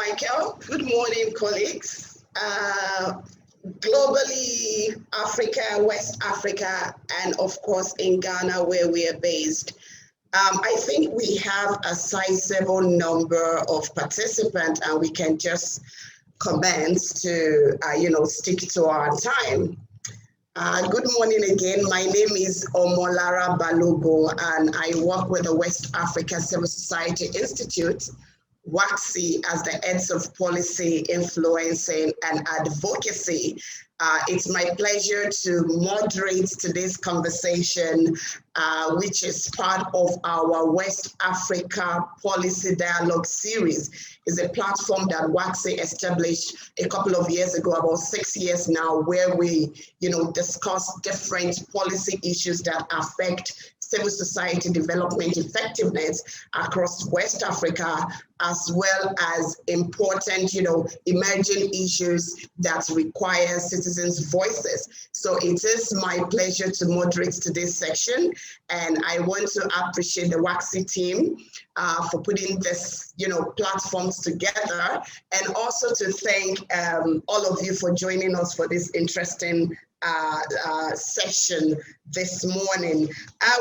Michael. Good morning, colleagues. Globally, Africa, West Africa, and of course in Ghana, where we are based. I think we have a sizable number of participants, and we can just commence to, stick to our time. Good morning again. My name is Omolara Balogo, and I work with the West Africa Civil Society Institute, WACSI, as the heads of policy, influencing, and advocacy. It's my pleasure to moderate today's conversation, which is part of our West Africa Policy Dialogue series. It's a platform that WACSI established a couple of years ago, about 6 years now, where we, discuss different policy issues that affect civil society development effectiveness across West Africa, as well as important, emerging issues that require citizens' voices. So it is my pleasure to moderate today's section, and I want to appreciate the WACSI team for putting this, platforms together, and also to thank all of you for joining us for this interesting session this morning.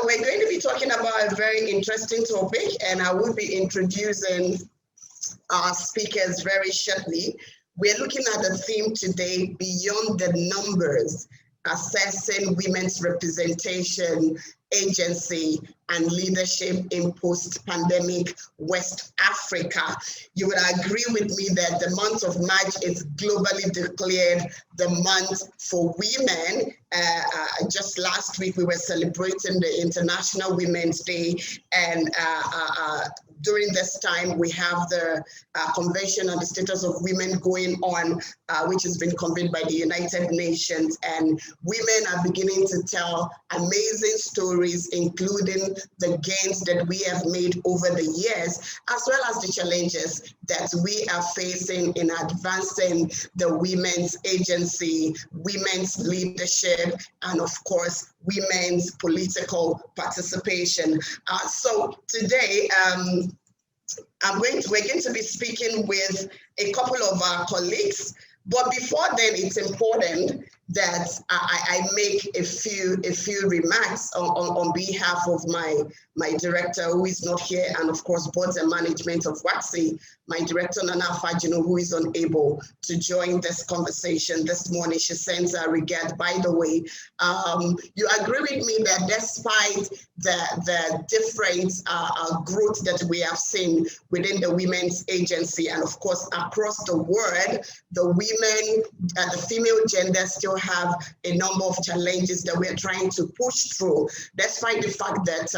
We're going to be talking about a very interesting topic, and I will be introducing our speakers very shortly. We're looking at the theme today, Beyond the Numbers, Assessing Women's Representation, Agency, and Leadership in Post-Pandemic West Africa. You would agree with me that the month of March is globally declared the month for women. Just last week, we were celebrating the International Women's Day, and during this time, we have the Convention on the Status of Women going on, which has been convened by the United Nations, and women are beginning to tell amazing stories, including the gains that we have made over the years, as well as the challenges that we are facing in advancing the women's agency, women's leadership, and of course, women's political participation. So today, we're going to be speaking with a couple of our colleagues, but before then, it's important that I make a few remarks on behalf of my director, who is not here, and of course, board and management of WACSI, my director, Nana Fajino, who is unable to join this conversation this morning. She sends her regard. By the way, you agree with me that despite the different growth that we have seen within the women's agency, and of course, across the world, the women, the female gender still have a number of challenges that we're trying to push through, despite the fact that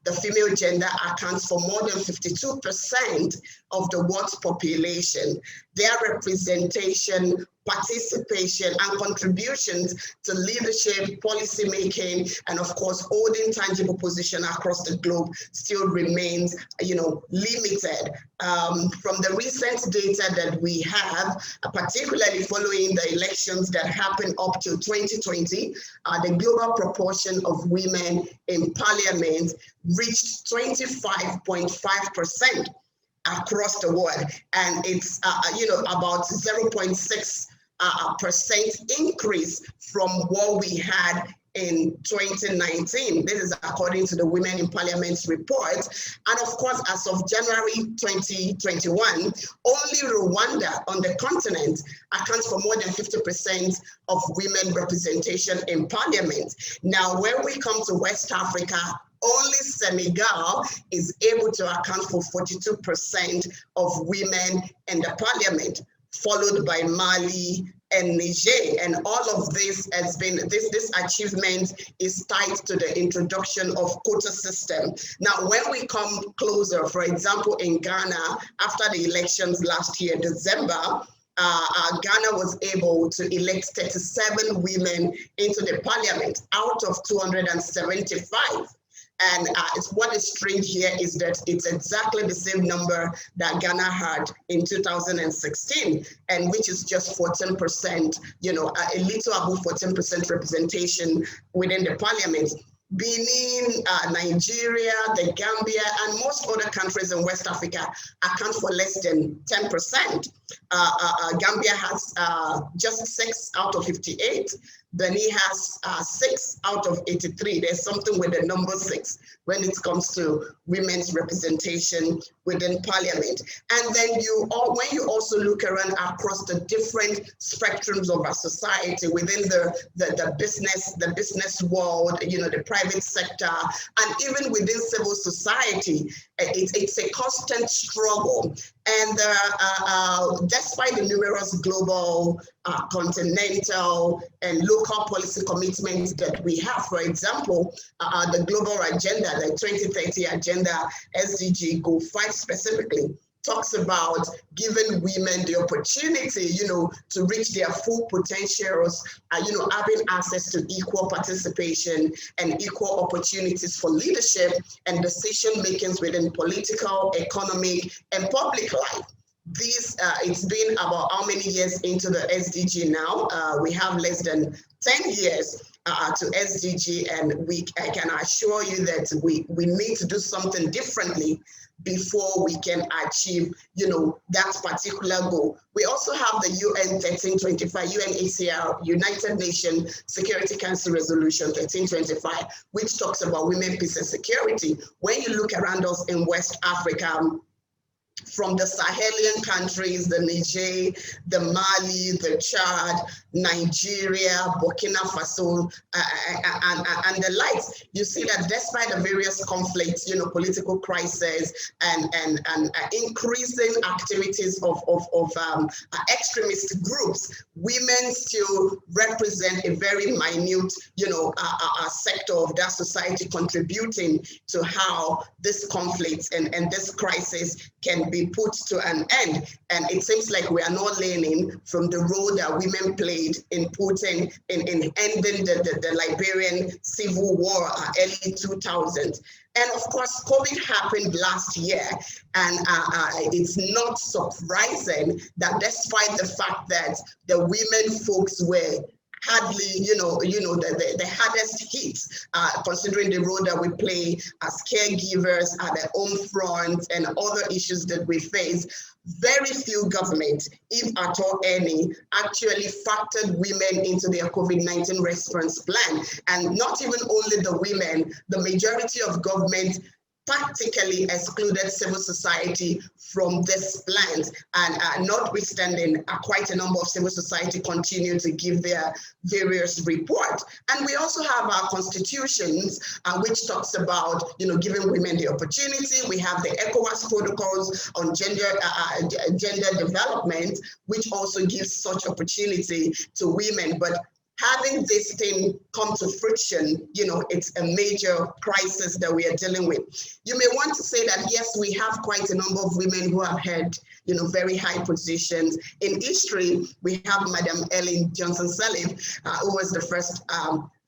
the female gender accounts for more than 52% of the world's population. Their representation, participation, and contributions to leadership, policy making, and of course, holding tangible position across the globe still remains, limited. From the recent data that we have, particularly following the elections that happened up to 2020, the global proportion of women in parliament reached 25.5%. across the world, and it's about 0.6% increase from what we had in 2019. This is according to the Women in Parliament report. And of course, as of January 2021, only Rwanda on the continent accounts for more than 50% of women representation in parliament. Now, when we come to West Africa, only Senegal is able to account for 42% of women in the parliament, followed by Mali and Niger. And all of this has been, this achievement is tied to the introduction of quota system. Now, when we come closer, for example, in Ghana, after the elections last year, December, Ghana was able to elect 37 women into the parliament out of 275. And what is strange here is that it's exactly the same number that Ghana had in 2016, and which is just 14%, a little above 14% representation within the parliament. Benin, Nigeria, the Gambia, and most other countries in West Africa account for less than 10%. Gambia has just 6 out of 58. Benin has 6 out of 83. There's something with the number 6 when it comes to women's representation within parliament. And then when you also look around across the different spectrums of our society within the business world, the private sector, and even within civil society, it's a constant struggle. And despite the numerous global, continental, and local policy commitments that we have, for example, the global agenda, the 2030 agenda, SDG Goal 5 specifically, talks about giving women the opportunity, to reach their full potentials, having access to equal participation and equal opportunities for leadership and decision makings within political, economic, and public life. It's been about how many years into the SDG now? We have less than 10 years to SDG, and I can assure you that we need to do something differently before we can achieve, that particular goal. We also have the UN 1325, UNHCR, United Nations Security Council Resolution 1325, which talks about women, peace, and security. When you look around us in West Africa, from the Sahelian countries, the Niger, the Mali, the Chad, Nigeria, Burkina Faso, and the likes, you see that despite the various conflicts, political crises, and increasing activities of extremist groups, women still represent a very minute, sector of that society, contributing to how this conflict and this crisis can be put to an end. And it seems like we are not learning from the role that women played in ending the Liberian civil war, early 2000s. And of course, COVID happened last year, and it's not surprising that despite the fact that the women folks were hardly, the hardest hits, considering the role that we play as caregivers at the home front and other issues that we face. Very few governments, if at all any, actually factored women into their COVID-19 response plan. And not even only the women, the majority of governments practically excluded civil society from this plan, and notwithstanding, quite a number of civil society continue to give their various reports. And we also have our constitutions, which talks about giving women the opportunity. We have the ECOWAS protocols on gender development, which also gives such opportunity to women. But having this thing come to fruition, it's a major crisis that we are dealing with. You may want to say that, yes, we have quite a number of women who have had, very high positions. In history, we have Madam Ellen Johnson Sirleaf, who was the first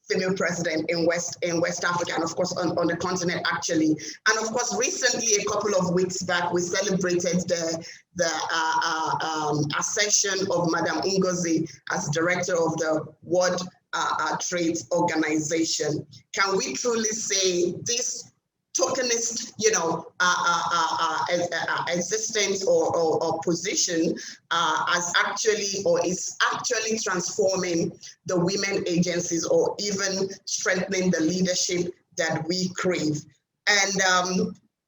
female president in West Africa, and of course on the continent actually. And of course, recently, a couple of weeks back, we celebrated the accession of Madam Ngozi as director of the World Trade Organization. Can we truly say this tokenist, existence or position as actually, or is actually transforming the women agencies, or even strengthening the leadership that we crave? And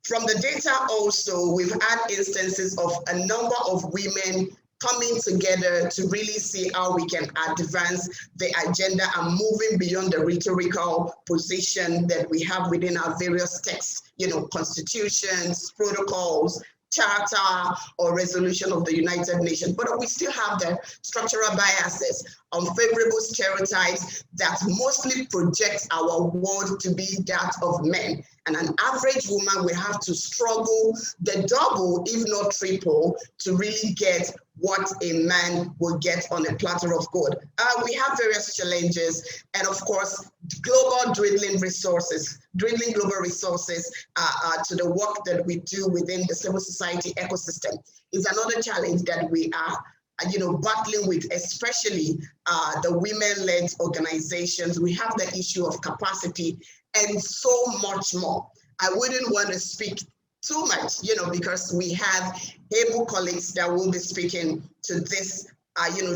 from the data also, we've had instances of a number of women coming together to really see how we can advance the agenda and moving beyond the rhetorical position that we have within our various texts, constitutions, protocols, charter, or resolution of the United Nations. But we still have the structural biases, unfavorable stereotypes that mostly project our world to be that of men. And an average woman will have to struggle the double, if not triple, to really get what a man will get on a platter of gold. We have various challenges, and of course, dwindling global resources to the work that we do within the civil society ecosystem is another challenge that we are battling with, especially the women-led organizations. We have the issue of capacity and so much more. I wouldn't want to speak too much, because we have able colleagues that will be speaking to this,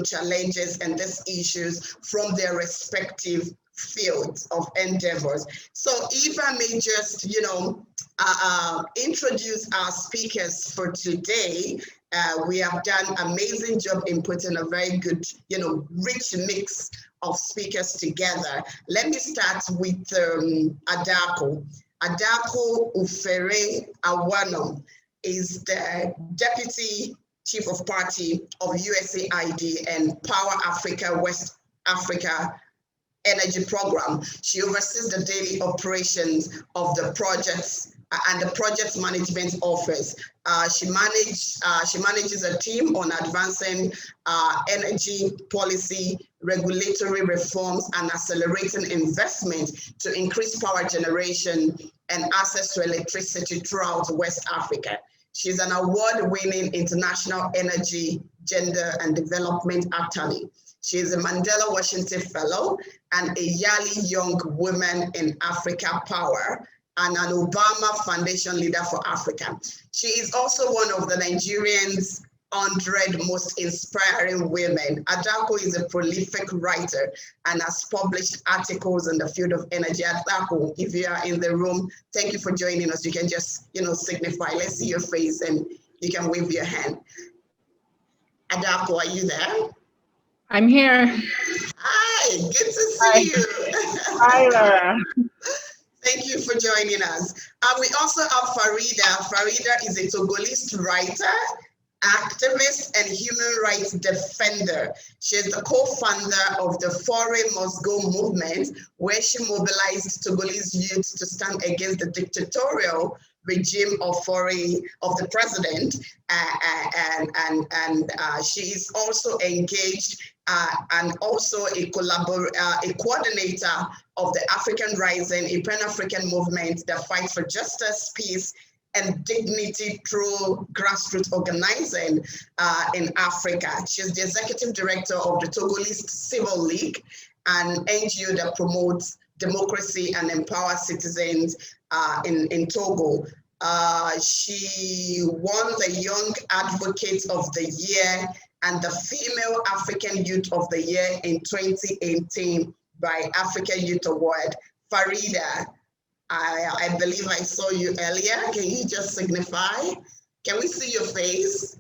challenges and these issues from their respective fields of endeavors. So if I may just, introduce our speakers for today. We have done an amazing job in putting a very good, rich mix of speakers together. Let me start with Adako. Adako Ufere Awano is the Deputy Chief of Party of USAID and Power Africa West Africa Energy Program. She oversees the daily operations of the projects and the project management office. She manages a team on advancing energy policy, regulatory reforms, and accelerating investment to increase power generation and access to electricity throughout West Africa. She's an award-winning international energy, gender, and development attorney. She is a Mandela Washington Fellow and a Yali Young Women in Africa Power and an Obama Foundation Leader for Africa. She is also one of the Nigerians' 100 most inspiring women. Adako is a prolific writer and has published articles in the field of energy. Adako, if you are in the room, thank you for joining us. You can just, signify. Let's see your face and you can wave your hand. Adako, are you there? I'm here. Hi, good to see you. Hi, Laura. Thank you for joining us. We also have Farida. Farida is a Togolese writer, activist, and human rights defender. She is the co-founder of the Foreign Must Go movement, where she mobilized Togolese youth to stand against the dictatorial regime of the president, and she is also engaged and also a coordinator of the African Rising, a Pan-African movement that fights for justice, peace, and dignity through grassroots organizing in Africa. She's the executive director of the Togolese Civil League, an NGO that promotes democracy and empowers citizens in Togo. She won the Young Advocate of the Year and the Female African Youth of the Year in 2018 by Africa Youth Award. Farida, I believe I saw you earlier. Can you just signify? Can we see your face?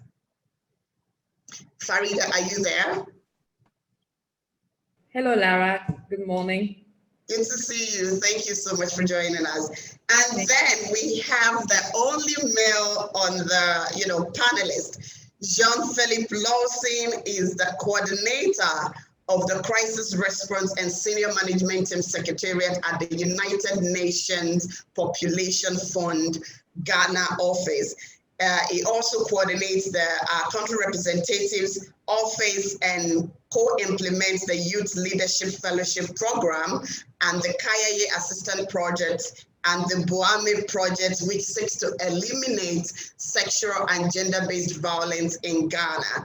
Farida, are you there? Hello, Lara. Good morning. Good to see you. Thank you so much for joining us. And then we have the only male on the panelist. Jean-Philippe Lawson is the coordinator of the Crisis Response and Senior Management Team Secretariat at the United Nations Population Fund Ghana office. He also coordinates the country representatives office and co-implements the Youth Leadership Fellowship Program and the Kaia Assistant Project and the Boame Project, which seeks to eliminate sexual and gender-based violence in Ghana.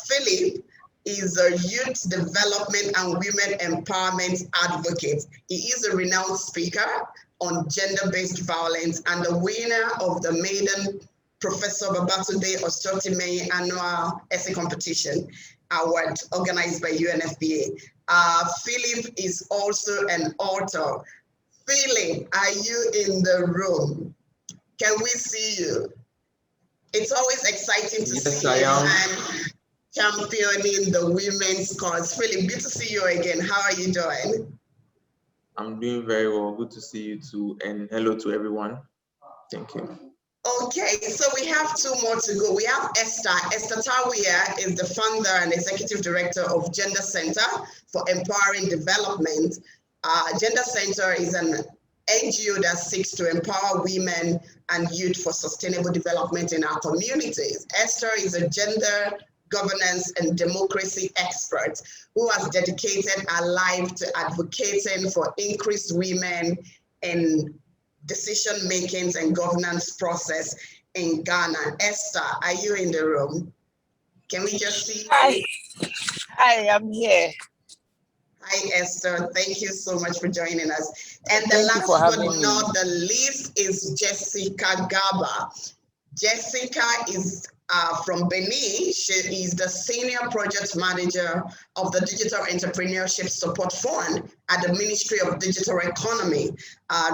Philip is a youth development and women empowerment advocate. He is a renowned speaker on gender-based violence and the winner of the maiden Professor Babatunde Ostotime Annual Essay Competition Award organized by UNFPA. Philip is also an author. Philip, are you in the room? Can we see you? It's always exciting to see you and championing the women's cause. Philip, good to see you again. How are you doing? I'm doing very well. Good to see you too. And hello to everyone. Thank you. Okay, so we have two more to go. We have Esther. Esther Tawia is the founder and executive director of Gender Center for Empowering Development. Gender Center is an NGO that seeks to empower women and youth for sustainable development in our communities. Esther is a gender governance and democracy expert who has dedicated her life to advocating for increased women in decision makings and governance process in Ghana. Esther, are you in the room? Can we just see? Hi, I'm here. Hi, Esther. Thank you so much for joining us. And the Thank you for last but having me. not the least is Jessica Gaba. Jessica is from Benin. She is the Senior Project Manager of the Digital Entrepreneurship Support Fund at the Ministry of Digital Economy,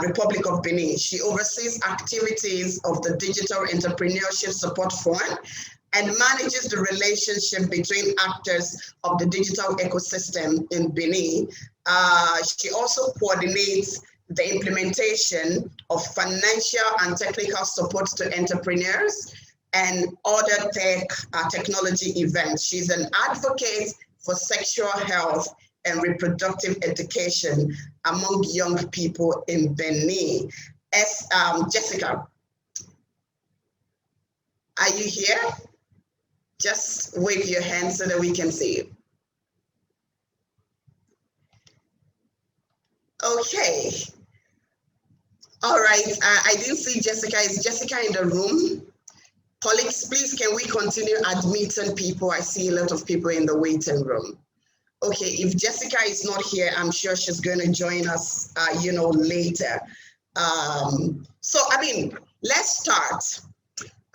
Republic of Benin. She oversees activities of the Digital Entrepreneurship Support Fund and manages the relationship between actors of the digital ecosystem in Benin. She also coordinates the implementation of financial and technical support to entrepreneurs and other technology events. She's an advocate for sexual health and reproductive education among young people in Benin. Jessica, are you here? Just wave your hand so that we can see you. Okay. All right. I didn't see Jessica. Is Jessica in the room? Colleagues, please, can we continue admitting people? I see a lot of people in the waiting room. Okay, if Jessica is not here, I'm sure she's going to join us, later. Let's start.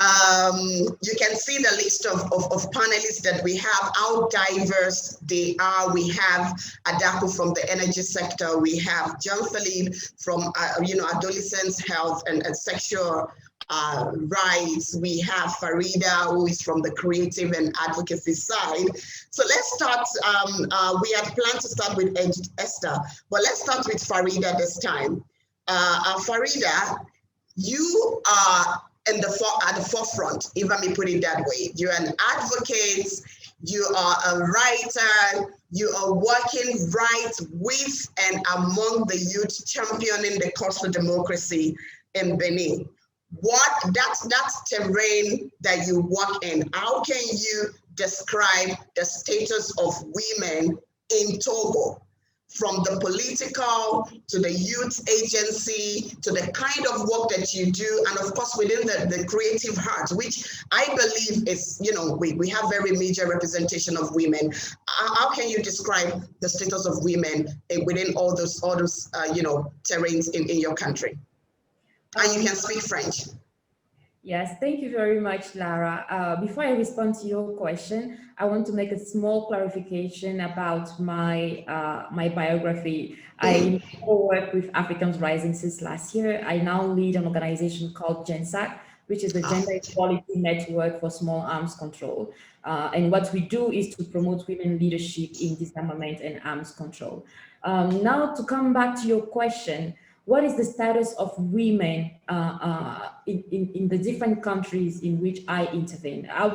You can see the list of panelists that we have, how diverse they are. We have Adaku from the energy sector. We have Jean-Philippe from, adolescents' health and sexual rights. We have Farida, who is from the creative and advocacy side. So let's start. We had planned to start with Esther, but let's start with Farida this time. Farida, you are at the forefront, if I may put it that way. You're an advocate, you are a writer, you are working right with and among the youth championing the cause for democracy in Benin. That terrain that you work in, how can you describe the status of women in Togo? From the political to the youth agency to the kind of work that you do, and of course within the creative heart, which I believe is, we have very major representation of women. How can you describe the status of women within all those terrains in your country? And you can speak French. Yes, thank you very much, Lara. Before I respond to your question, I want to make a small clarification about my my biography. I work with Africans Rising since last year. I now lead an organization called GENSAC, which is the Gender Equality Network for Small Arms Control. And what we do is to promote women leadership in disarmament and arms control. Now to come back to your question, what is the status of women in the different countries in which I intervene? I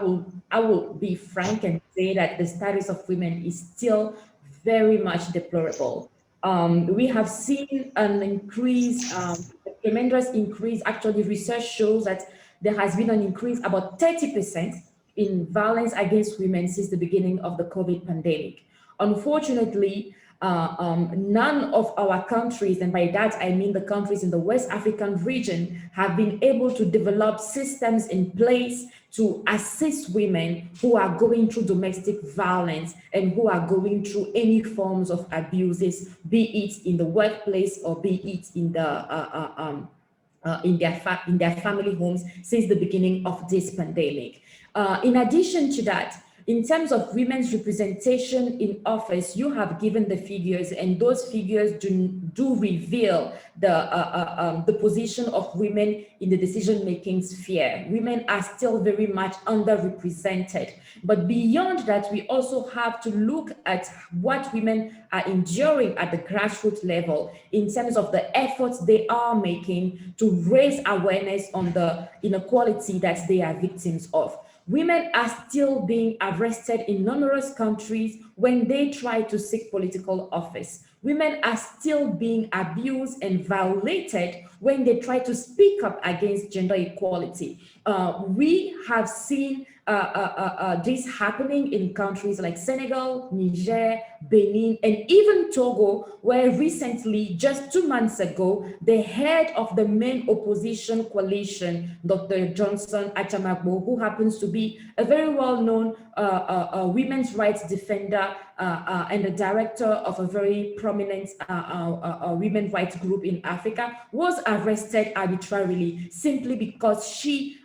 will be frank and say that the status of women is still very much deplorable. We have seen an increase, a tremendous increase. Actually, research shows that there has been an increase about 30% in violence against women since the beginning of the COVID pandemic. Unfortunately, none of our countries, and by that I mean the countries in the West African region, have been able to develop systems in place to assist women who are going through domestic violence and who are going through any forms of abuses, be it in the workplace or be it in the in their family homes since the beginning of this pandemic. In addition to that, in terms of women's representation in office, you have given the figures, and those figures do reveal the position of women in the decision-making sphere. Women are still very much underrepresented. But beyond that, we also have to look at what women are enduring at the grassroots level in terms of the efforts they are making to raise awareness on the inequality that they are victims of. Women are still being arrested in numerous countries when they try to seek political office. Women are still being abused and violated when they try to speak up against gender equality. We have seen this happening in countries like Senegal, Niger, Benin, and even Togo, where recently, just 2 months ago, the head of the main opposition coalition, Dr. Johnson Achamagbo, who happens to be a very well-known women's rights defender and the director of a very prominent women's rights group in Africa, was arrested arbitrarily simply because she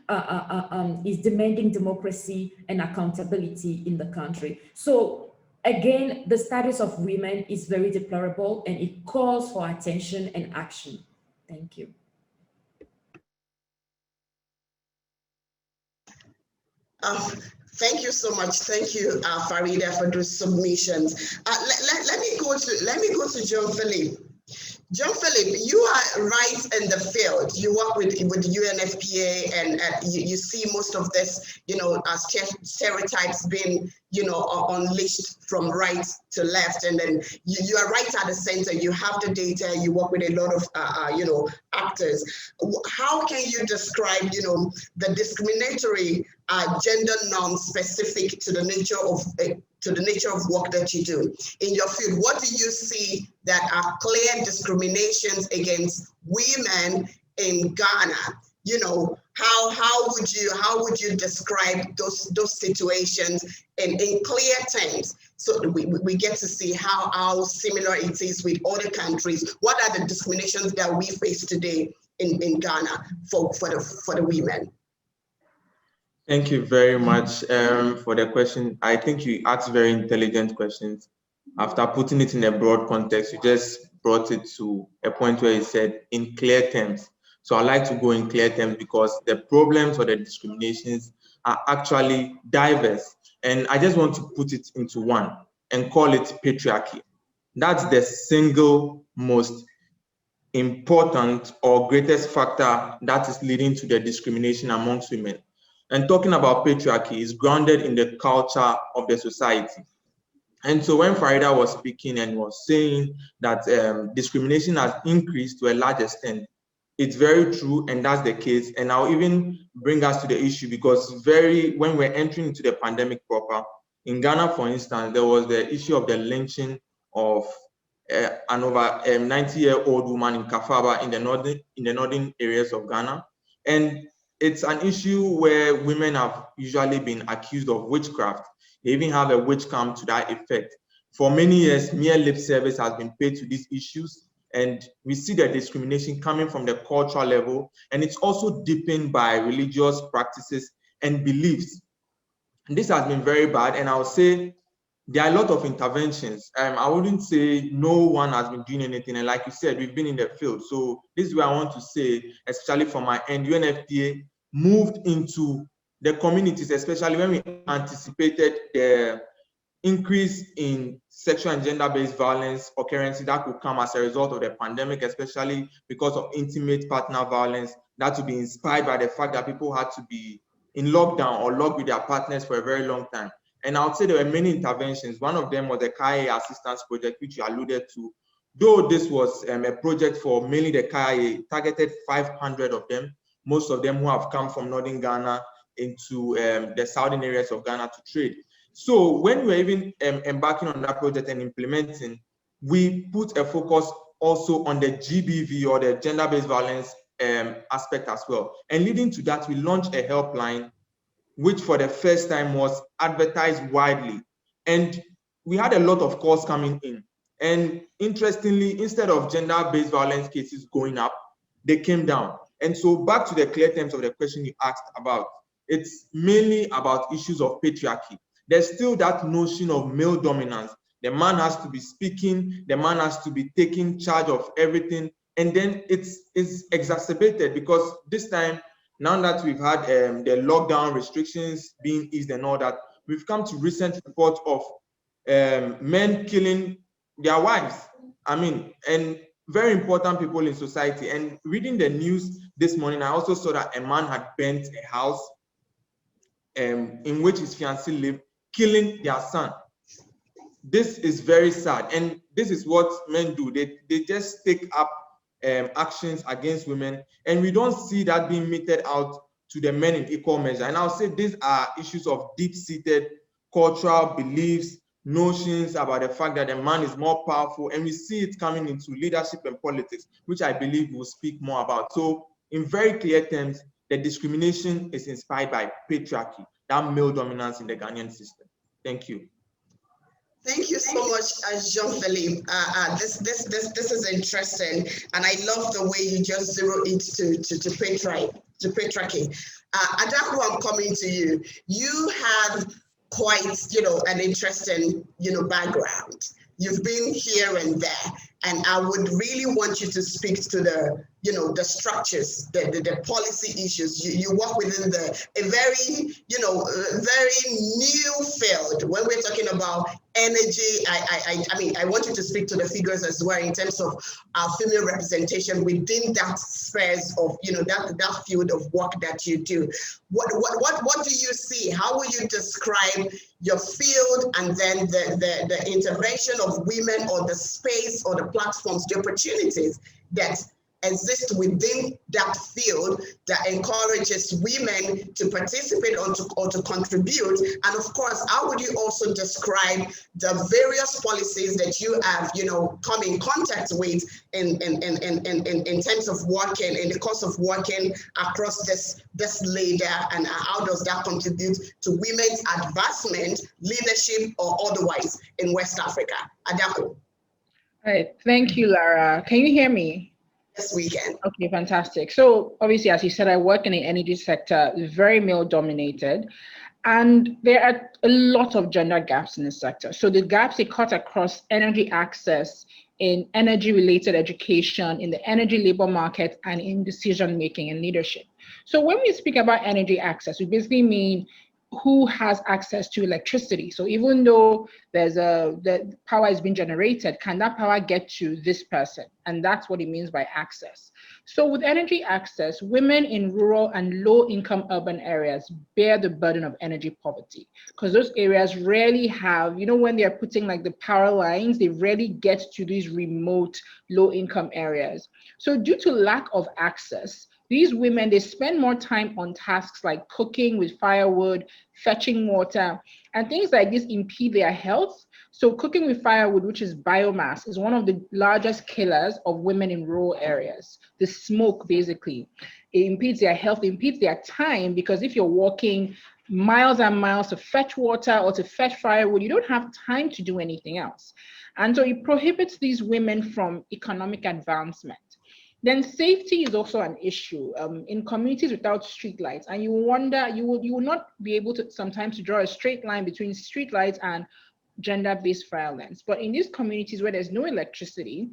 is demanding democracy and accountability in the country. So again, the status of women is very deplorable and it calls for attention and action. Thank you. Thank you so much. Thank you, Farida, for those submissions. Let me go to John Philip. John Philip, you are right in the field. You work with UNFPA, and you see most of this, stereotypes being, unleashed from right to left, and then you are right at the center. You have the data. You work with a lot of, actors. How can you describe, the discriminatory gender norms specific to the nature of work that you do in your field? What do you see that are clear discriminations against women in Ghana? How would you describe those situations in clear terms, so we get to see how similar it is with other countries? What are the discriminations that we face today in Ghana for the women? Thank you very much for the question. I think you asked very intelligent questions. After putting it in a broad context, you just brought it to a point where you said in clear terms. So I like to go in clear terms because the problems or the discriminations are actually diverse. And I just want to put it into one and call it patriarchy. That's the single most important or greatest factor that is leading to the discrimination amongst women. And talking about patriarchy is grounded in the culture of the society. And so when Farida was speaking and was saying that discrimination has increased to a large extent, it's very true, and that's the case. And I'll even bring us to the issue because when we're entering into the pandemic proper, in Ghana, for instance, there was the issue of the lynching of an over 90-year-old woman in Kafaba in the northern areas of Ghana. And it's an issue where women have usually been accused of witchcraft. They even have a witch camp to that effect. For many years, mere lip service has been paid to these issues, and we see the discrimination coming from the cultural level, and it's also deepened by religious practices and beliefs. And this has been very bad, and I'll say there are a lot of interventions. I wouldn't say no one has been doing anything, and like you said, we've been in the field. So this is where I want to say, especially from my end, UNFPA moved into the communities, especially when we anticipated the increase in sexual and gender-based violence occurrences that could come as a result of the pandemic, especially because of intimate partner violence, that would be inspired by the fact that people had to be in lockdown or locked with their partners for a very long time. And I would say there were many interventions. One of them was the Kaia Assistance Project, which you alluded to. Though this was a project for mainly the Kaia, targeted 500 of them, most of them who have come from northern Ghana into the southern areas of Ghana to trade. So when we're even embarking on that project and implementing, we put a focus also on the GBV or the gender-based violence aspect as well. And leading to that, we launched a helpline, which for the first time was advertised widely. And we had a lot of calls coming in. And interestingly, instead of gender-based violence cases going up, they came down. And so back to the clear terms of the question you asked about, it's mainly about issues of patriarchy. There's still that notion of male dominance. The man has to be speaking, the man has to be taking charge of everything. And then it's exacerbated because this time, now that we've had the lockdown restrictions being eased and all that, we've come to recent reports of men killing their wives. And very important people in society. And reading the news this morning, I also saw that a man had burnt a house in which his fiancée lived, killing their son. This is very sad. And this is what men do. They just take up actions against women. And we don't see that being meted out to the men in equal measure. And I'll say these are issues of deep-seated cultural beliefs, notions about the fact that a man is more powerful, and we see it coming into leadership and politics, which I believe we'll speak more about. So in very clear terms, the discrimination is inspired by patriarchy, that male dominance in the Ghanaian system. Thank you. Thank you so much, Jean-Philippe. This is interesting, and I love the way you just zero it to patriarchy. Adaku, I'm coming to you. You have quite, an interesting, background. You've been here and there, and I would really want you to speak to the, the structures, the policy issues. You work within a very, very new field. When we're talking about energy, I want you to speak to the figures as well in terms of our female representation within that spheres of, that field of work that you do. What do you see? How will you describe your field, and then the intervention of women, or the space, or the platforms, the opportunities that exist within that field that encourages women to participate or to contribute? And of course, how would you also describe the various policies that you have, come in contact with in terms of working, in the course of working across this ladder, and how does that contribute to women's advancement, leadership, or otherwise in West Africa? Adaku. All right, thank you, Lara. Can you hear me? Yes, we can. Okay, fantastic. So obviously, as you said, I work in the energy sector, very male dominated, and there are a lot of gender gaps in the sector. So the gaps, they cut across energy access, in energy related education, in the energy labor market, and in decision making and leadership. So when we speak about energy access, we basically mean who has access to electricity. So even though the power is being generated, can that power get to this person? And that's what it means by access. So with energy access, women in rural and low-income urban areas bear the burden of energy poverty, because those areas rarely have, when they're putting like the power lines, they rarely get to these remote low-income areas. So due to lack of access, these women, they spend more time on tasks like cooking with firewood, fetching water, and things like this impede their health. So cooking with firewood, which is biomass, is one of the largest killers of women in rural areas. The smoke, basically, it impedes their health, it impedes their time, because if you're walking miles and miles to fetch water or to fetch firewood, you don't have time to do anything else. And so it prohibits these women from economic advancement. Then safety is also an issue in communities without streetlights, and you wonder, you will not be able to sometimes to draw a straight line between streetlights and gender-based violence. But in these communities where there's no electricity,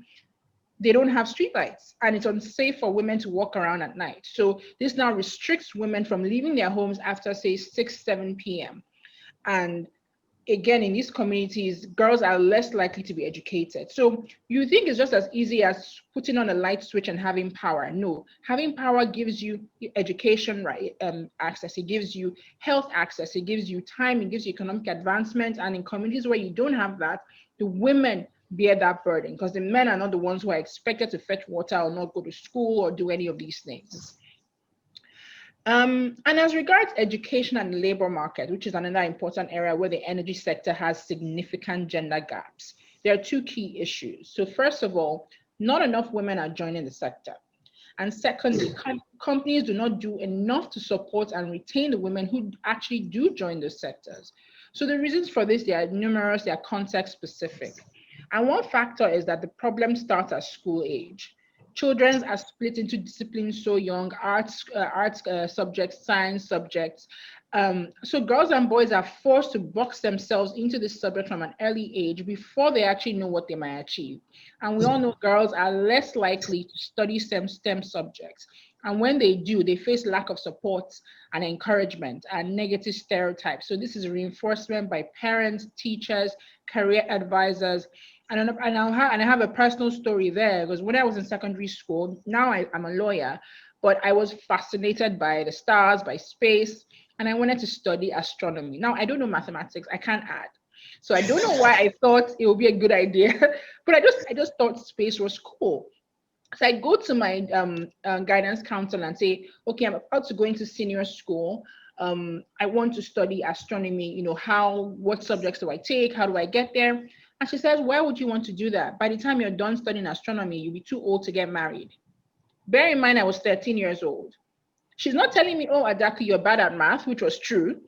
they don't have streetlights, and it's unsafe for women to walk around at night. So this now restricts women from leaving their homes after, say, 6, 7 p.m. And again, in these communities, girls are less likely to be educated. So you think it's just as easy as putting on a light switch and having power. No, having power gives you education access, it gives you health access, it gives you time, it gives you economic advancement. And in communities where you don't have that, the women bear that burden, because the men are not the ones who are expected to fetch water or not go to school or do any of these things. And as regards education and labor market, which is another important area where the energy sector has significant gender gaps, there are two key issues. So first of all, not enough women are joining the sector. And secondly, companies do not do enough to support and retain the women who actually do join those sectors. So the reasons for this, they are numerous, they are context specific. And one factor is that the problem starts at school age. Children are split into disciplines so young, arts subjects, science subjects. So girls and boys are forced to box themselves into this subject from an early age before they actually know what they might achieve. And we all know girls are less likely to study STEM subjects. And when they do, they face lack of support and encouragement and negative stereotypes. So this is reinforcement by parents, teachers, career advisors. And I have a personal story there, because when I was in secondary school, now I'm a lawyer, but I was fascinated by the stars, by space, and I wanted to study astronomy. Now, I don't know mathematics, I can't add. So I don't know why I thought it would be a good idea, but I just thought space was cool. So I go to my guidance counselor and say, okay, I'm about to go into senior school. I want to study astronomy. You know, what subjects do I take? How do I get there? And she says, why would you want to do that? By the time you're done studying astronomy, you'll be too old to get married. Bear in mind, I was 13 years old. She's not telling me, oh, Adaku, you're bad at math, which was true.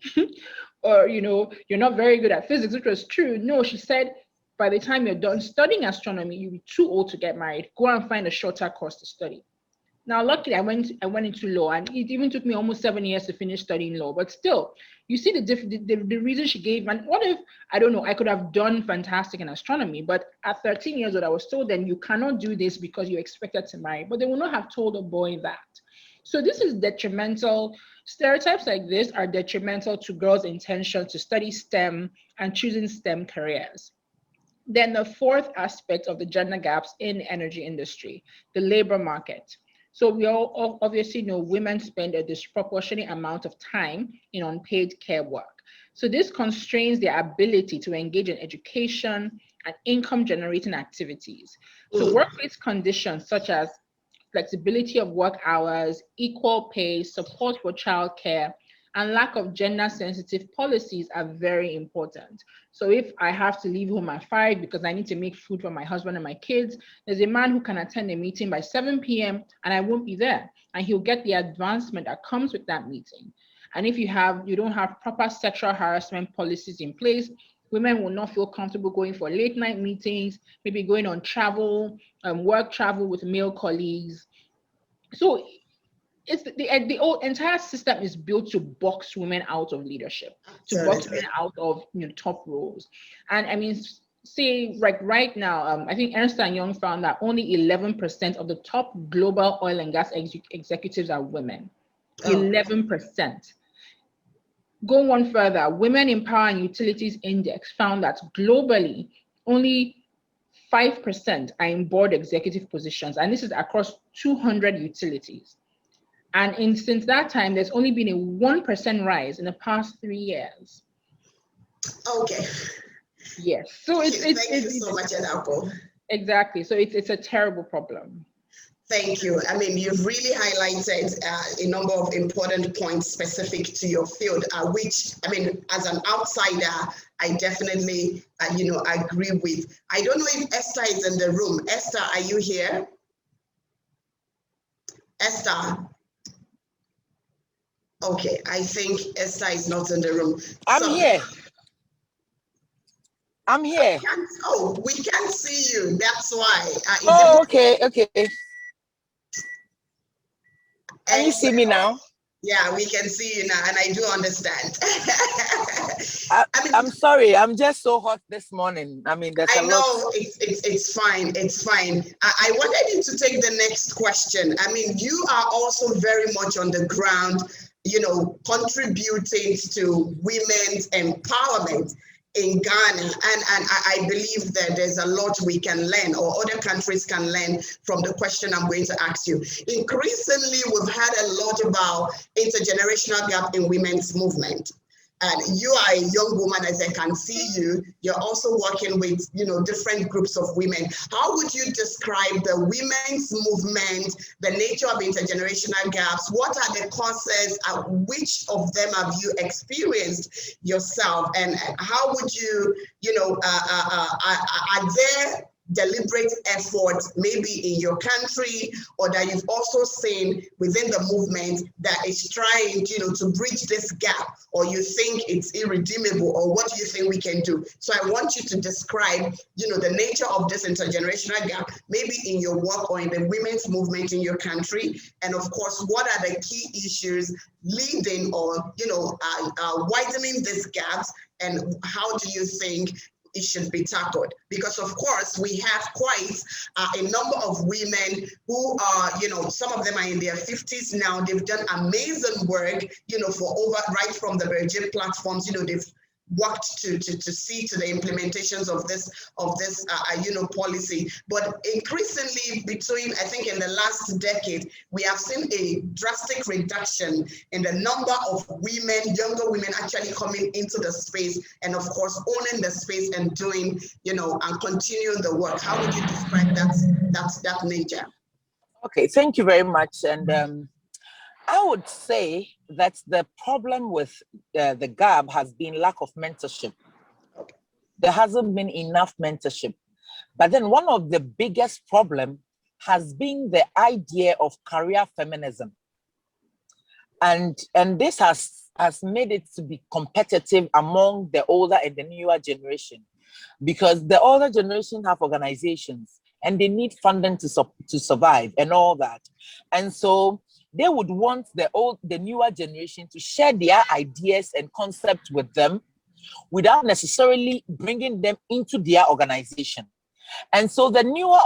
Or, you know, you're not very good at physics, which was true. No, she said, by the time you're done studying astronomy, you'll be too old to get married. Go and find a shorter course to study. Now, luckily, I went into law, and it even took me almost 7 years to finish studying law. But still, you see the reason she gave. And what if, I don't know, I could have done fantastic in astronomy, but at 13 years old, I was told then you cannot do this because you're expected to marry. But they will not have told a boy that. So this is detrimental. Stereotypes like this are detrimental to girls' intention to study STEM and choosing STEM careers. Then the fourth aspect of the gender gaps in the energy industry, the labor market. So we all obviously know women spend a disproportionate amount of time in unpaid care work. So this constrains their ability to engage in education and income generating activities. So workplace conditions such as flexibility of work hours, equal pay, support for childcare, and lack of gender-sensitive policies are very important. So if I have to leave home at 5 because I need to make food for my husband and my kids, there's a man who can attend a meeting by 7 p.m. and I won't be there, and he'll get the advancement that comes with that meeting. And if you don't have proper sexual harassment policies in place, women will not feel comfortable going for late night meetings, maybe going on travel, work travel with male colleagues. So it's the whole entire system is built to box women out of leadership, to box women out of top roles. And I mean, say like right now, I think Ernst & Young found that only 11% of the top global oil and gas executives are women. 11%. Go one further, Women in Power and Utilities Index found that globally, only 5% are in board executive positions, and this is across 200 utilities. And since that time, there's only been a 1% rise in the past 3 years. Okay. Yes. So thank you so much, Adaku. Exactly. So it's a terrible problem. Thank you. I mean, you've really highlighted a number of important points specific to your field, which, I mean, as an outsider, I definitely, agree with. I don't know if Esther is in the room. Esther, are you here? Esther? Okay, I think Esther is not in the room. I'm here. I'm here. We can't see you. That's why. Okay. Can you see me now? Yeah, we can see you now, and I do understand. I'm sorry. I'm just so hot this morning. I mean, there's a lot. I know it's fine. It's fine. I wanted you to take the next question. I mean, you are also very much on the ground, contributing to women's empowerment in Ghana, and I believe that there's a lot we can learn, or other countries can learn from the question I'm going to ask you. Increasingly, we've had a lot about intergenerational gap in women's movement. And you are a young woman, as I can see you. You're also working with, different groups of women. How would you describe the women's movement, the nature of intergenerational gaps? What are the causes? Which of them have you experienced yourself? And how would you, are there deliberate efforts maybe in your country, or that you've also seen within the movement that is trying to bridge this gap, or you think it's irredeemable, or what do you think we can do? So I want you to describe the nature of this intergenerational gap, maybe in your work or in the women's movement in your country, and of course what are the key issues leading or widening these gaps, and how do you think it should be tackled? Because of course we have quite a number of women who are, some of them are in their 50s now. They've done amazing work, for right from the Virgin platforms. They've worked to see to the implementations of this policy. But increasingly I think in the last decade, we have seen a drastic reduction in the number of women, younger women actually coming into the space, and of course owning the space and doing, and continuing the work. How would you describe that nature? Okay, thank you very much. And I would say that the problem with the gap has been lack of mentorship. There hasn't been enough mentorship. But then one of the biggest problem has been the idea of career feminism. And this has made it to be competitive among the older and the newer generation, because the older generation have organizations and they need funding to survive and all that. And so they would want the newer generation to share their ideas and concepts with them without necessarily bringing them into their organization. And so the newer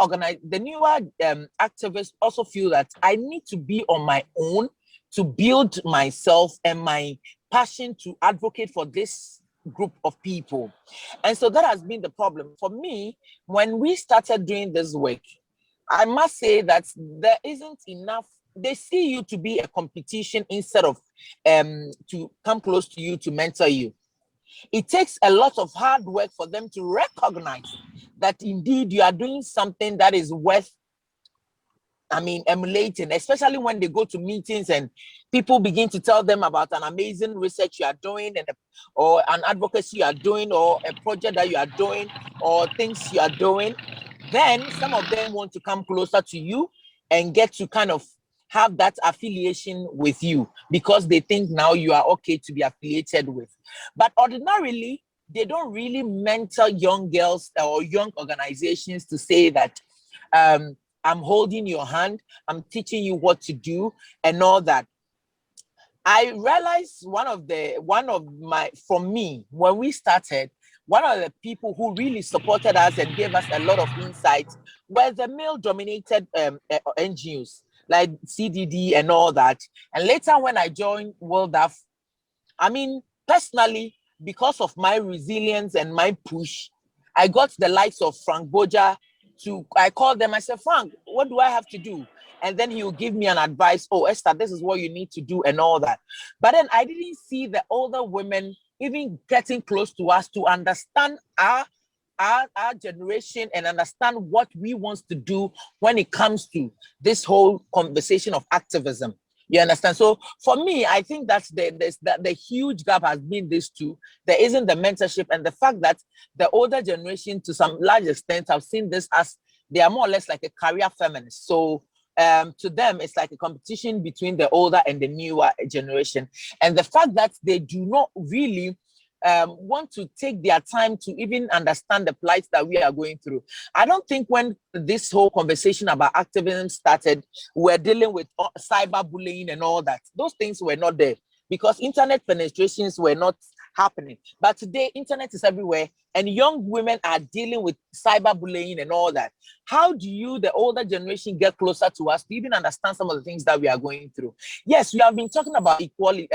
activists also feel that I need to be on my own to build myself and my passion to advocate for this group of people. And so that has been the problem. For me, when we started doing this work, I must say that there isn't enough. They see you to be a competition instead of to come close to you, to mentor you. It takes a lot of hard work for them to recognize that indeed you are doing something that is worth emulating, especially when they go to meetings and people begin to tell them about an amazing research you are doing or an advocacy you are doing or a project that you are doing or things you are doing. Then some of them want to come closer to you and get to kind of have that affiliation with you because they think now you are okay to be affiliated with. But ordinarily, they don't really mentor young girls or young organizations to say that I'm holding your hand, I'm teaching you what to do and all that. I realized from me, when we started, one of the people who really supported us and gave us a lot of insights were the male-dominated NGOs, like CDD and all that. And later when I joined WorldAF, personally, because of my resilience and my push, I got the likes of Frank Boja I called them, I said, Frank, what do I have to do? And then he will give me an advice, oh, Esther, this is what you need to do and all that. But then I didn't see the older women even getting close to us to understand our generation and understand what we want to do when it comes to this whole conversation of activism. You understand? So for me, I think that's the huge gap has been these two. There isn't the mentorship and the fact that the older generation, to some large extent, have seen this as they are more or less like a career feminist. So to them, it's like a competition between the older and the newer generation. And the fact that they do not really want to take their time to even understand the plight that we are going through. I don't think when this whole conversation about activism started, we're dealing with cyberbullying and all that. Those things were not there because internet penetrations were not happening. But today, internet is everywhere and young women are dealing with cyberbullying and all that. How do you, the older generation, get closer to us to even understand some of the things that we are going through? Yes, we have been talking about equality,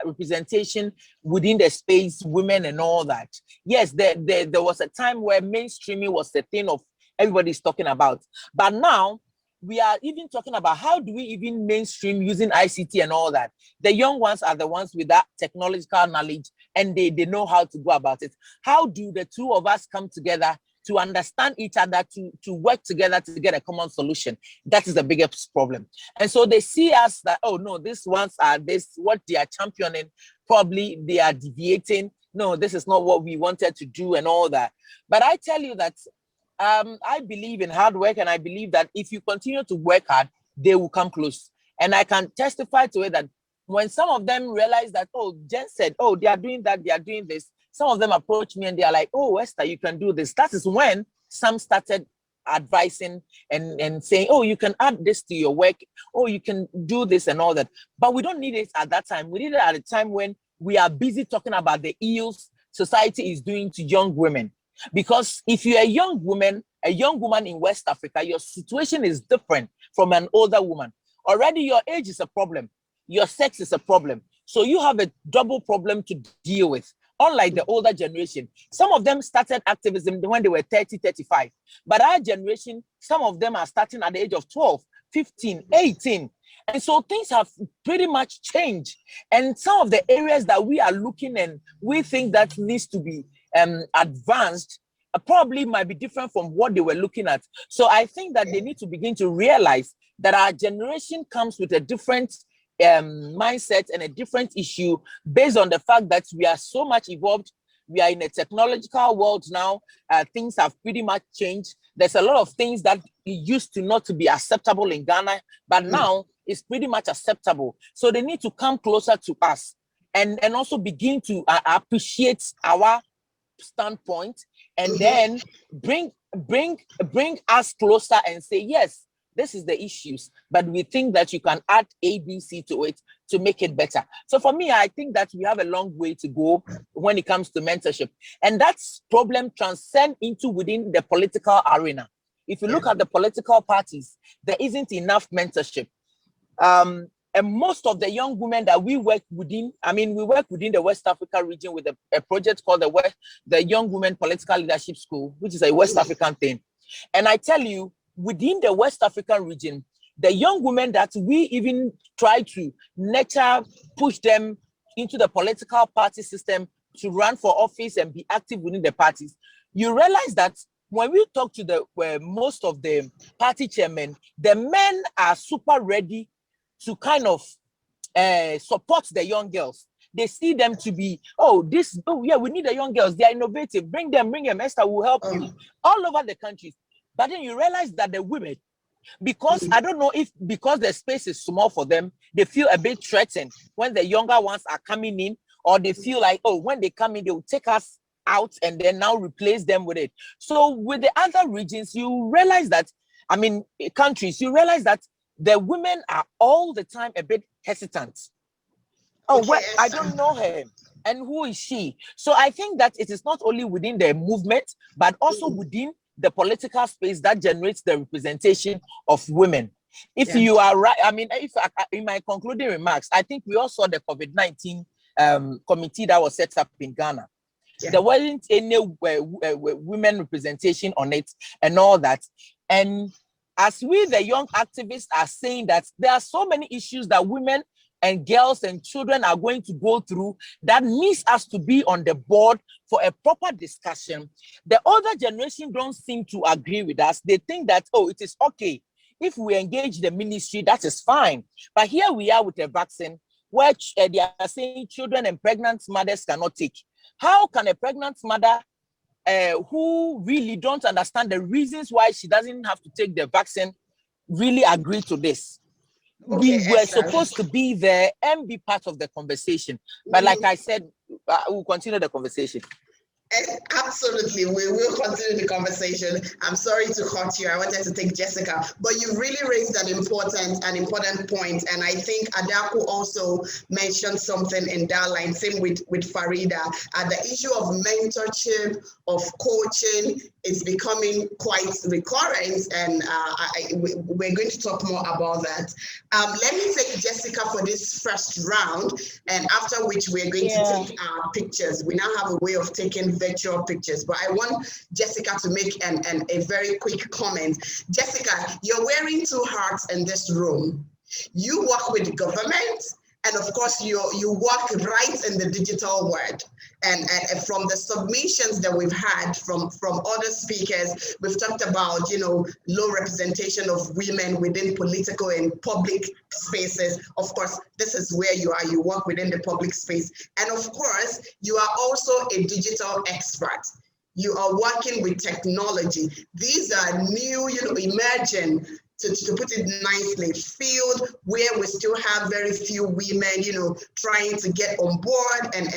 representation within the space, women and all that. Yes, there was a time where mainstreaming was the thing of everybody's talking about. But now, we are even talking about how do we even mainstream using ICT and all that. The young ones are the ones with that technological knowledge and they know how to go about it. How do the two of us come together to understand each other, to work together to get a common solution? That is the biggest problem. And so they see us that, oh no, these ones are what they are championing, probably they are deviating. No, this is not what we wanted to do and all that. But I tell you that I believe in hard work and I believe that if you continue to work hard, they will come close. And I can testify to it that when some of them realize that, oh, Jen said, oh, they are doing that, they are doing this. Some of them approach me and they are like, oh, Esther, you can do this. That is when some started advising and saying, oh, you can add this to your work. Oh, you can do this and all that. But we don't need it at that time. We need it at a time when we are busy talking about the ills society is doing to young women. Because if you're a young woman in West Africa, your situation is different from an older woman. Already your age is a problem. Your sex is a problem. So you have a double problem to deal with. Unlike the older generation, some of them started activism when they were 30, 35. But our generation, some of them are starting at the age of 12, 15, 18. And so things have pretty much changed. And some of the areas that we are looking and we think that needs to be advanced probably might be different from what they were looking at. So I think that they need to begin to realize that our generation comes with a different mindset and a different issue based on the fact that we are so much evolved. We are in a technological world now. Things have pretty much changed. There's a lot of things that used to not to be acceptable in Ghana, but now it's pretty much acceptable. So they need to come closer to us and also begin to appreciate our standpoint, and then bring us closer and say, yes, this is the issues, but we think that you can add A, B, C to it to make it better. So for me, I think that we have a long way to go when it comes to mentorship. And that's problem transcend into within the political arena. If you look at the political parties, there isn't enough mentorship. And most of the young women that we work within, we work within the West Africa region with a project called the Young Women Political Leadership School, which is a West African thing. And I tell you, within the West African region, the young women that we even try to nurture, push them into the political party system to run for office and be active within the parties, you realize that when we talk to most of the party chairmen, the men are super ready to kind of support the young girls. They see them to be, we need the young girls. They are innovative. Bring them. Esther will help you all over the countries. But then you realize that the women, because I don't know if because the space is small for them, they feel a bit threatened when the younger ones are coming in, or they feel like, when they come in, they will take us out and then now replace them with it. So with the other regions, you realize that, countries, you realize that the women are all the time a bit hesitant. I don't know her. And who is she? So I think that it is not only within the movement, but also within the political space that generates the representation of women. If you are right, in my concluding remarks, I think we all saw the COVID-19 committee that was set up in Ghana. There wasn't any women representation on it and all that. And as we, the young activists, are saying that there are so many issues that women and girls and children are going to go through that needs us to be on the board for a proper discussion. The older generation don't seem to agree with us. They think that, it is okay. If we engage the ministry, that is fine. But here we are with a vaccine where they are saying children and pregnant mothers cannot take. How can a pregnant mother who really don't understand the reasons why she doesn't have to take the vaccine really agree to this? We were supposed to be there and be part of the conversation. But like I said, we'll continue the conversation. Absolutely, we will continue the conversation. I'm sorry to cut you. I wanted to take Jessica, but you really raised an important point, and I think Adaku also mentioned something in that line. Same with Farida. The issue of mentorship, of coaching, is becoming quite recurrent, and we're going to talk more about that. Let me take Jessica for this first round, and after which we're going to take our pictures. We now have a way of taking virtual pictures, but I want Jessica to make a very quick comment. Jessica, you're wearing two hats in this room. You work with government, and of course you work right in the digital world. And from the submissions that we've had from other speakers, we've talked about, low representation of women within political and public spaces. Of course, this is where you are. You work within the public space. And of course, you are also a digital expert. You are working with technology. These are new, emerging, to put it nicely, field where we still have very few women, trying to get on board and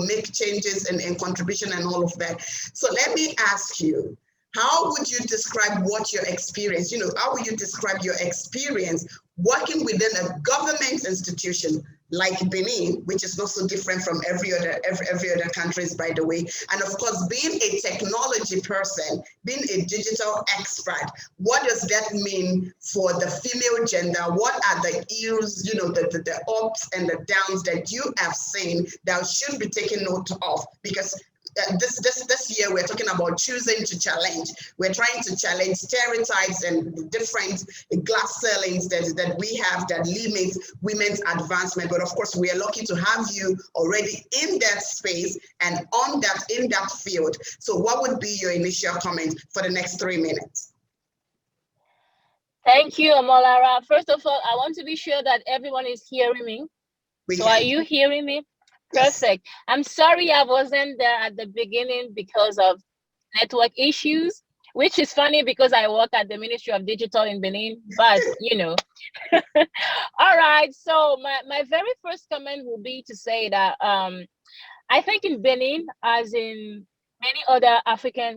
make changes and contribution and all of that. So let me ask you, how would you describe what your experience, how would you describe your experience working within a government institution like Benin, which is not so different from every other countries, by the way, and of course, being a technology person, being a digital expert, what does that mean for the female gender? What are the ills, the ups and the downs that you have seen that should be taken note of? Because this year we're talking about choosing to challenge. We're trying to challenge stereotypes and different glass ceilings that we have that limit women's advancement. But of course, we are lucky to have you already in that space and in that field. So what would be your initial comment for the next 3 minutes? Thank you, Amolara. First of all, I want to be sure that everyone is hearing me. So are you hearing me? Yes. Perfect. I'm sorry I wasn't there at the beginning because of network issues, which is funny because I work at the Ministry of Digital in Benin, but you know. All right, so my very first comment will be to say that I think in Benin, as in many other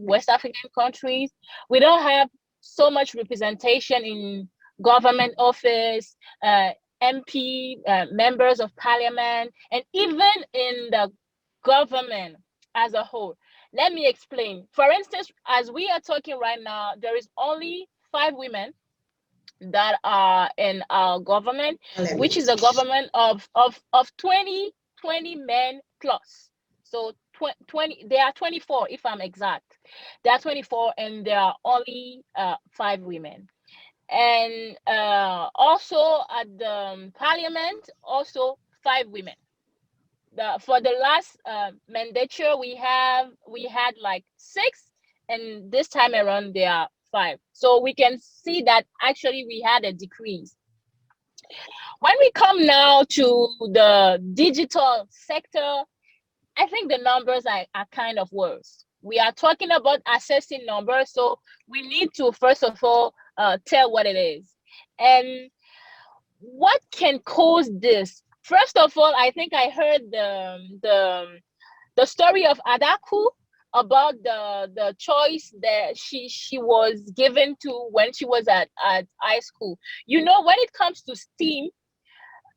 West African countries, we don't have so much representation in government office, MP, members of parliament, and even in the government as a whole. Let me explain. For instance, as we are talking right now, there is only 5 women that are in our government, which is a government of 20 men plus. So 20, they are 24 if I'm exact. They are 24 and there are only 5 women. And also at the parliament, also 5 women. For the last mandature we had like 6, and this time around there are 5. So we can see that actually we had a decrease. When we come now to the digital sector, I think the numbers are kind of worse. We are talking about assessing numbers, so we need to first of all tell what it is and what can cause this. First of all, I think I heard the story of Adaku about the choice that she was given to when she was at high school. You know, when it comes to STEAM,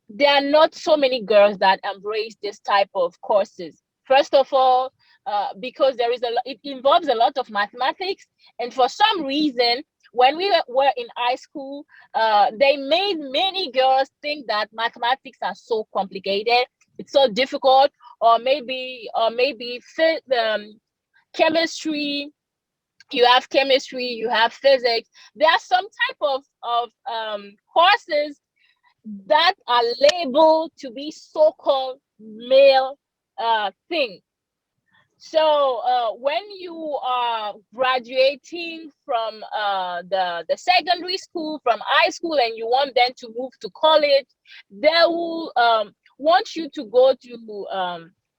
there are not so many girls that embrace this type of courses. First of all, because it involves a lot of mathematics, and for some reason, when we were in high school, they made many girls think that mathematics are so complicated, it's so difficult, or maybe chemistry. You have chemistry, you have physics. There are some type of courses that are labeled to be so-called male thing. So when you are graduating from the secondary school, from high school, and you want them to move to college, they will want you to go to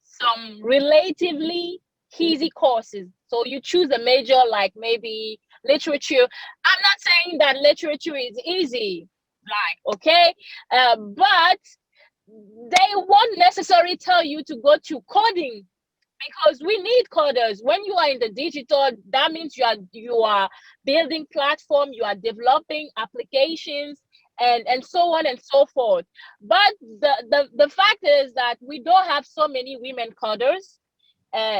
some relatively easy courses. So you choose a major like maybe literature. I'm not saying that literature is easy, like, okay, but they won't necessarily tell you to go to coding, because we need coders. When you are in the digital, that means you are building platform, you are developing applications, and so on and so forth. But the fact is that we don't have so many women coders.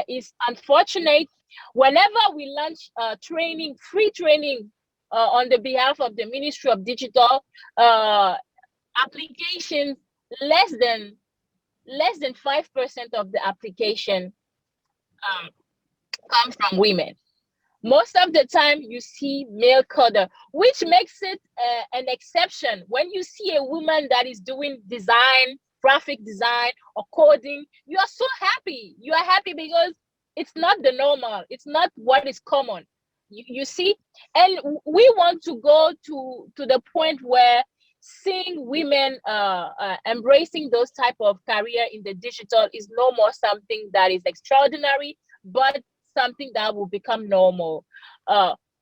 Is unfortunate. Whenever we launch training, free training on the behalf of the Ministry of Digital, applications, less than 5% of the application come from women. Most of the time you see male coder, which makes it an exception. When you see a woman that is doing design, graphic design or coding, you are so happy. You are happy because it's not the normal. It's not what is common. You see? And we want to go to the point where seeing women embracing those type of career in the digital is no more something that is extraordinary, but something that will become normal.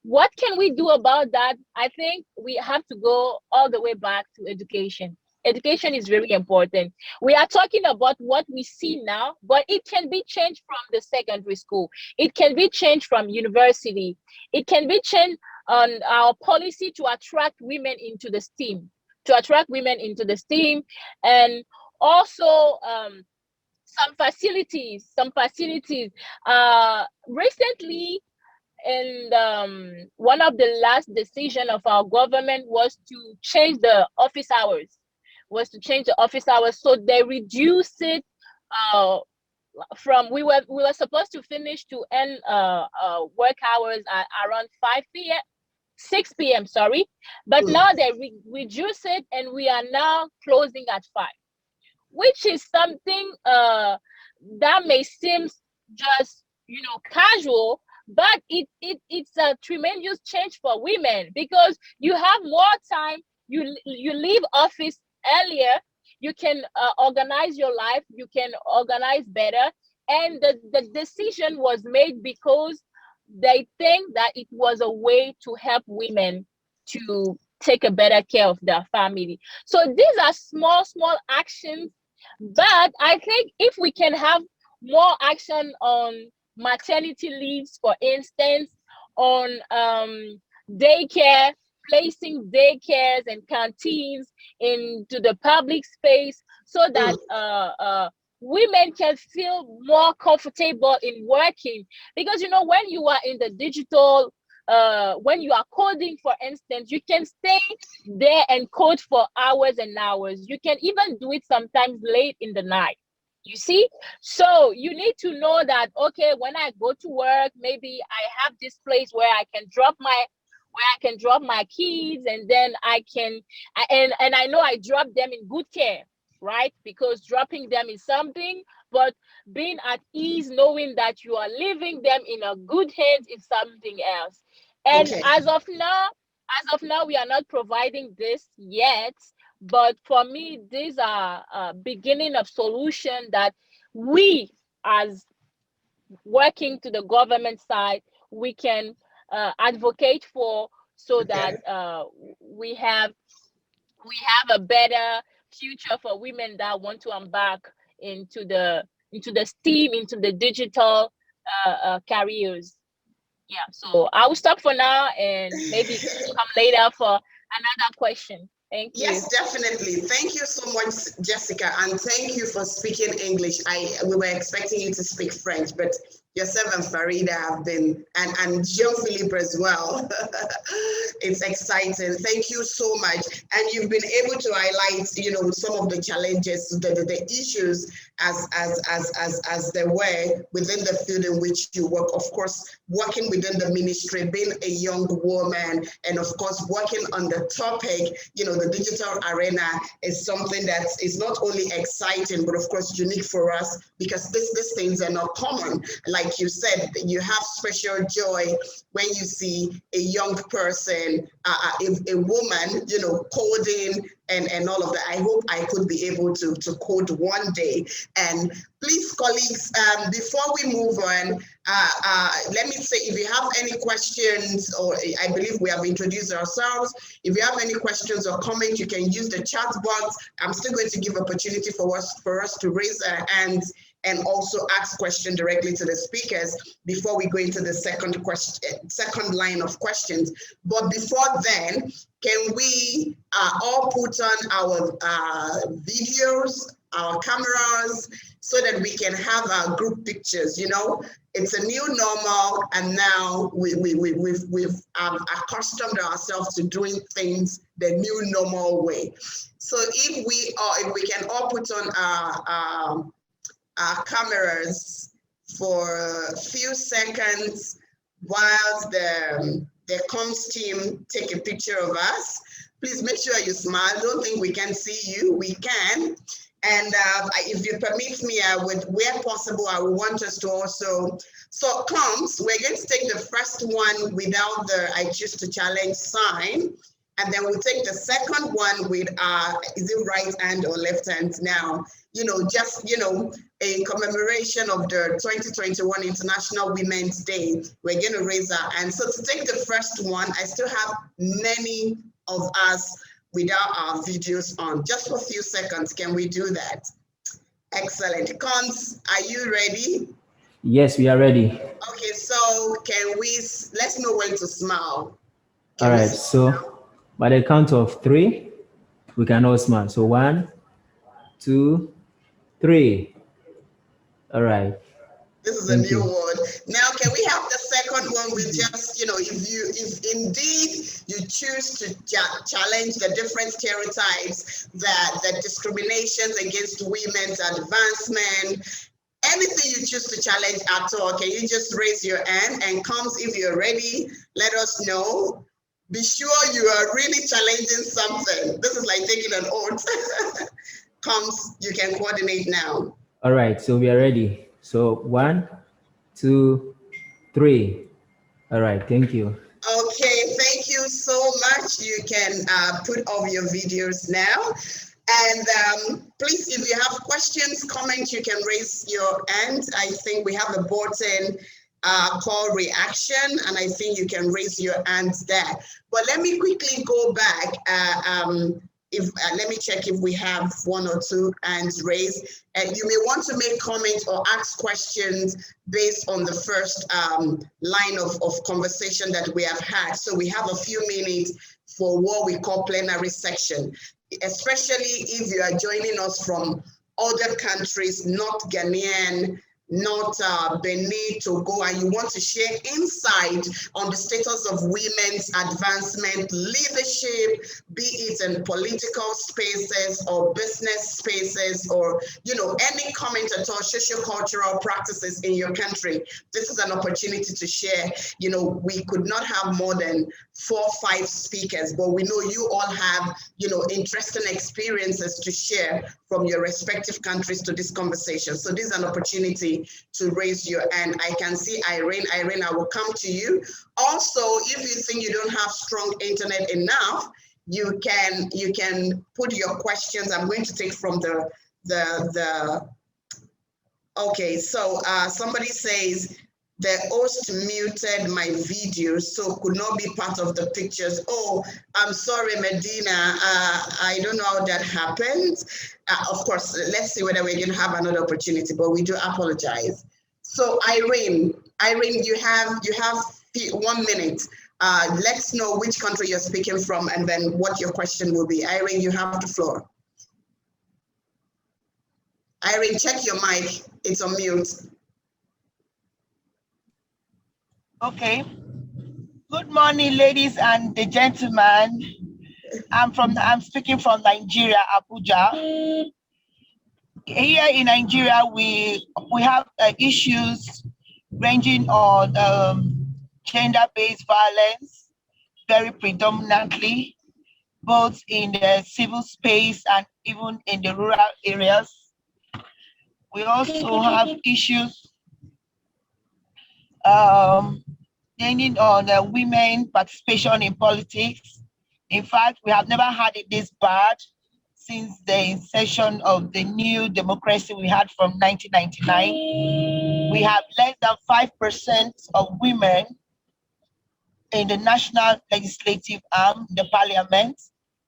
What can we do about that? I think we have to go all the way back to education. Education is very important. We are talking about what we see now, but it can be changed from the secondary school. It can be changed from university. It can be changed on our policy to attract women into the STEAM, and also some facilities. Recently, and one of the last decision of our government was to change the office hours. So they reduced it from we were supposed to finish to end work hours at around 6 p.m. sorry, but now they reduce it and we are now closing at 5, which is something that may seem just casual, but it's a tremendous change for women because you have more time. You leave office earlier. You can organize your life. You can organize better. And the decision was made because they think that it was a way to help women to take a better care of their family. So these are small actions, but I think if we can have more action on maternity leaves, for instance, on daycare, placing daycares and canteens into the public space so that women can feel more comfortable in working. Because, you know, when you are in the digital, when you are coding, for instance, you can stay there and code for hours and hours. You can even do it sometimes late in the night. You see? So you need to know that, okay, when I go to work, maybe I have this place where I can drop my kids, and then and I know I drop them in good care, right? Because dropping them is something, but being at ease, knowing that you are leaving them in a good hands is something else. And as of now, we are not providing this yet. But for me, these are a beginning of solution that we, as working to the government side, we can advocate for, so that we have a better future for women that want to embark into the STEAM, into the digital careers. Yeah, so I will stop for now and maybe come later for another question. Thank you. Yes, definitely. Thank you so much, Jessica, and thank you for speaking English. We were expecting you to speak French, but yourself and Farida have been, and Jean-Philippe as well. It's exciting. Thank you so much. And you've been able to highlight, you know, some of the challenges, the issues as they were within the field in which you work. Of course, working within the ministry, being a young woman, and of course, working on the topic, you know, the digital arena is something that is not only exciting, but of course, unique for us, because these things are not common. Like you said, you have special joy when you see a young person, a woman, you know, coding and all of that. I hope I could be able to code one day. And please, colleagues, before we move on, let me say, if you have any questions, or I believe we have introduced ourselves. If you have any questions or comments, you can use the chat box. I'm still going to give opportunity for us to raise our hands and also ask questions directly to the speakers before we go into the second line of questions. But before then, can we all put on our videos, our cameras, so that we can have our group pictures? You know, it's a new normal, and now we've accustomed ourselves to doing things the new normal way. So if we can all put on our cameras for a few seconds while the comms team take a picture of us. Please make sure you smile. Don't think we can see you. We can. And if you permit me, I would, where possible, I would want us to also, so comms, we're going to take the first one without the I choose to challenge sign. And then we'll take the second one with is it right hand or left hand now? You know, just, you know, a commemoration of the 2021 International Women's Day. We're going to raise our hand. So to take the first one, I still have many of us without our videos on. Just for a few seconds, can we do that? Excellent. Cons, are you ready? Yes, we are ready. Okay, so let's know when to smile. All right, so by the count of 3, we can all smile. So 1, 2, 3. All right. This is a new word. Now, can we have the second one with just, you know, if indeed you choose to challenge the different stereotypes, that discriminations against women's advancement, anything you choose to challenge at all, can you just raise your hand? And comes, if you're ready, let us know. Be sure you are really challenging something. This is like taking an oath. Comes, you can coordinate now. All right, so we are ready. So 1, 2, 3. All right, thank you. Okay, thank you so much. You can put off your videos now. And please, if you have questions, comments, you can raise your hand. I think we have a button called reaction, and I think you can raise your hands there. But let me quickly go back. Let me check if we have one or two hands raised. And you may want to make comments or ask questions based on the first line of conversation that we have had. So we have a few minutes for what we call plenary section, especially if you are joining us from other countries, not Ghanaian, not Benin, Togo, and you want to share insight on the status of women's advancement, leadership, be it in political spaces or business spaces, or any comment at all, socio-cultural practices in your country. This is an opportunity to share. We could not have more than 4 or 5 speakers, but we know you all have interesting experiences to share from your respective countries to this conversation. So this is an opportunity to raise your hand. I can see Irene. Irene, I will come to you. Also, if you think you don't have strong internet enough, you can put your questions. I'm going to take from okay, so somebody says the host muted my video, so could not be part of the pictures. Oh, I'm sorry, Medina. I don't know how that happened. Of course, let's see whether we can have another opportunity, but we do apologize. So Irene, you have 1 minute. Let's know which country you're speaking from and then what your question will be. Irene, you have the floor. Irene, check your mic. It's on mute. Okay. Good morning, ladies and the gentlemen. I'm speaking from Nigeria, Abuja. Here in Nigeria, we have issues ranging on gender-based violence, very predominantly, both in the civil space and even in the rural areas. We also have issues gaining on women participation in politics. In fact, we have never had it this bad since the inception of the new democracy we had from 1999. We have less than 5% of women in the national legislative arm, the parliament,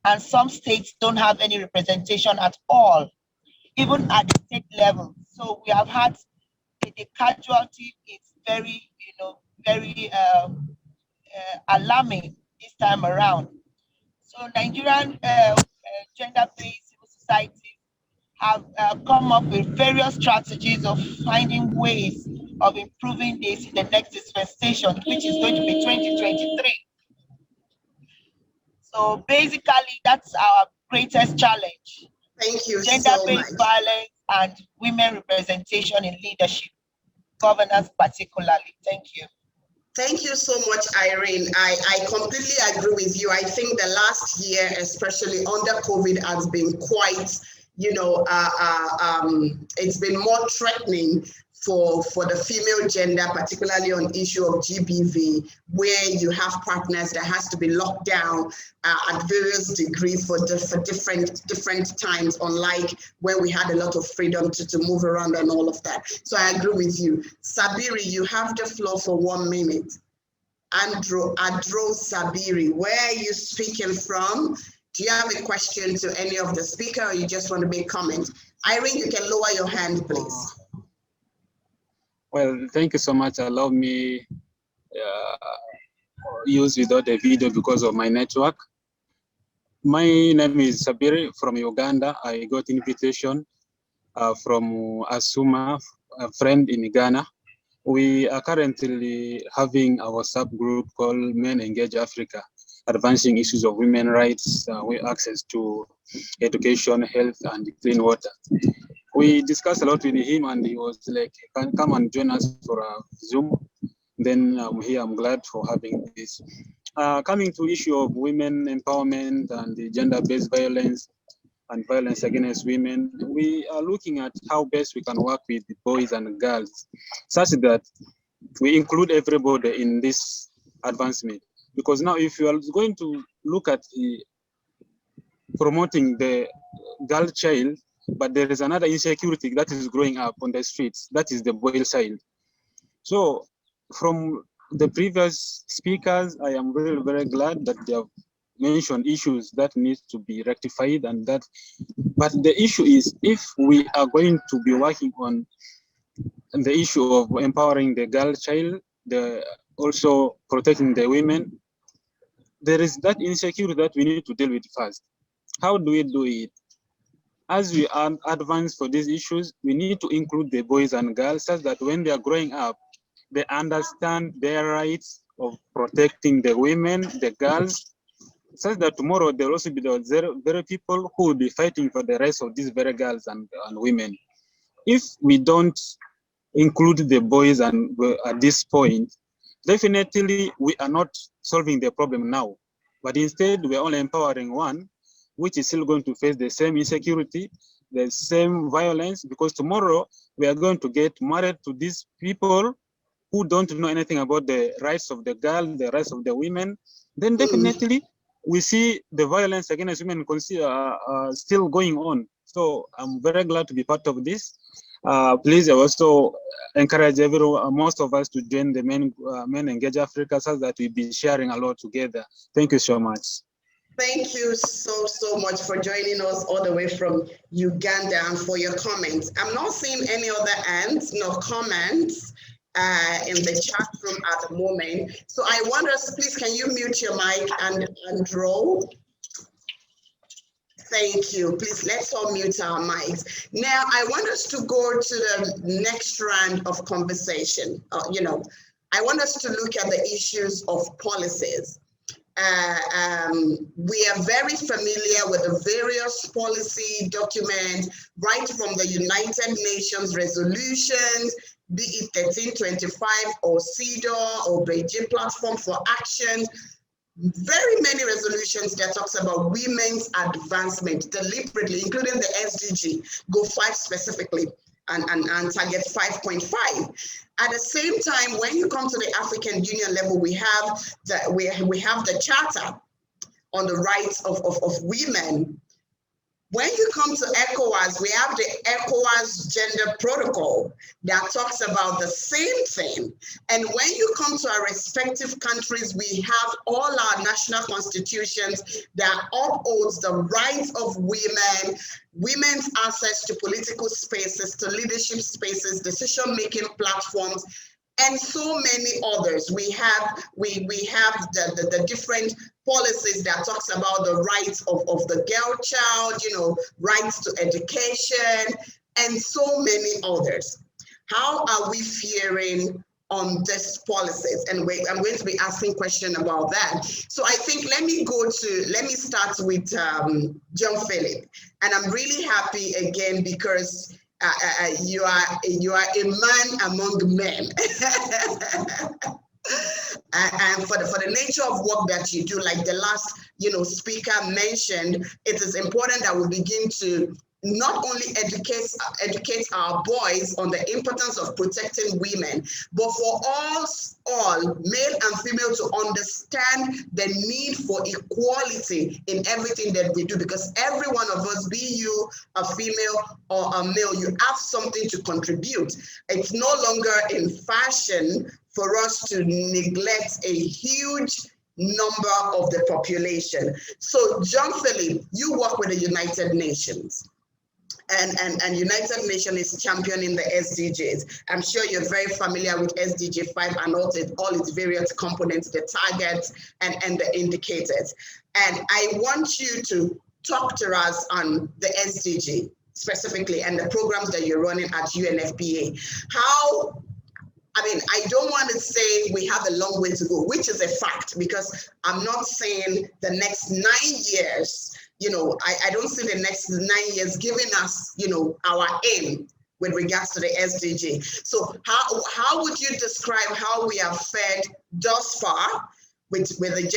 and some states don't have any representation at all, even at the state level. So we have had the casualty is very, very alarming this time around. So Nigerian gender-based civil society have come up with various strategies of finding ways of improving this in the next dispensation, which is going to be 2023. So basically, that's our greatest challenge. Thank you so much. Gender-based violence and women representation in leadership, governance particularly. Thank you. Thank you so much, Irene. I completely agree with you. I think the last year, especially under COVID, has been quite, it's been more threatening for the female gender, particularly on issue of GBV, where you have partners that has to be locked down at various degrees for different times, unlike when we had a lot of freedom to move around and all of that. So I agree with you. Sabiri, you have the floor for 1 minute. Adro Sabiri, where are you speaking from? Do you have a question to any of the speaker, or you just want to make comments? Irene, you can lower your hand, please. Well, thank you so much. Allow me use without a video because of my network. My name is Sabiri from Uganda. I got invitation from Asuma, a friend in Ghana. We are currently having our subgroup called Men Engage Africa, advancing issues of women rights, with access to education, health, and clean water. We discussed a lot with him, and he was like, "Can come and join us for a Zoom." Then I'm here. I'm glad for having this. Coming to issue of women empowerment and the gender-based violence and violence against women, we are looking at how best we can work with the boys and girls, such that we include everybody in this advancement. Because now if you are going to look at promoting the girl child, but there is another insecurity that is growing up on the streets, that is the boy child. So from the previous speakers, I am very, very glad that they have mentioned issues that need to be rectified, and that, but the issue is, if we are going to be working on the issue of empowering the girl child, also protecting the women, there is that insecurity that we need to deal with first. How do we do it? As we advance for these issues, we need to include the boys and girls such that when they are growing up, they understand their rights of protecting the women, the girls, such that tomorrow there will also be those very people who will be fighting for the rights of these very girls and women. If we don't include the boys and at this point, definitely we are not solving the problem now, but instead we are only empowering one, which is still going to face the same insecurity, the same violence, because tomorrow we are going to get married to these people who don't know anything about the rights of the girl, the rights of the women. Then definitely we see the violence against women still going on. So I'm very glad to be part of this. Please also encourage everyone, most of us, to join the Men Engage Africa, so that we'll be sharing a lot together. Thank you so much. Thank you so much for joining us all the way from Uganda and for your comments. I'm not seeing any other hands, no comments in the chat room at the moment. So I wonder, please, can you mute your mic and roll? Thank you. Please, let's all mute our mics. Now, I want us to go to the next round of conversation. I want us to look at the issues of policies. We are very familiar with the various policy documents, right from the United Nations resolutions, be it 1325 or CEDAW or Beijing Platform for Action. Very many resolutions that talks about women's advancement deliberately, including the SDG, Goal 5 specifically, and target 5.5. At the same time, when you come to the African Union level, we have the Charter on the rights of women. When you come to ECOWAS, we have the ECOWAS Gender Protocol that talks about the same thing. And when you come to our respective countries, we have all our national constitutions that upholds the rights of women, women's access to political spaces, to leadership spaces, decision-making platforms, and so many others. We have the different policies that talks about the rights of the girl child, rights to education, and so many others. How are we faring on these policies? And I'm going to be asking questions about that. So I think let me start with John Philip. And I'm really happy again because you are a man among men. And for the nature of work that you do, like the last speaker mentioned, it is important that we begin to not only educate our boys on the importance of protecting women, but for us all, male and female, to understand the need for equality in everything that we do, because every one of us, be you a female or a male, you have something to contribute. It's no longer in fashion for us to neglect a huge number of the population. So John Philip, you work with the United Nations. And United Nations is championing the SDGs. I'm sure you're very familiar with SDG 5 and all its various components, the targets and the indicators. And I want you to talk to us on the SDG specifically and the programs that you're running at UNFPA. I don't want to say we have a long way to go, which is a fact, because I'm not saying the next 9 years, I don't see the next 9 years giving us, our aim with regards to the SDG. So how would you describe how we have fared thus far with the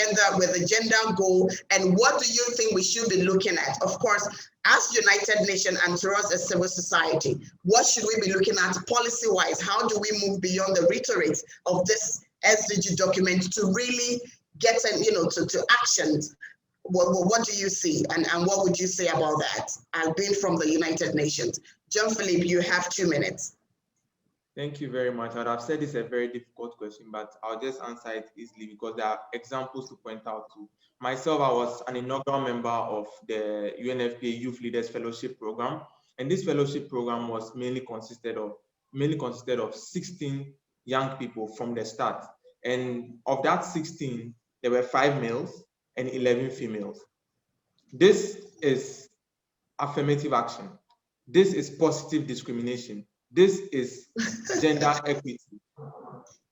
gender goal, and what do you think we should be looking at? Of course, as United Nations and to us as civil society, what should we be looking at policy-wise? How do we move beyond the rhetoric of this SDG document to really get to actions. What do you see, and what would you say about that? I've been from the United Nations. Jean-Philippe, you have 2 minutes. Thank you very much. I've said it's a very difficult question, but I'll just answer it easily because there are examples to point out to. Myself, I was an inaugural member of the UNFPA Youth Leaders Fellowship Program, and this fellowship program was mainly consisted of 16 young people from the start. And of that 16, there were 5 males and 11 females. This is affirmative action. This is positive discrimination. This is gender equity,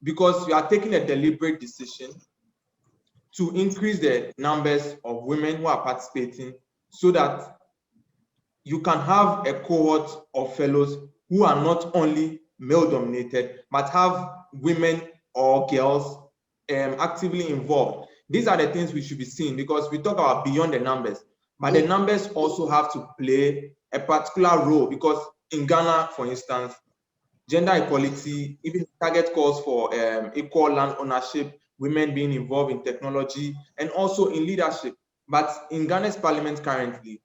because you are taking a deliberate decision to increase the numbers of women who are participating so that you can have a cohort of fellows who are not only male dominated, but have women or girls actively involved. These are the things we should be seeing, because we talk about beyond the numbers, but the numbers also have to play a particular role, because in Ghana, for instance, gender equality, even target calls for equal land ownership, women being involved in technology, and also in leadership. But in Ghana's parliament currently,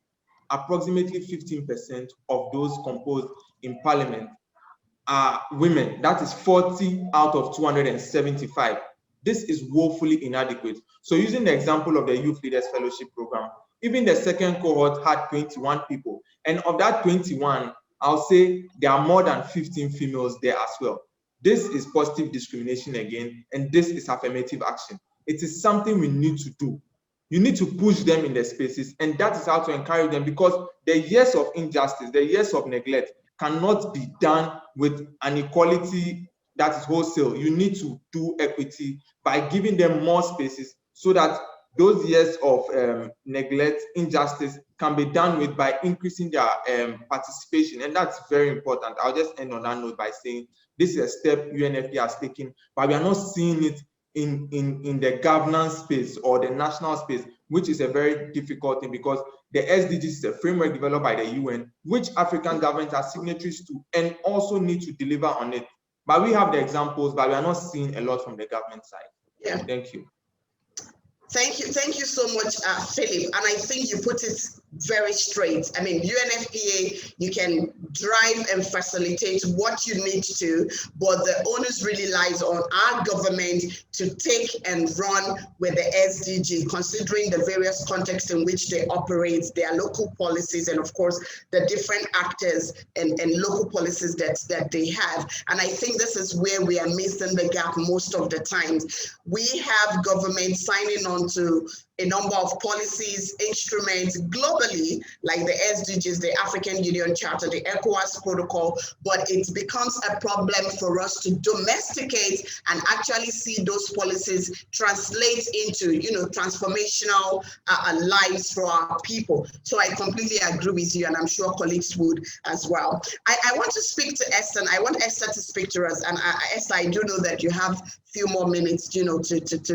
approximately 15% of those composed in parliament are women. That is 40 out of 275. This is woefully inadequate. So using the example of the Youth Leaders Fellowship Program, even the second cohort had 21 people. And of that 21, I'll say there are more than 15 females there as well. This is positive discrimination again, and this is affirmative action. It is something we need to do. You need to push them in their spaces, and that is how to encourage them, because the years of injustice, the years of neglect cannot be done with an equality that is wholesale. You need to do equity by giving them more spaces so that those years of neglect, injustice can be done with by increasing their participation. And that's very important. I'll just end on that note by saying this is a step UNFPA has taken, but we are not seeing it in the governance space or the national space, which is a very difficult thing, because the SDGs is a framework developed by the UN, which African governments are signatories to and also need to deliver on it. But we have the examples, but we are not seeing a lot from the government side. Yeah. Thank you. Thank you so much, Philip. And I think you put it very straight. I mean, UNFPA, you can drive and facilitate what you need to, but the onus really lies on our government to take and run with the SDG, considering the various contexts in which they operate, their local policies, and of course, the different actors and local policies that they have. And I think this is where we are missing the gap most of the times. We have government signing on to a number of policies, instruments globally, like the SDGs, the African Union Charter, the ECOWAS Protocol, but it becomes a problem for us to domesticate and actually see those policies translate into, transformational lives for our people. So I completely agree with you, and I'm sure colleagues would as well. I want to speak to Esther, and I want Esther to speak to us. And Esther, I do know that you have few more minutes, to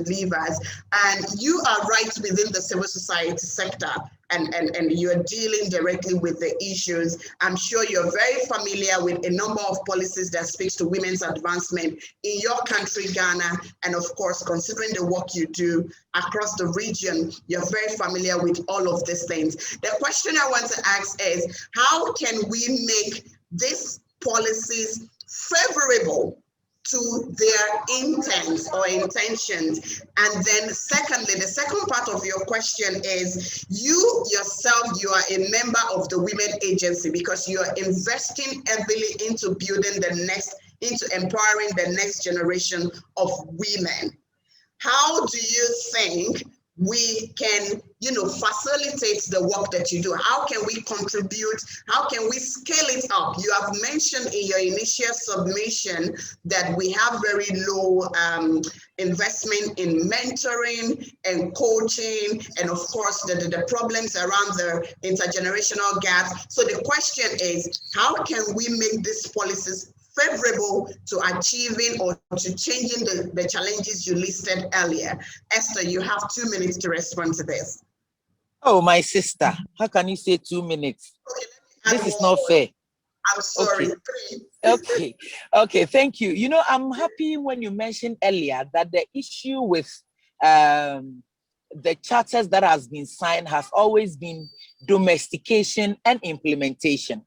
leave us. And you are right within the civil society sector, and you're dealing directly with the issues. I'm sure you're very familiar with a number of policies that speaks to women's advancement in your country, Ghana. And of course, considering the work you do across the region, you're very familiar with all of these things. The question I want to ask is, how can we make these policies favorable to their intents or intentions? And then secondly, the second part of your question is, you yourself, you are a member of the Women Agency, because you are investing heavily into building into empowering the next generation of women. How do you think we can, facilitate the work that you do? How can we contribute? How can we scale it up? You have mentioned in your initial submission that we have very low investment in mentoring and coaching, and of course the problems around the intergenerational gaps. So the question is, how can we make these policies favorable to achieving or to changing the challenges you listed earlier? Esther, you have 2 minutes to respond to this. Oh, my sister, how can you say 2 minutes? This is not fair. I'm sorry, Okay. 3. Okay, thank you. You know, I'm happy when you mentioned earlier that the issue with the charters that has been signed has always been domestication and implementation.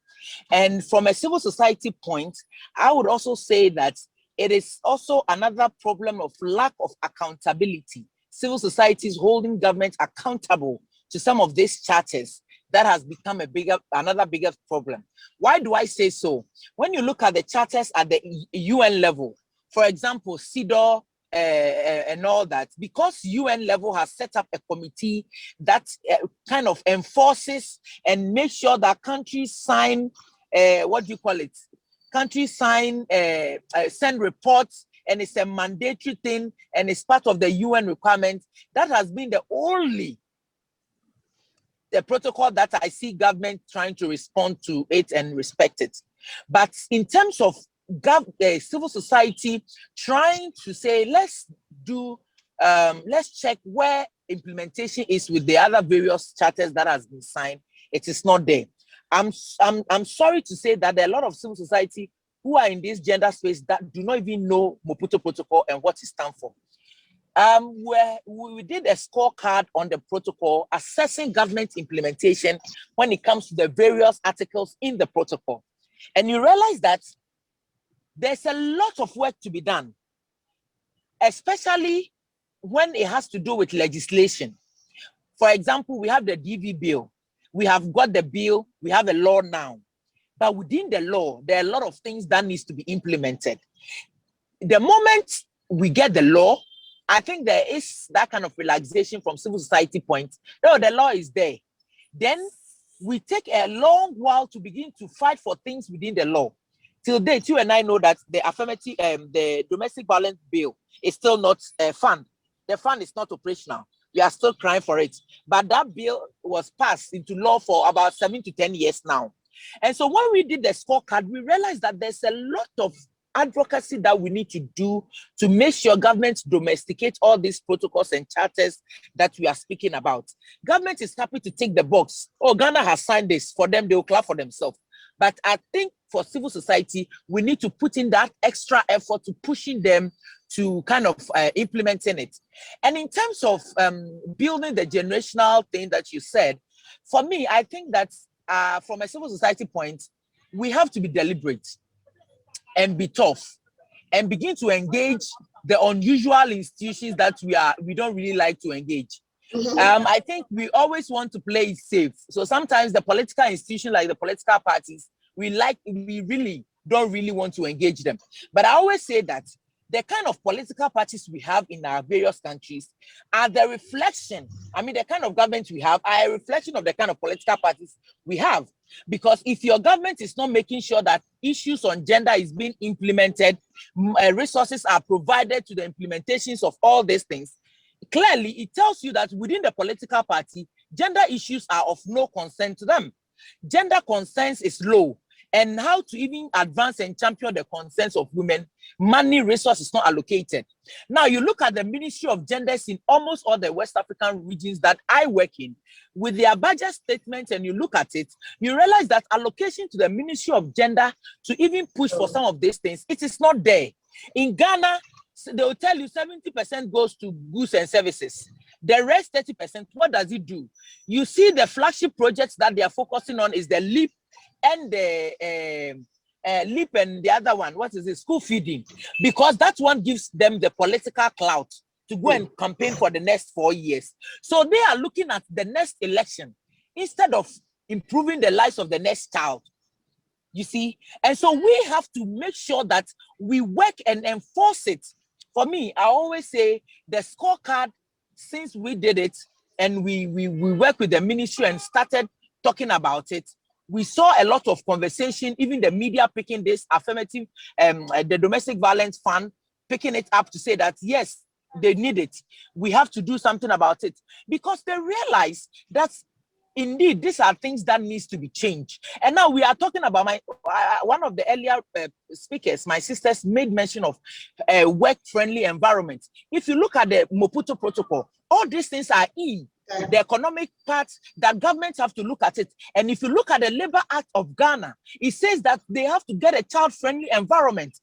And from a civil society point, I would also say that it is also another problem of lack of accountability. Civil society is holding government accountable to some of these charters. That has become another bigger problem. Why do I say so? When you look at the charters at the UN level, for example, CEDAW and all that, because UN level has set up a committee that kind of enforces and makes sure that countries sign, countries sign, send reports, and it's a mandatory thing, and it's part of the UN requirement. That has been the protocol that I see government trying to respond to it and respect it. But in terms of civil society trying to say, let's check where implementation is with the other various charters that has been signed, it is not there. I'm sorry to say that there are a lot of civil society who are in this gender space that do not even know Maputo Protocol and what it stands for. Where we did a scorecard on the protocol, assessing government implementation when it comes to the various articles in the protocol. And you realize that there's a lot of work to be done, especially when it has to do with legislation. For example, we have the DV bill. We have got the bill, we have a law now. But within the law, there are a lot of things that needs to be implemented. The moment we get the law, I think there is that kind of relaxation from civil society point. No, the law is there. Then we take a long while to begin to fight for things within the law. Till date, you and I know that the domestic violence bill is still not fund. The fund is not operational. We are still crying for it. But that bill was passed into law for about 7 to 10 years now. And so when we did the scorecard, we realized that there's a lot of advocacy that we need to do to make sure governments domesticate all these protocols and charters that we are speaking about. Government is happy to take the box. Oh, Ghana has signed this. For them, they will clap for themselves. But I think for civil society, we need to put in that extra effort to pushing them to kind of implementing it. And in terms of building the generational thing that you said, for me, I think that from a civil society point, we have to be deliberate and be tough and begin to engage the unusual institutions that we don't really like to engage. I think we always want to play it safe. So sometimes the political institutions, like the political parties, we really don't really want to engage them. But I always say that the kind of political parties we have in our various countries are the reflection. The kind of government we have are a reflection of the kind of political parties we have. Because if your government is not making sure that issues on gender is being implemented, resources are provided to the implementations of all these things, clearly it tells you that within the political party, gender issues are of no concern to them. Gender concerns is low. And how to even advance and champion the concerns of women, money resource is not allocated. Now you look at the Ministry of Genders in almost all the West African regions that I work in, with their budget statements, and you look at it, you realize that allocation to the Ministry of Gender to even push for some of these things, it is not there. In Ghana, they will tell you 70% goes to goods and services. The rest 30%, what does it do? You see the flagship projects that they are focusing on is the LEAP and the LEAP and the other one, what is it? School feeding. Because that one gives them the political clout to go and campaign for the next 4 years. So they are looking at the next election instead of improving the lives of the next child. You see? And so we have to make sure that we work and enforce it. For me, I always say the scorecard, since we did it and we worked with the ministry and started talking about it, we saw a lot of conversation, even the media picking this affirmative, the domestic violence fund, picking it up to say that, yes, they need it. We have to do something about it because they realize that indeed, these are things that needs to be changed. And now we are talking about one of the earlier speakers, my sisters, made mention of work-friendly environment. If you look at the Maputo Protocol, all these things are in the economic parts that governments have to look at it. And if you look at the Labor Act of Ghana, it says that they have to get a child-friendly environment.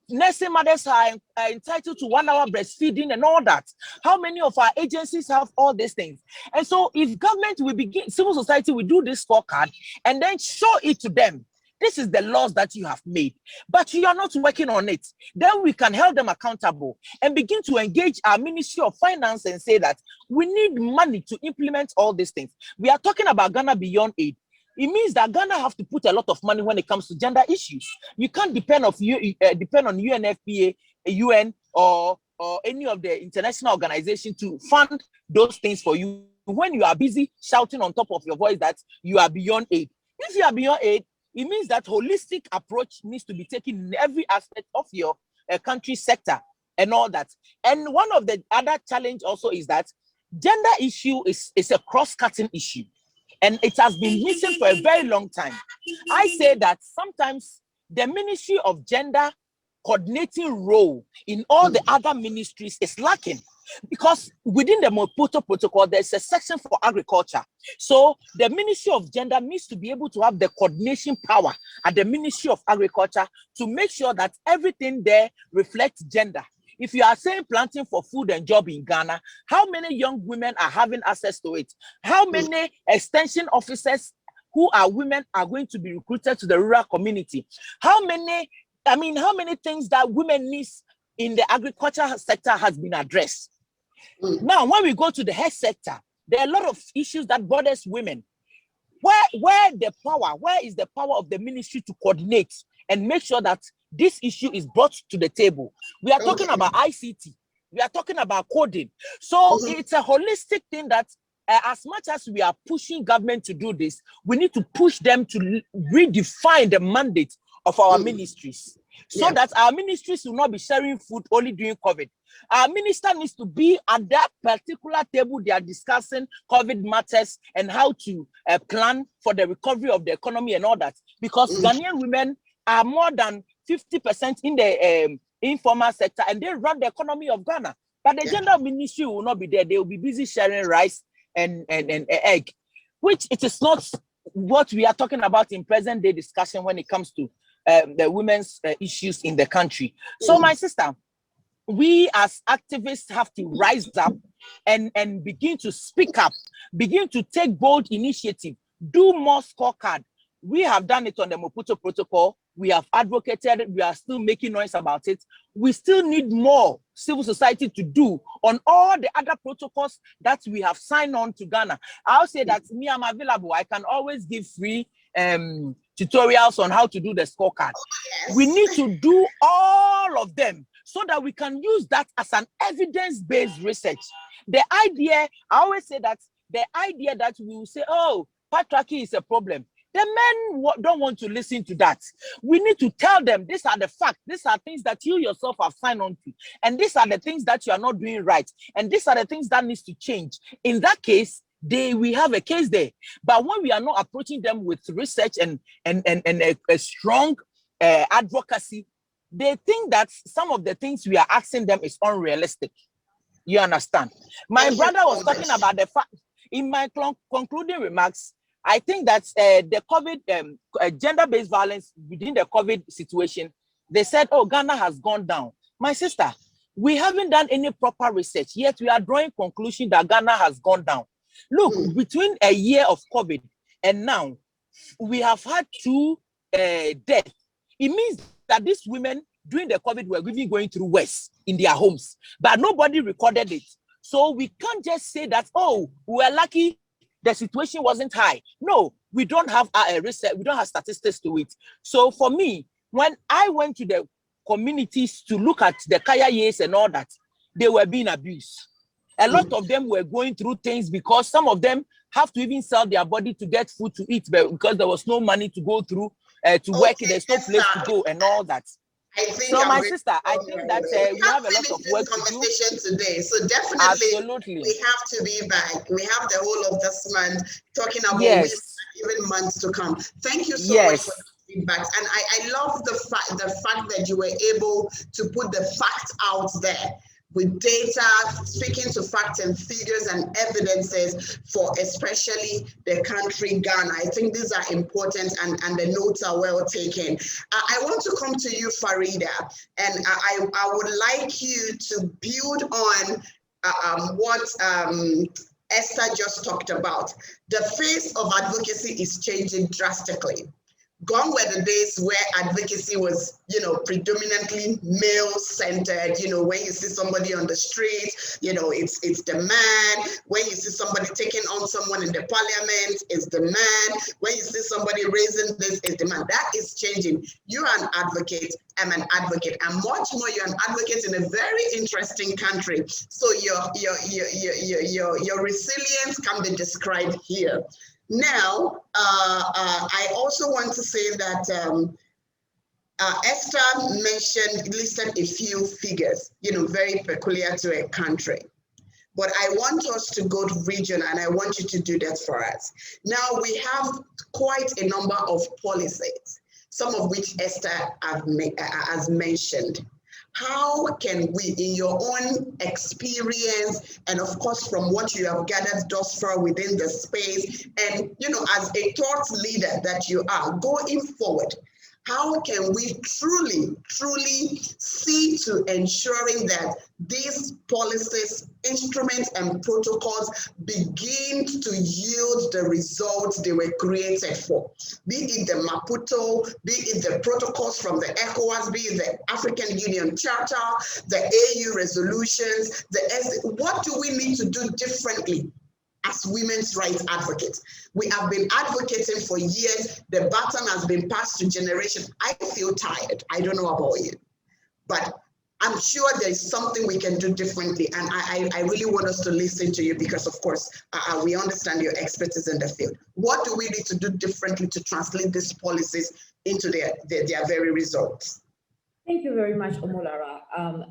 Nursing mothers are entitled to 1 hour breastfeeding and all that. How many of our agencies have all these things? And so if government will begin, civil society will do this scorecard and then show it to them. This is the laws that you have made, but you are not working on it. Then we can hold them accountable and begin to engage our Ministry of Finance and say that we need money to implement all these things. We are talking about Ghana Beyond Aid. It means that Ghana have to put a lot of money when it comes to gender issues. You can't depend on UNFPA, UN, or any of the international organization to fund those things for you when you are busy shouting on top of your voice that you are beyond aid. If you are beyond aid, it means that holistic approach needs to be taken in every aspect of your country sector and all that. And one of the other challenge also is that gender issue is a cross-cutting issue. And it has been missing for a very long time. I say that sometimes the Ministry of Gender coordinating role in all the other ministries is lacking, because within the Maputo Protocol, there's a section for agriculture. So the Ministry of Gender needs to be able to have the coordination power at the Ministry of Agriculture to make sure that everything there reflects gender. If you are saying planting for food and job in Ghana, how many young women are having access to it? How many extension officers who are women are going to be recruited to the rural community? How many things that women need in the agriculture sector has been addressed? Now, when we go to the health sector, there are a lot of issues that bothers women. Where is the power of the ministry to coordinate and make sure that this issue is brought to the table? We are talking about ICT. We are talking about coding. So it's a holistic thing that as much as we are pushing government to do this, we need to push them to redefine the mandate of our ministries so that our ministries will not be sharing food only during COVID. Our minister needs to be at that particular table. They are discussing COVID matters and how to plan for the recovery of the economy and all that, because Ghanaian women are more than 50% in the informal sector and they run the economy of Ghana. But the gender ministry will not be there. They will be busy sharing rice and egg, which it is not what we are talking about in present day discussion when it comes to the women's issues in the country. So my sister, we as activists have to rise up and begin to speak up, begin to take bold initiative, do more scorecard. We have done it on the Maputo Protocol. We have advocated, we are still making noise about it. We still need more civil society to do on all the other protocols that we have signed on to Ghana. I'll say that me, I'm available. I can always give free tutorials on how to do the scorecard. We need to do all of them so that we can use that as an evidence-based research. The idea, I always say that the idea that we will say, oh, patriarchy is a problem. The men don't want to listen to that. We need to tell them these are the facts. These are things that you yourself have signed on to. And these are the things that you are not doing right. And these are the things that needs to change. In that case, we have a case there. But when we are not approaching them with research and a strong advocacy, they think that some of the things we are asking them is unrealistic. You understand? My brother was talking about the fact, in my concluding remarks, I think that the COVID, gender-based violence within the COVID situation, they said, oh, Ghana has gone down. My sister, we haven't done any proper research, yet we are drawing conclusion that Ghana has gone down. Look, between a year of COVID and now, we have had 2 deaths. It means that these women during the COVID were even going through worse in their homes, but nobody recorded it. So we can't just say that, oh, we're lucky the situation wasn't high. No, we don't have research, we don't have statistics to it. So for me, when I went to the communities to look at the Kaia years and all that, they were being abused. A lot of them were going through things because some of them have to even sell their body to get food to eat because there was no money to go through to work. There's no place to go and all that. I think So, I'm my ready sister, to I go think right that away. we have a lot of Finished work this to do. conversation today, so definitely Absolutely. we have to be back. We have the whole of this month talking about women, Yes. even months to come. Thank you so much for Yes. the feedback, and I love the fact that you were able to put the facts out there with data, speaking to facts and figures and evidences for especially the country Ghana. I think these are important and the notes are well taken. I want to come to you, Farida, and I would like you to build on what Esther just talked about. The face of advocacy is changing drastically. Gone were the days where advocacy was, predominantly male-centered. When you see somebody on the street, it's the man. When you see somebody taking on someone in the parliament, it's the man. When you see somebody raising this, it's the man. That is changing. You are an advocate. I'm an advocate, and much more, you're an advocate in a very interesting country. So your resilience can be described here. Now, I also want to say that Esther listed a few figures, very peculiar to a country. But I want us to go regional, and I want you to do that for us. Now, we have quite a number of policies, some of which Esther has mentioned. How can we, in your own experience, and of course from what you have gathered thus far within the space, and as a thought leader that you are going forward, how can we truly see to ensuring that these policies, instruments, and protocols begin to yield the results they were created for? Be it the Maputo, be it the protocols from the ECOWAS, be it the African Union Charter, the AU resolutions, what do we need to do differently as women's rights advocates? We have been advocating for years. The baton has been passed to generations. I feel tired. I don't know about you, but I'm sure there's something we can do differently. And I really want us to listen to you because, of course, we understand your expertise in the field. What do we need to do differently to translate these policies into their very results? Thank you very much, Omolara.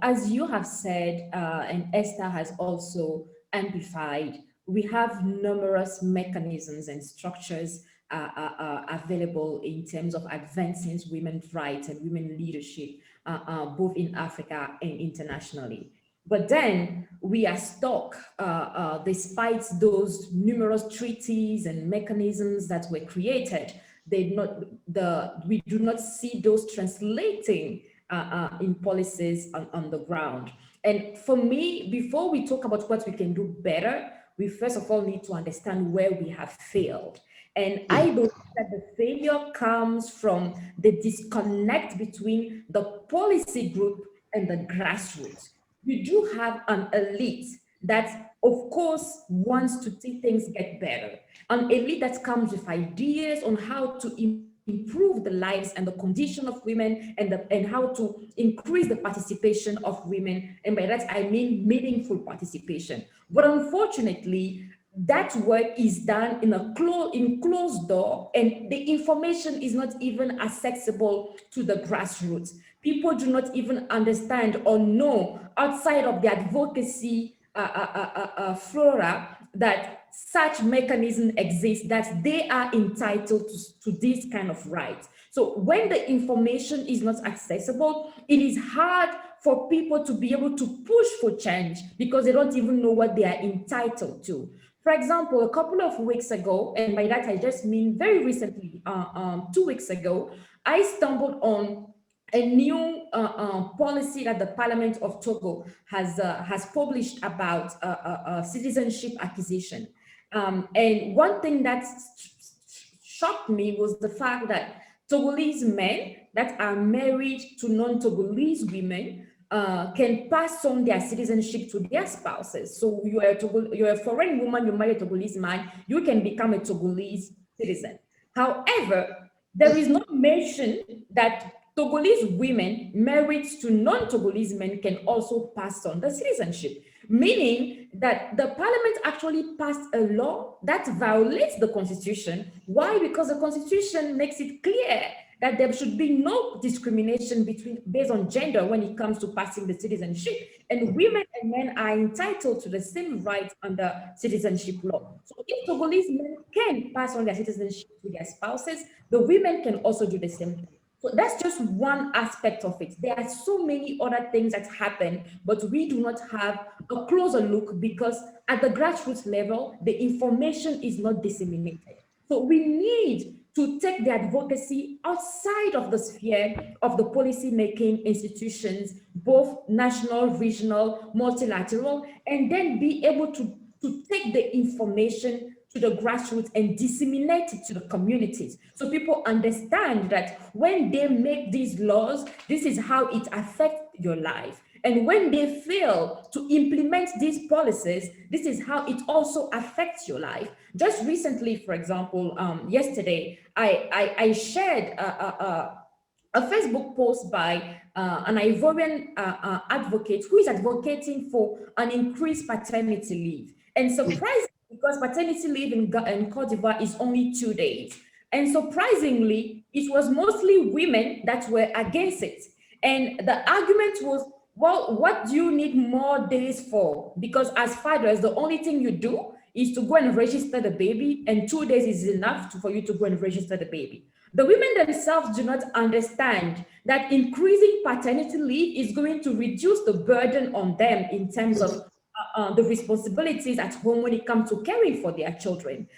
As you have said, and Esther has also amplified, we have numerous mechanisms and structures available in terms of advancing women's rights and women leadership, both in Africa and internationally. But then we are stuck, despite those numerous treaties and mechanisms that were created. We do not see those translating in policies on the ground. And for me, before we talk about what we can do better, we first of all need to understand where we have failed. And I believe that the failure comes from the disconnect between the policy group and the grassroots. We do have an elite that, of course, wants to see things get better. An elite that comes with ideas on how to improve the lives and the condition of women and how to increase the participation of women. And by that, I mean meaningful participation. But unfortunately, that work is done in closed door, and the information is not even accessible to the grassroots. People do not even understand or know outside of the advocacy flora that such mechanism exists, that they are entitled to this kind of rights. So when the information is not accessible, it is hard for people to be able to push for change because they don't even know what they are entitled to. For example, a couple of weeks ago, and by that I just mean very recently, 2 weeks ago, I stumbled on a new policy that the Parliament of Togo has published about citizenship acquisition. And one thing that shocked me was the fact that Togolese men that are married to non-Togolese women can pass on their citizenship to their spouses. So you're a foreign woman, you marry a Togolese man, you can become a Togolese citizen. However, there is no mention that Togolese women married to non-Togolese men can also pass on the citizenship, meaning that the parliament actually passed a law that violates the constitution. Why? Because the constitution makes it clear that there should be no discrimination based on gender when it comes to passing the citizenship. And women and men are entitled to the same rights under citizenship law. So if Togolese men can pass on their citizenship to their spouses, the women can also do the same thing. So that's just one aspect of it. There are so many other things that happen, but we do not have a closer look because at the grassroots level, the information is not disseminated. So we need to take the advocacy outside of the sphere of the policy-making institutions, both national, regional, multilateral, and then be able to take the information to the grassroots and disseminate it to the communities. So people understand that when they make these laws, this is how it affects your life. And when they fail to implement these policies, this is how it also affects your life. Just recently, for example, yesterday, I shared a Facebook post by an Ivorian advocate who is advocating for an increased paternity leave. And surprisingly, because paternity leave in Cote d'Ivoire is only 2 days. And surprisingly, it was mostly women that were against it. And the argument was, well, what do you need more days for? Because as fathers, the only thing you do is to go and register the baby, and 2 days is enough for you to go and register the baby. The women themselves do not understand that increasing paternity leave is going to reduce the burden on them in terms of the responsibilities at home when it comes to caring for their children.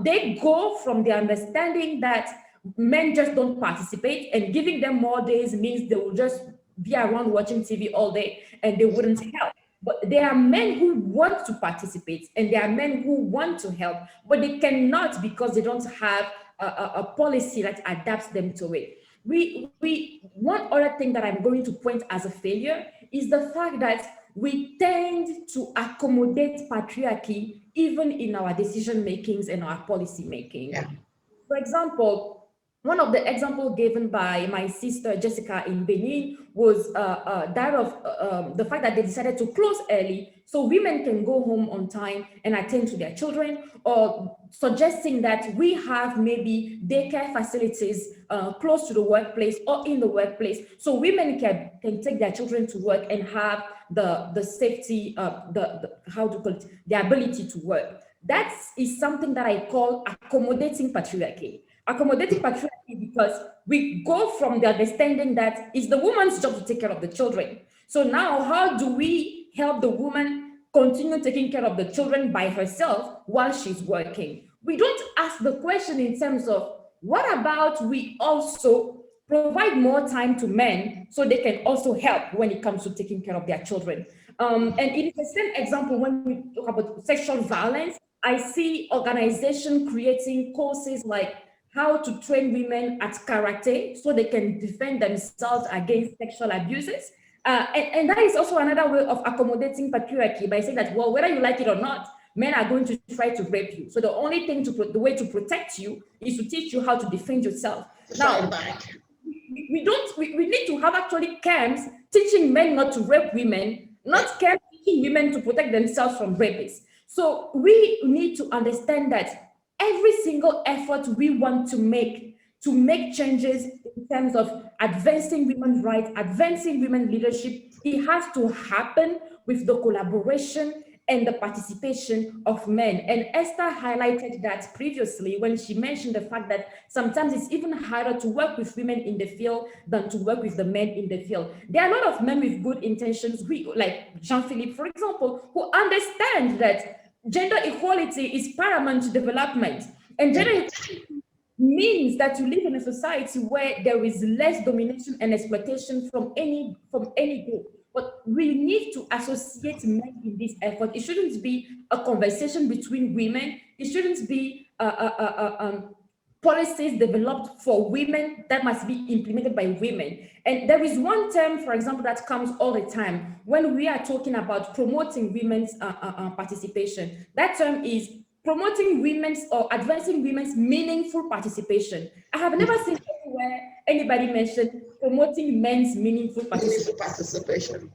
They go from the understanding that men just don't participate, and giving them more days means they will just be around watching TV all day and they wouldn't help. But there are men who want to participate and there are men who want to help, but they cannot because they don't have a policy that adapts them to it. One other thing that I'm going to point as a failure is the fact that we tend to accommodate patriarchy even in our decision makings and our policy making. Yeah. For example, one of the examples given by my sister Jessica in Benin was that of the fact that they decided to close early so women can go home on time and attend to their children, or suggesting that we have maybe daycare facilities close to the workplace or in the workplace so women can take their children to work and have the safety, how to call it, the ability to work. That is something that I call accommodating patriarchy. Accommodating patriarchy because we go from the understanding that it's the woman's job to take care of the children. So now how do we help the woman continue taking care of the children by herself while she's working? We don't ask the question in terms of what about we also provide more time to men so they can also help when it comes to taking care of their children. And it is the same example when we talk about sexual violence. I see organizations creating courses like how to train women at karate so they can defend themselves against sexual abuses. And that is also another way of accommodating patriarchy by saying that, well, whether you like it or not, men are going to try to rape you. So the only thing the way to protect you is to teach you how to defend yourself. Now, we need to have actually camps teaching men not to rape women, not camps teaching women to protect themselves from rapists. So we need to understand that every single effort we want to make changes in terms of advancing women's rights, advancing women's leadership, it has to happen with the collaboration and the participation of men. And Esther highlighted that previously when she mentioned the fact that sometimes it's even harder to work with women in the field than to work with the men in the field. There are a lot of men with good intentions, like Jean-Philippe, for example, who understand that gender equality is paramount to development. And gender equality means that you live in a society where there is less domination and exploitation from any group. But we need to associate men in this effort. It shouldn't be a conversation between women. It shouldn't be policies developed for women that must be implemented by women. And there is one term, for example, that comes all the time when we are talking about promoting women's participation. That term is promoting women's or advancing women's meaningful participation. I have never seen anywhere anybody mention promoting men's meaningful participation.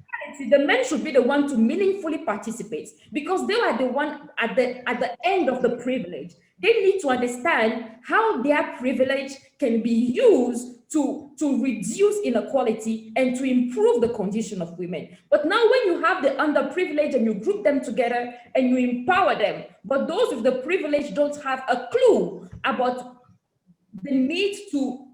The men should be the one to meaningfully participate because they are the one at the end of the privilege. They need to understand how their privilege can be used to reduce inequality and to improve the condition of women. But now when you have the underprivileged and you group them together and you empower them, but those with the privilege don't have a clue about the need to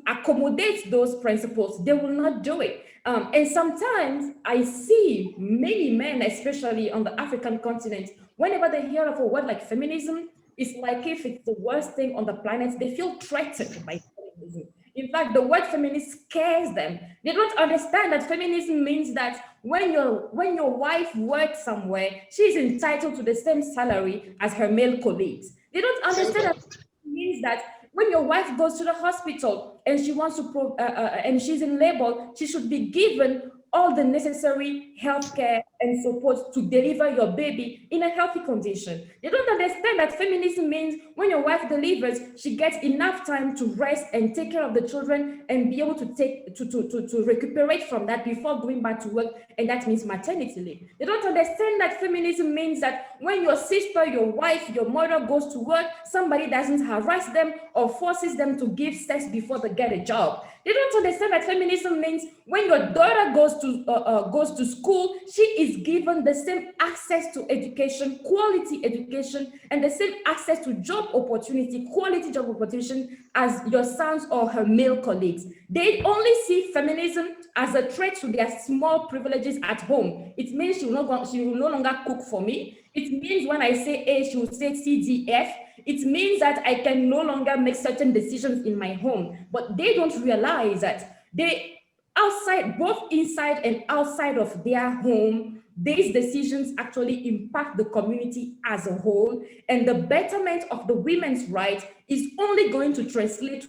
accommodate those principles, they will not do it. And sometimes I see many men, especially on the African continent, whenever they hear of a word like feminism, it's like if it's the worst thing on the planet, they feel threatened by feminism. In fact, the word feminist scares them. They don't understand that feminism means that when your wife works somewhere, she's entitled to the same salary as her male colleagues. They don't understand that it means that when your wife goes to the hospital and she wants to and she's in labor, she should be given all the necessary healthcare and support to deliver your baby in a healthy condition. They don't understand that feminism means when your wife delivers, she gets enough time to rest and take care of the children and be able to recuperate from that before going back to work, and that means maternity leave. They don't understand that feminism means that when your sister, your wife, your mother goes to work, somebody doesn't harass them or forces them to give sex before they get a job. They don't understand that feminism means when your daughter goes to school, she is given the same access to education, quality education, and the same access to job opportunity, quality job opportunity as your sons or her male colleagues. They only see feminism as a threat to their small privileges at home. It means she will no longer cook for me. It means when I say A, she will say C, D, F. It means that I can no longer make certain decisions in my home. But they don't realize that outside, both inside and outside of their home, these decisions actually impact the community as a whole. And the betterment of the women's rights is only going to translate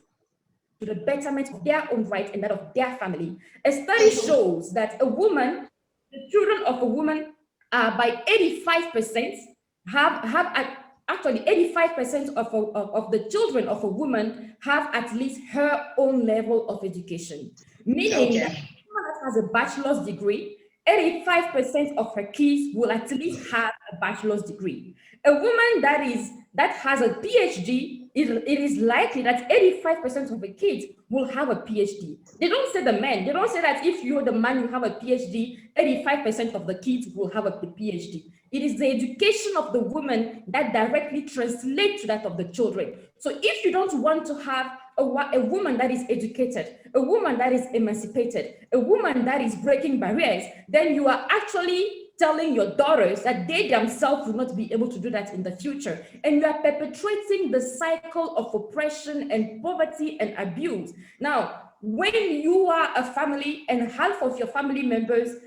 to the betterment of their own rights and that of their family. A study shows that the children of a woman by 85% actually 85% of the children of a woman have at least her own level of education. Meaning that someone that has a bachelor's degree, 85% of her kids will at least have a bachelor's degree. A woman that has a PhD, it is likely that 85% of the kids will have a PhD. They don't say the men. They don't say that if you're the man, you have a PhD, 85% of the kids will have a PhD. It is the education of the woman that directly translates to that of the children. So if you don't want to have a woman that is educated, a woman that is emancipated, a woman that is breaking barriers, then you are actually telling your daughters that they themselves will not be able to do that in the future. And you are perpetuating the cycle of oppression and poverty and abuse. Now, when you are a family and half of your family members,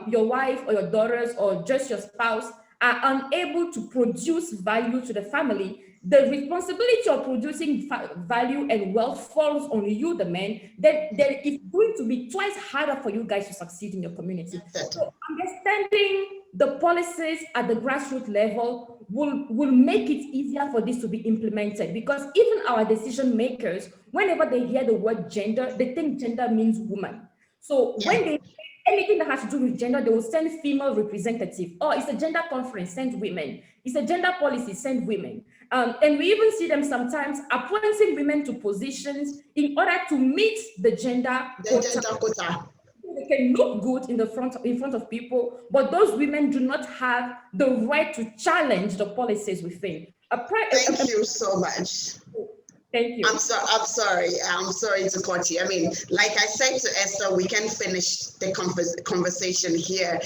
your wife or your daughters or just your spouse are unable to produce value to the family, the responsibility of producing value and wealth falls on you, the men, then it's going to be twice harder for you guys to succeed in your community. So understanding the policies at the grassroots level will make it easier for this to be implemented, because even our decision makers, whenever they hear the word gender, they think gender means woman. So when they anything that has to do with gender, they will send female representative. Oh, it's a gender conference, send women. It's a gender policy, send women. And we even see them sometimes appointing women to positions in order to meet the gender quota. They can look good in front of people, but those women do not have the right to challenge the policies within. Thank you so much. Thank you. I'm sorry to cut you. I mean, like I said to Esther, we can finish the conversation here.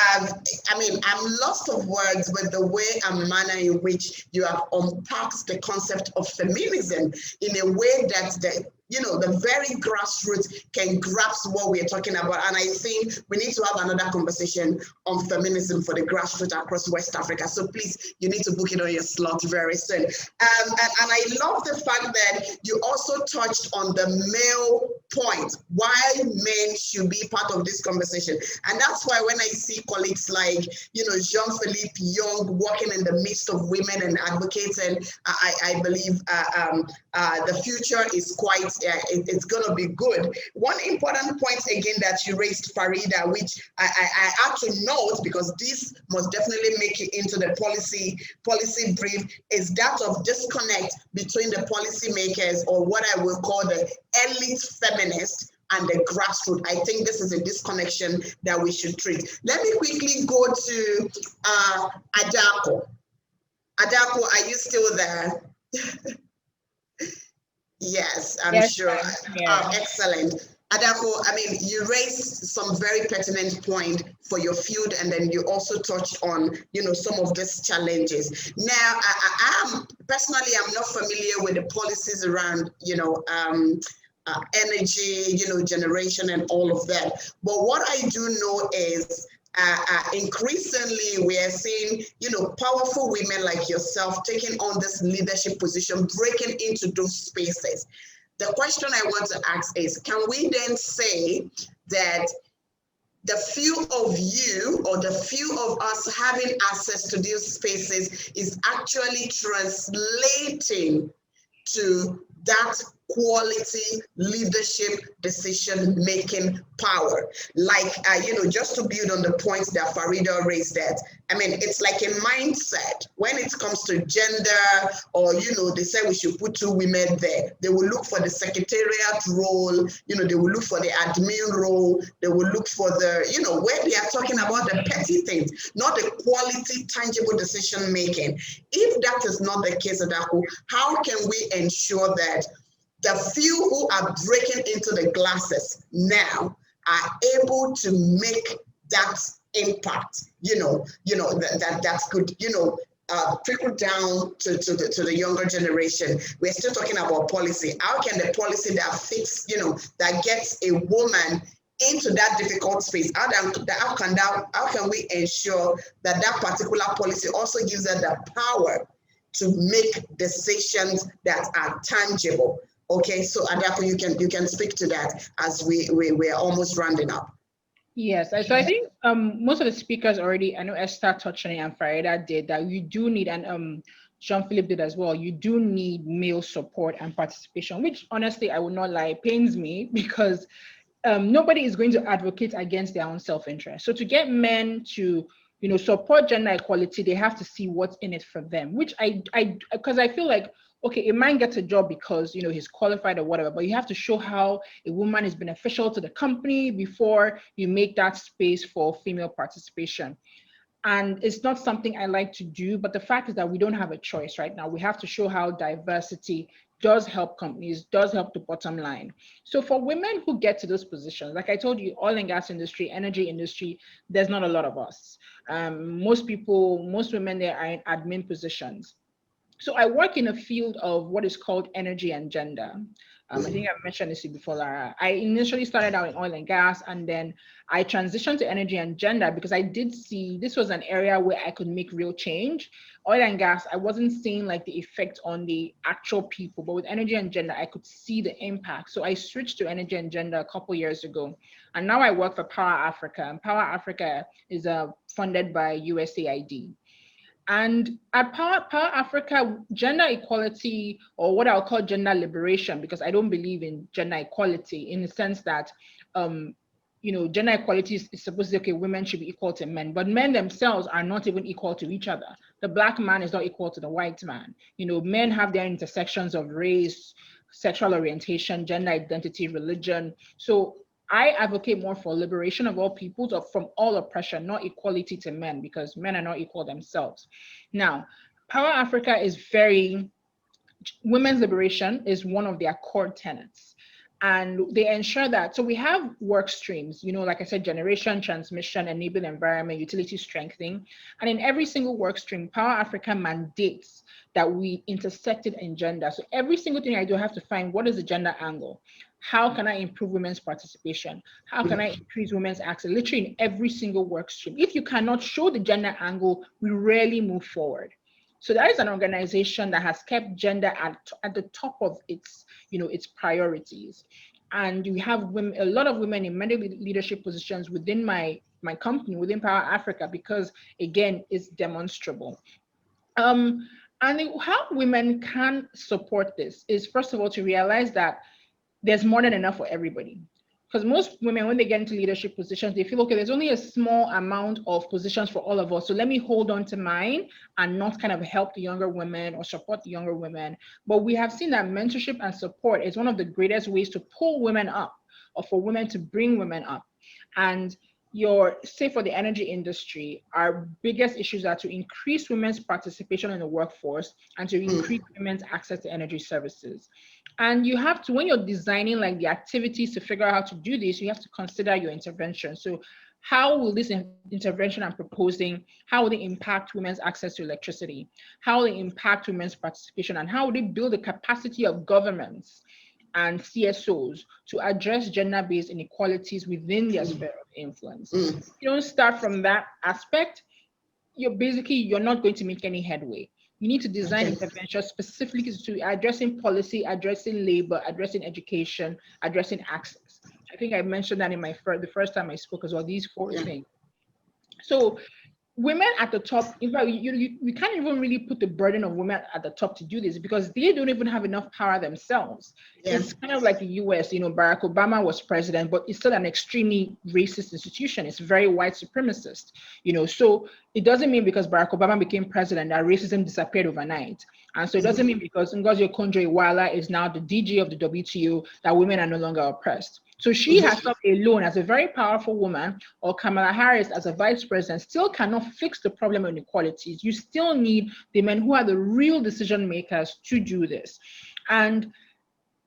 I'm lost of words with the way and manner in which you have unpacked the concept of feminism in a way that the very grassroots can grasp what we're talking about. And I think we need to have another conversation on feminism for the grassroots across West Africa. So please, you need to book it on your slot very soon. And I love the fact that you also touched on the male point, why men should be part of this conversation. And that's why when I see colleagues like, Jean-Philippe Young working in the midst of women and advocating, I believe the future is quite it's going to be good. One important point again that you raised, Farida, which I had to note because this must definitely make it into the policy brief, is that of disconnect between the policymakers, or what I will call the elite feminists, and the grassroots. I think this is a disconnection that we should treat. Let me quickly go to Adako. Adako, are you still there? Yes, I'm sure. Excellent. Adako, I mean, you raised some very pertinent point for your field, and then you also touched on, some of these challenges. Now, I'm not familiar with the policies around, energy, generation and all of that. But what I do know is increasingly we are seeing, powerful women like yourself taking on this leadership position, breaking into those spaces. The question I want to ask is, can we then say that the few of you, or the few of us having access to these spaces, is actually translating to that quality leadership decision-making power? Like, just to build on the points that Farida raised, that, I mean, it's like a mindset. When it comes to gender, or, they say we should put 2 women there, they will look for the secretariat role, they will look for the admin role, they will look for the, where they are talking about the petty things, not the quality, tangible decision-making. If that is not the case, Adaku, how can we ensure that the few who are breaking into the glasses now are able to make that impact, that could, trickle down to the younger generation? We're still talking about policy. How can the policy that fits, that gets a woman into that difficult space, how can we ensure that that particular policy also gives her the power to make decisions that are tangible? Okay, so Adako, you can speak to that as we're almost rounding up. Yes, so I think most of the speakers already, I know Esther touched on it and Farida did, that you do need, and Jean-Philippe did as well, you do need male support and participation, which honestly, I will not lie, pains me, because nobody is going to advocate against their own self-interest. So to get men to support gender equality, they have to see what's in it for them, which because I feel like, okay, a man gets a job because, he's qualified or whatever, but you have to show how a woman is beneficial to the company before you make that space for female participation. And it's not something I like to do, but the fact is that we don't have a choice right now. We have to show how diversity does help companies, does help the bottom line. So for women who get to those positions, like I told you, oil and gas industry, energy industry, there's not a lot of us. Most women there are in admin positions. So I work in a field of what is called energy and gender. I think I've mentioned this before, Lara. I initially started out in oil and gas, and then I transitioned to energy and gender because I did see this was an area where I could make real change. Oil and gas, I wasn't seeing like the effect on the actual people, but with energy and gender, I could see the impact. So I switched to energy and gender a couple years ago. And now I work for Power Africa, and Power Africa is funded by USAID. And at Power Africa, gender equality, or what I'll call gender liberation, because I don't believe in gender equality in the sense that, gender equality is supposed to be, okay, women should be equal to men, but men themselves are not even equal to each other. The Black man is not equal to the white man. Men have their intersections of race, sexual orientation, gender identity, religion. So I advocate more for liberation of all peoples from all oppression, not equality to men, because men are not equal themselves. Now, Power Africa is women's liberation is one of their core tenets. And they ensure that, so we have work streams, like I said, generation, transmission, enable environment, utility strengthening. And in every single work stream, Power Africa mandates that we intersected in gender. So every single thing I do, I have to find what is the gender angle. How can I improve women's participation? How can I increase women's access? Literally in every single work stream. If you cannot show the gender angle, we rarely move forward. So that is an organization that has kept gender at the top of its priorities. And we have a lot of women in many leadership positions within my company, within Power Africa, because again, it's demonstrable. And how women can support this is, first of all, to realize that there's more than enough for everybody. Because most women, when they get into leadership positions, they feel, okay, there's only a small amount of positions for all of us. So let me hold on to mine and not kind of help the younger women or support the younger women. But we have seen that mentorship and support is one of the greatest ways to pull women up, or for women to bring women up. And say for the energy industry, our biggest issues are to increase women's participation in the workforce and to increase women's access to energy services. And you have to, when you're designing like the activities to figure out how to do this, you have to consider your intervention. So how will this intervention I'm proposing, how will they impact women's access to electricity? How will they impact women's participation? And how will they build the capacity of governments and CSOs to address gender-based inequalities within their sphere of influence? If you don't start from that aspect, you're not going to make any headway. You need to design interventions specifically to addressing policy, addressing labor, addressing education, addressing access. I think I mentioned that in the first time I spoke as well, these 4 things. So women at the top, in fact, we can't even really put the burden of women at the top to do this, because they don't even have enough power themselves. It's kind of like the US, Barack Obama was president, but it's still an extremely racist institution. It's very white supremacist, so it doesn't mean because Barack Obama became president that racism disappeared overnight. And so it doesn't mean because Ngozi Okonjo-Iweala is now the DG of the WTO that women are no longer oppressed. So she herself alone, as a very powerful woman, or Kamala Harris as a vice president, still cannot fix the problem of inequalities. You still need the men who are the real decision makers to do this. And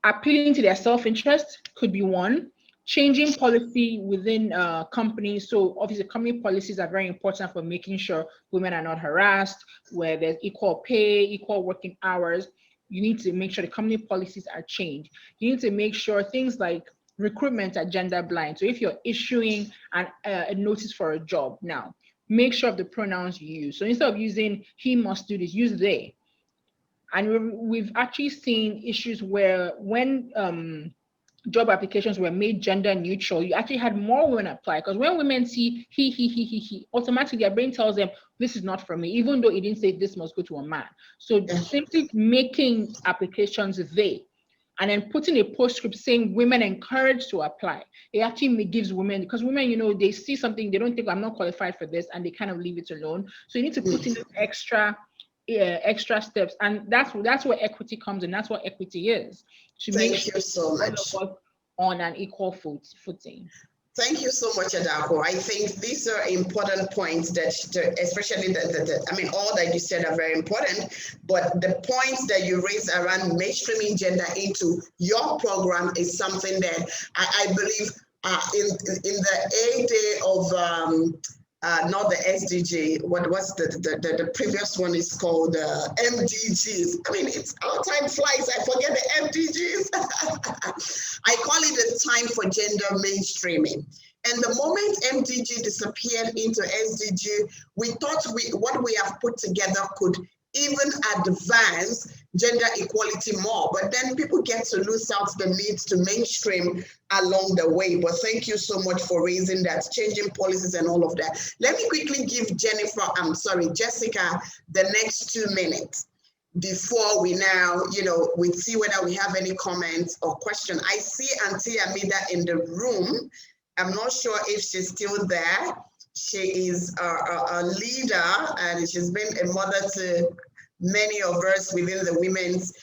appealing to their self-interest could be one. Changing policy within companies. So obviously company policies are very important for making sure women are not harassed, where there's equal pay, equal working hours. You need to make sure the company policies are changed. You need to make sure things like recruitment are gender blind. So if you're issuing a notice for a job now, make sure of the pronouns you use. So instead of using he must do this, use they. And we've actually seen issues where when job applications were made gender neutral, you actually had more women apply, because when women see he, automatically their brain tells them this is not for me, even though it didn't say this must go to a man. So simply making applications they, and then putting a postscript saying women encouraged to apply, it actually gives women, because women, they see something, they don't think I'm not qualified for this, and they kind of leave it alone. So you need to put in extra steps, and that's where equity comes in. That's what equity is, to make sure all of us on an equal footing. Thank you so much, Adako. I think these are important points that, especially all that you said are very important, but the points that you raised around mainstreaming gender into your program is something that I believe in the heyday of not the SDG, what was the previous one is called MDGs. It's all time flies, I forget the MDGs. I call it a time for gender mainstreaming. And the moment MDG disappeared into SDG, we thought what we have put together could even advance gender equality more, but then people get to lose out the need to mainstream along the way. But thank you so much for raising that, changing policies and all of that. Let me quickly give Jessica, the next 2 minutes before we now, we see whether we have any comments or question. I see Auntie Amida in the room. I'm not sure if she's still there. She is a leader, and she's been a mother to many of us within the women's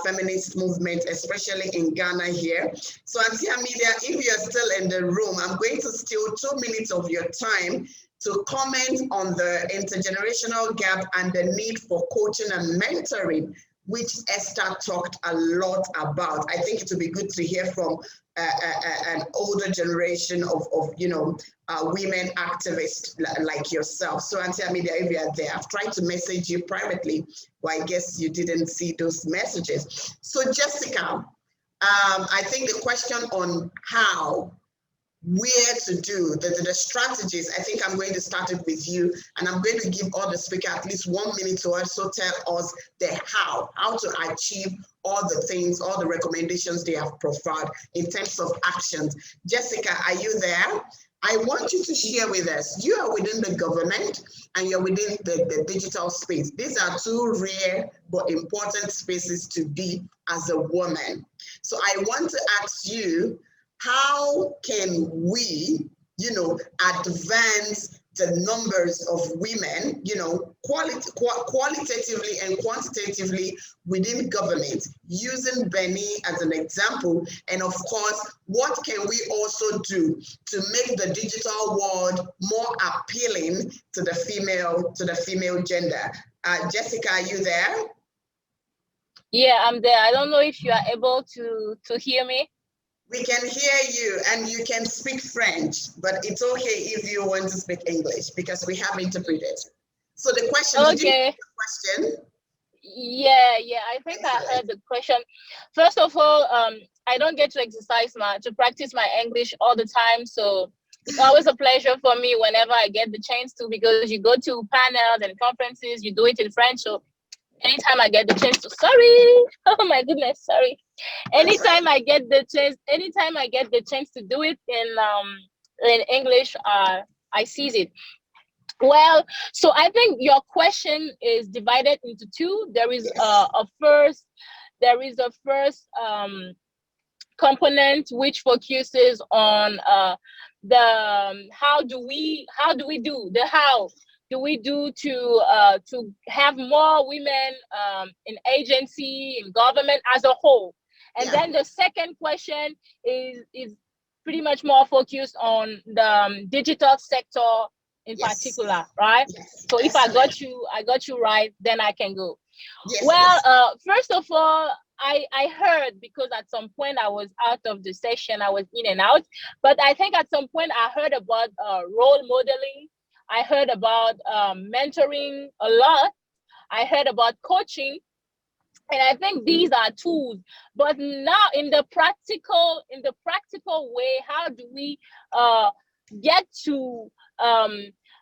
feminist movement, especially in Ghana here. So Auntie Amida, if you're still in the room, I'm going to steal 2 minutes of your time to comment on the intergenerational gap and the need for coaching and mentoring, which Esther talked a lot about. I think it would be good to hear from an older generation of women activists like yourself. So Auntie Amida, if you are there, I've tried to message you privately, but I guess you didn't see those messages. So Jessica, I think the question on where to do the strategies, I think I'm going to start it with you, and I'm going to give all the speakers at least 1 minute to also tell us the how to achieve all the things, all the recommendations they have provided in terms of actions. Jessica, are you there? I want you to share with us, you are within the government and you're within the digital space. These are 2 rare but important spaces to be as a woman. So I want to ask you, how can we, advance the numbers of women, qualitatively and quantitatively within government, using Benin as an example? And of course, what can we also do to make the digital world more appealing to the female gender? Jessica, are you there? Yeah, I'm there. I don't know if you are able to hear me. We can hear you, and you can speak French, but it's okay if you want to speak English because we have interpreters. So the question, Okay. Did you hear the question? Yeah, I think I heard the question. First of all, I don't get to practice my English all the time, so it's always a pleasure for me whenever I get the chance to, because you go to panels and conferences, you do it in French. So anytime I get the chance to, oh my goodness, sorry. Anytime I get the chance to do it in English, I seize it. Well, so I think your question is divided into two. There is a first component which focuses on the how do we do to have more women in agency, in government as a whole. And then the second question is pretty much more focused on the digital sector in particular, right? So if I got you right, then I can go. First of all, I heard, because at some point I was out of the session, I was in and out, but I think at some point I heard about role modeling. I heard about mentoring a lot. I heard about coaching. And I think these are tools. But now in the practical way, how do we get to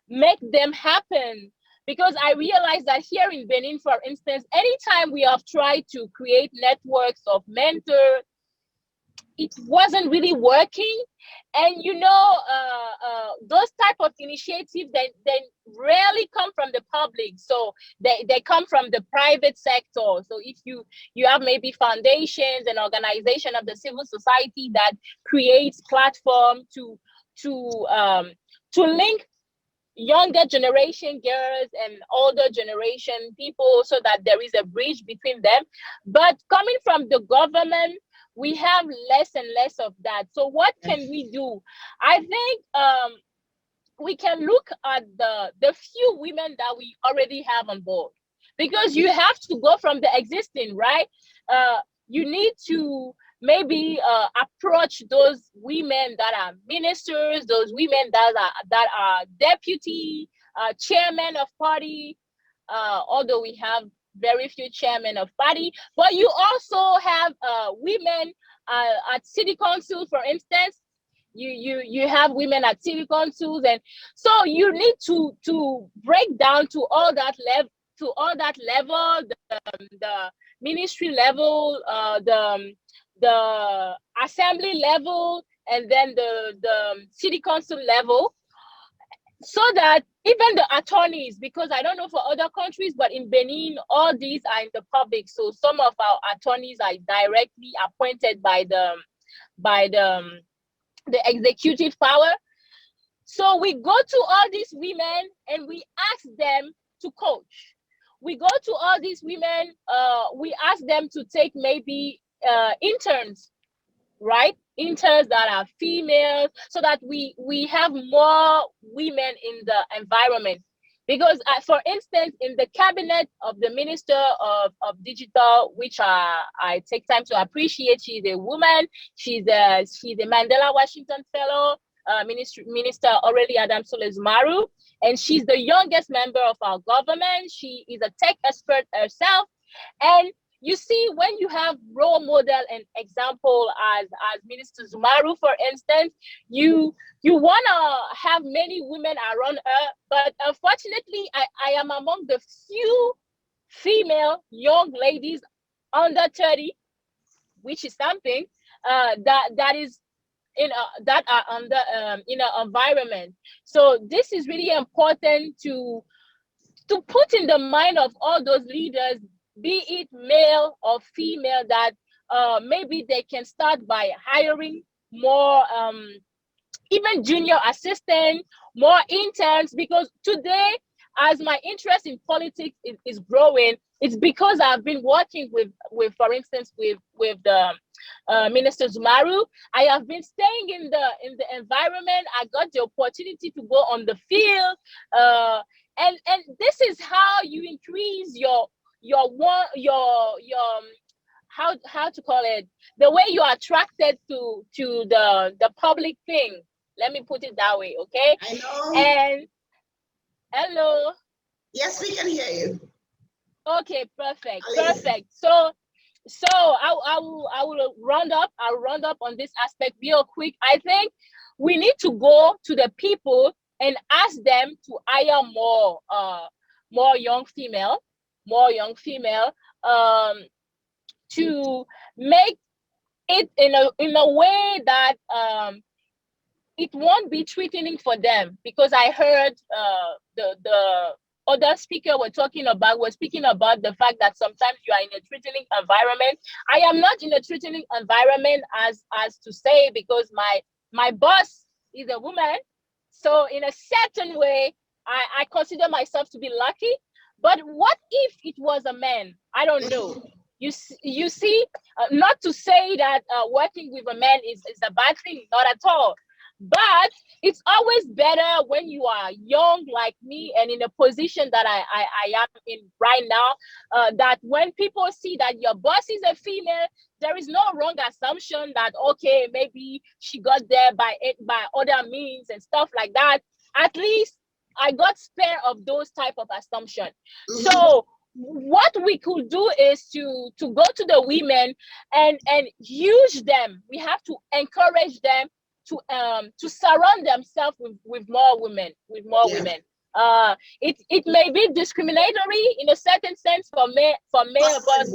make them happen? Because I realized that here in Benin, for instance, anytime we have tried to create networks of mentors, it wasn't really working. And those type of initiatives, they rarely come from the public. So they come from the private sector. So if you have maybe foundations and organization of the civil society that creates platform to link younger generation girls and older generation people, so that there is a bridge between them. But coming from the government, we have less and less of that. So what can we do? I think we can look at the few women that we already have on board, because you have to go from the existing, right? You need to maybe approach those women that are ministers, those women that are deputy chairman of party, although we have very few chairmen of party, but you also have women at city council, for instance. You have women at city councils, and so you need to break down to all that level, the ministry level, the assembly level, and then the city council level, so that even the attorneys, because I don't know for other countries, but in Benin, all these are in the public. So some of our attorneys are directly appointed by the executive power. So we go to all these women and we ask them to coach. We go to all these women, we ask them to take maybe interns, right? Interns that are females, so that we have more women in the environment. Because for instance, in the cabinet of the Minister of Digital, which I take time to appreciate, she's a woman, she's a Mandela Washington Fellow, Minister Aurelie Adams-Soles-Maru, and she's the youngest member of our government. She is a tech expert herself. And you see, when you have role model and example as Minister Zumaru, for instance, you want to have many women around her, but unfortunately, I am among the few female young ladies under 30, which is something that is that are under in an environment. So this is really important to put in the mind of all those leaders, be it male or female, that maybe they can start by hiring more even junior assistant, more interns, because today, as my interest in politics is growing, it's because I've been working with for instance, with the Minister Zumaru. I have been staying in the environment. I got the opportunity to go on the field, and this is how you increase your how to call it, the way you are attracted to the public thing. Let me put it that way, okay? I know. And hello. Yes, we can hear you. Okay, perfect. So I will round up. I'll round up on this aspect real quick. I think we need to go to the people and ask them to hire more young female, to make it in a way that it won't be threatening for them, because I heard the other speaker was speaking about the fact that sometimes you are in a threatening environment. I am not in a threatening environment as to say, because my boss is a woman. So in a certain way, I consider myself to be lucky. But what if it was a man? I don't know. You see, not to say that working with a man is a bad thing, not at all. But it's always better when you are young like me and in a position that I am in right now, that when people see that your boss is a female, there is no wrong assumption that, okay, maybe she got there by other means and stuff like that. At least I got spare of those type of assumption. So what we could do is to go to the women and use them. We have to encourage them to surround themselves with more women, women. It may be discriminatory in a certain sense for male, but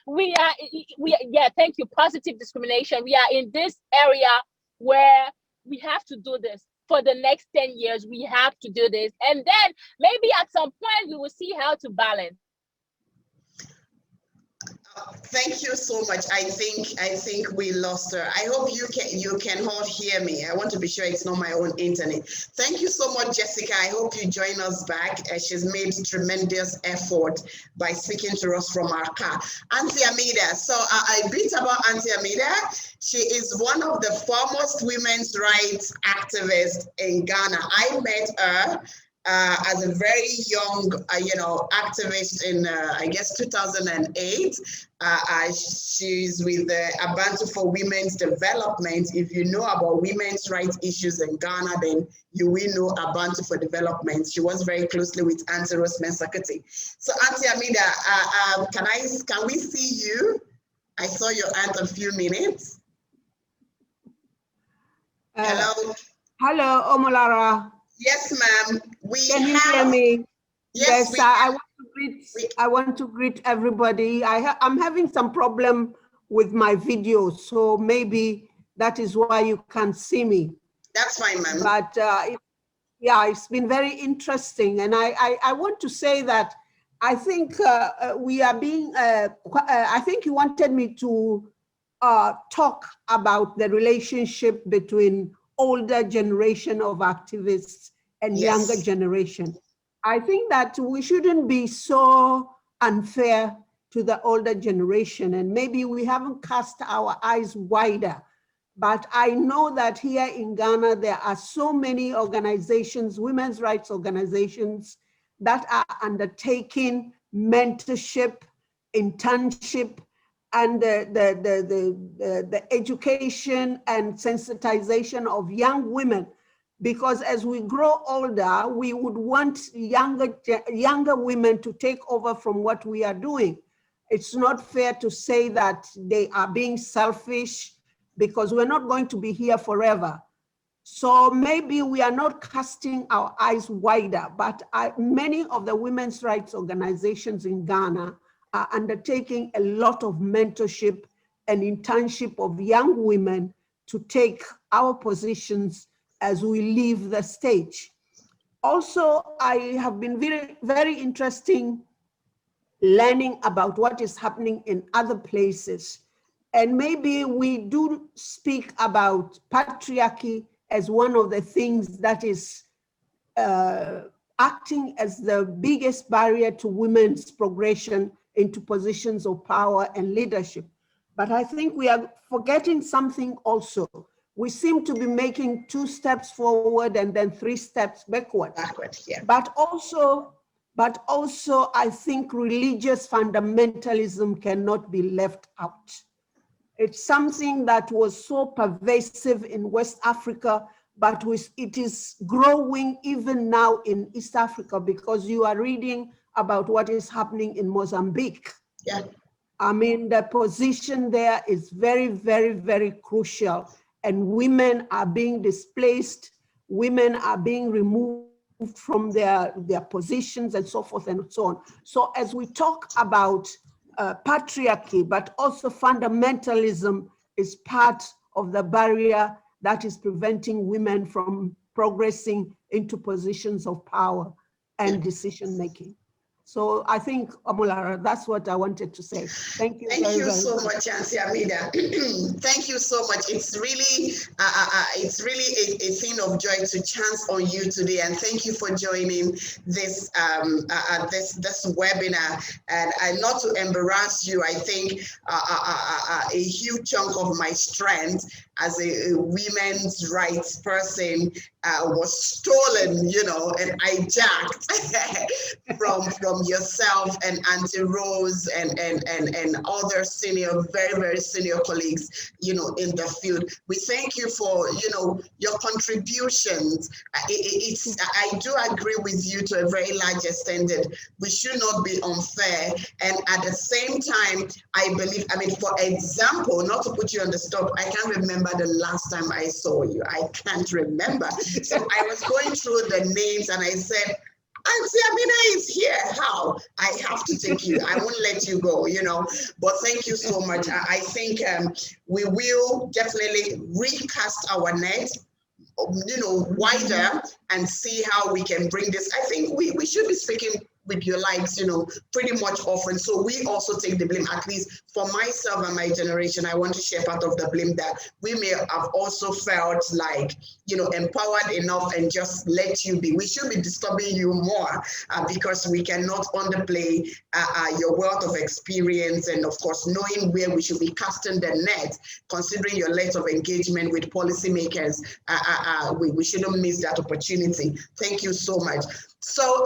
we are thank you, positive discrimination. We are in this area where we have to do this for the next 10 years. We have to do this, and then maybe at some point we will see how to balance. Thank you so much. I think we lost her. I hope you can all hear me. I want to be sure it's not my own internet. Thank you so much, Jessica. I hope you join us back. She's made tremendous effort by speaking to us from our car. Auntie Amida. So a bit about Auntie Amida. She is one of the foremost women's rights activists in Ghana. I met her as a very young, activist in, I guess, 2008. She's with the Abantu for Women's Development. If you know about women's rights issues in Ghana, then you will know Abantu for Development. She works very closely with Auntie Rose Mensakati. So Auntie Amida, can we see you? I saw your hand a few minutes. Hello. Hello, Omolara. Yes, ma'am. Can you hear me? Yes, I want to greet everybody. I'm having some problem with my video, so maybe that is why you can't see me. That's fine, ma'am. But it's been very interesting, and I want to say that I think we are being. I think you wanted me to talk about the relationship between older generation of activists and younger generation. I think that we shouldn't be so unfair to the older generation, and maybe we haven't cast our eyes wider. But I know that here in Ghana, there are so many organizations, women's rights organizations, that are undertaking mentorship, internship, and the education and sensitization of young women, because as we grow older, we would want younger women to take over from what we are doing. It's not fair to say that they are being selfish, because we're not going to be here forever. So maybe we are not casting our eyes wider, but many of the women's rights organizations in Ghana are undertaking a lot of mentorship and internship of young women to take our positions as we leave the stage. Also, I have been very, very interesting learning about what is happening in other places. And maybe we do speak about patriarchy as one of the things that is acting as the biggest barrier to women's progression into positions of power and leadership. But I think we are forgetting something also. We seem to be making 2 steps forward and then 3 steps backward. Yeah. But also, I think religious fundamentalism cannot be left out. It's something that was so pervasive in West Africa, but it is growing even now in East Africa, because you are reading about what is happening in Mozambique. Yeah. I mean, the position there is very, very, very crucial, and women are being displaced, women are being removed from their positions and so forth and so on. So as we talk about patriarchy, but also fundamentalism is part of the barrier that is preventing women from progressing into positions of power and decision making. So I think, Amulara, that's what I wanted to say. Thank you. Thank you so much, Auntie Amida. Thank you so much. It's really a thing of joy to chance on you today, and thank you for joining this this webinar. And not to embarrass you, I think a huge chunk of my strength as a women's rights person was stolen, you know, and hijacked from yourself and Auntie Rose and other senior, very, very senior colleagues, you know, in the field. We thank you for, you know, your contributions. I do agree with you to a very large extent that we should not be unfair. And at the same time, I believe, I mean, for example, not to put you on the spot, I can't remember the last time I saw you. I can't remember. So I was going through the names and I said, Auntie Amina is here. How? I have to take you. I won't let you go, you know. But thank you so much. I think we will definitely recast our net, you know, wider and see how we can bring this. I think we should be speaking with your lives, you know, pretty much often. So we also take the blame, at least for myself and my generation. I want to share part of the blame that we may have also felt like, you know, empowered enough and just let you be. We should be disturbing you more because we cannot underplay your wealth of experience and of course, knowing where we should be casting the net, considering your length of engagement with policymakers. We shouldn't miss that opportunity. Thank you so much. So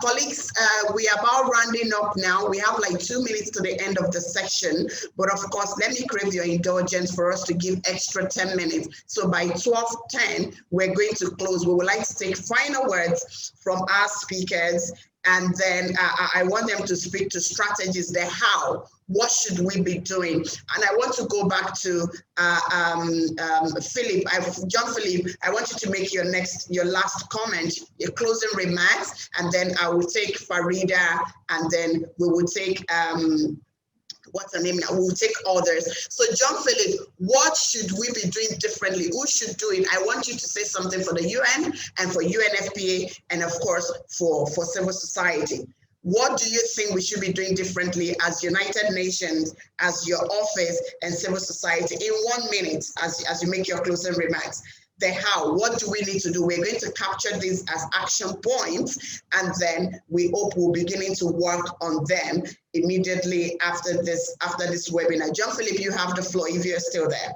colleagues, we are about rounding up now. We have like 2 minutes to the end of the section, but of course, let me crave your indulgence for us to give extra 10 minutes. So by 12:10, we're going to close. We would like to take final words from our speakers, and then I want them to speak to strategies, the how. What should we be doing? And I want to go back to Philip. John Philip, I want you to make your last comment, your closing remarks, and then I will take Farida, and then we will take what's her name now? We will take others. So John Philip, what should we be doing differently? Who should do it? I want you to say something for the UN and for UNFPA, and of course for civil society. What do you think we should be doing differently as United Nations, as your office and civil society? In 1 minute, as you make your closing remarks. The how, what do we need to do? We're going to capture these as action points, and then we hope we're beginning to work on them immediately after this webinar. John Philip, you have the floor if you're still there.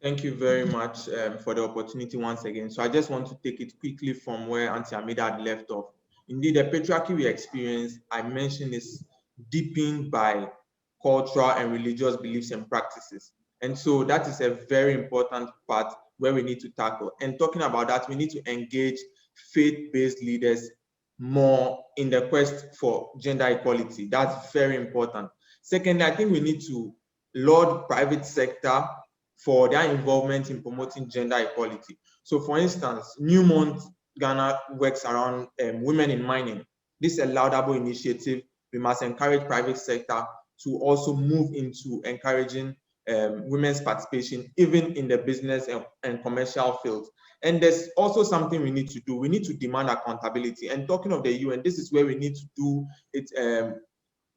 Thank you very much for the opportunity once again. So I just want to take it quickly from where Auntie Amida had left off. Indeed, the patriarchy we experience, I mentioned, is deepened by cultural and religious beliefs and practices. And so that is a very important part where we need to tackle. And talking about that, we need to engage faith-based leaders more in the quest for gender equality. That's very important. Secondly, I think we need to laud private sector for their involvement in promoting gender equality. So for instance, Newmont Ghana works around women in mining. This is a laudable initiative. We must encourage private sector to also move into encouraging women's participation, even in the business and commercial fields. And there's also something we need to do. We need to demand accountability. And talking of the UN, this is where we need to do it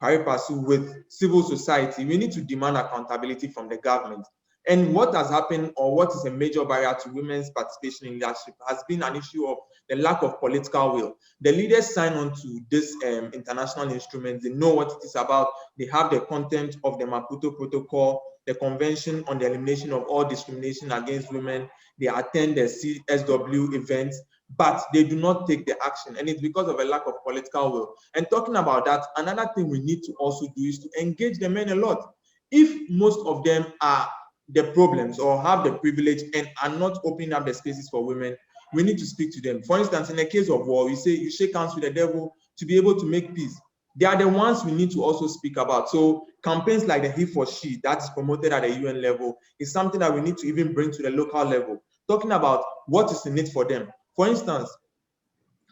pari passu with civil society, we need to demand accountability from the government. And what has happened, or what is a major barrier to women's participation in leadership, has been an issue of the lack of political will. The leaders sign on to this international instrument. They know what it is about. They have the content of the Maputo Protocol, the Convention on the Elimination of All Discrimination Against Women. They attend the CSW events, but they do not take the action. And it's because of a lack of political will. And talking about that, another thing we need to also do is to engage the men a lot. If most of them are the problems or have the privilege and are not opening up the spaces for women, we need to speak to them. For instance, in the case of war, we say you shake hands with the devil to be able to make peace. They are the ones we need to also speak about. So campaigns like the He for She that is promoted at the UN level is something that we need to even bring to the local level, talking about what is in it for them. For instance,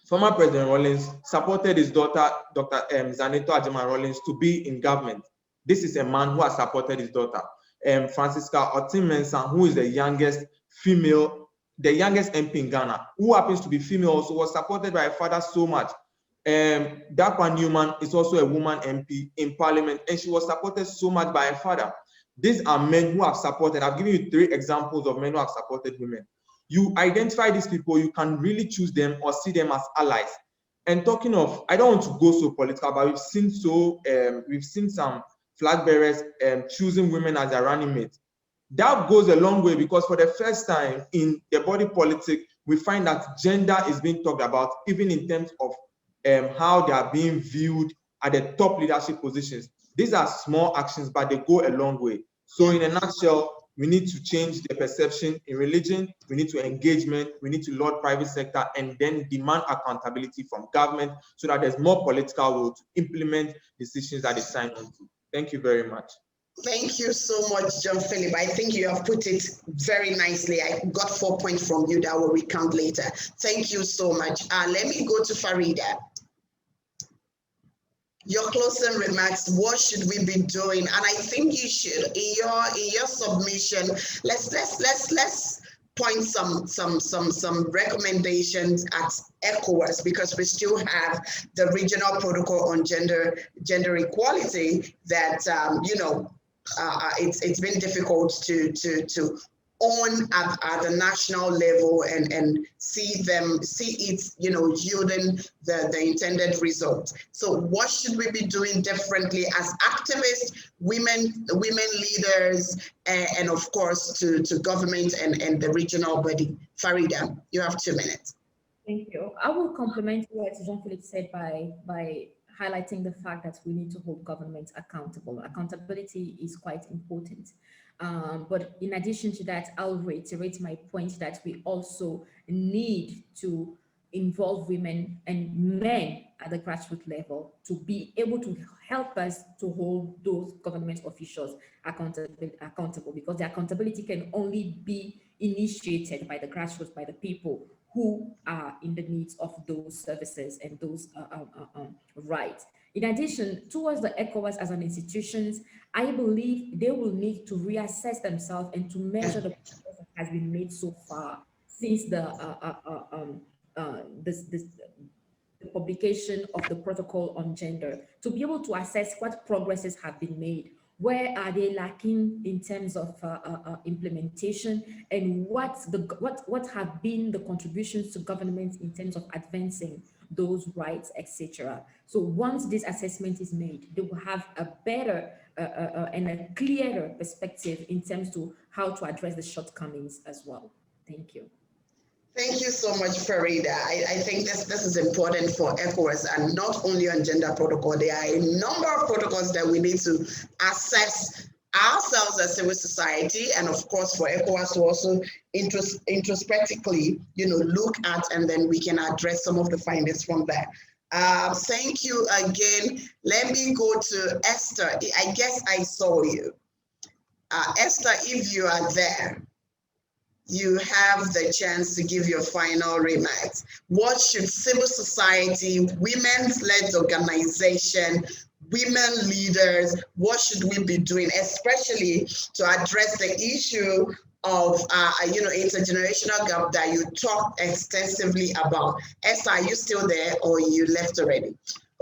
former President Rawlings supported his daughter, Dr. Zaneto Ajima Rawlings, to be in government. This is a man who has supported his daughter. Francisca Otin Mensah, who is the youngest MP in Ghana, who happens to be female, also was supported by her father so much. Dakwa Newman is also a woman MP in Parliament, and she was supported so much by her father. These are men who have supported. I've given you 3 examples of men who have supported women. You identify these people, you can really choose them or see them as allies. And talking of, I don't want to go so political, but we've seen some flag bearers choosing women as their running mates. That goes a long way, because for the first time in the body politic, we find that gender is being talked about, even in terms of how they are being viewed at the top leadership positions. These are small actions, but they go a long way. So in a nutshell, we need to change the perception in religion, we need to engagement, we need to laud private sector, and then demand accountability from government so that there's more political will to implement decisions that they sign on to. Thank you very much. Thank you so much, John Philip. I think you have put it very nicely. I got 4 points from you that will recount later. Thank you so much. Let me go to Farida. Your closing remarks, what should we be doing? And I think you should, in your submission, let's point some recommendations at ECOWAS, because we still have the regional protocol on gender equality that it's been difficult to own at the national level and see it yielding the intended result. So what should we be doing differently as activists, women leaders, and of course to government and the regional body? Farida, you have 2 minutes. Thank you. I will complement what Jean-Philippe said by highlighting the fact that we need to hold governments accountable. Accountability is quite important. But in addition to that, I'll reiterate my point that we also need to involve women and men at the grassroots level to be able to help us to hold those government officials accountable, because the accountability can only be initiated by the grassroots, by the people who are in the needs of those services and those rights. In addition, towards the ECOWAS as an institution, I believe they will need to reassess themselves and to measure the progress that has been made so far since the publication of the protocol on gender, to be able to assess what progresses have been made, where are they lacking in terms of implementation, and what have been the contributions to government in terms of advancing those rights, etc. So once this assessment is made, they will have a better and a clearer perspective in terms to how to address the shortcomings as well. Thank you. Thank you so much, Farida. I think this is important for ECOWAS, and not only on gender protocol. There are a number of protocols that we need to assess ourselves as civil society, and of course for ECOWAS to also introspectively, look at, and then we can address some of the findings from there. Thank you again. Let me go to Esther. I guess I saw you. Esther, if you are there, you have the chance to give your final remarks. What should civil society, women's led organization, women leaders, what should we be doing, especially to address the issue of intergenerational gap that you talked extensively about? Esther, are you still there or you left already?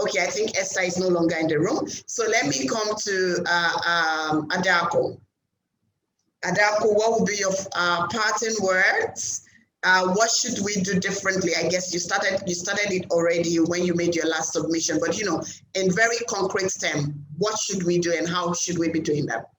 Okay, I think Esther is no longer in the room. So let me come to Adako. Adako, what would be your parting words? What should we do differently? I guess you started it already when you made your last submission, but in very concrete terms, what should we do and how should we be doing that?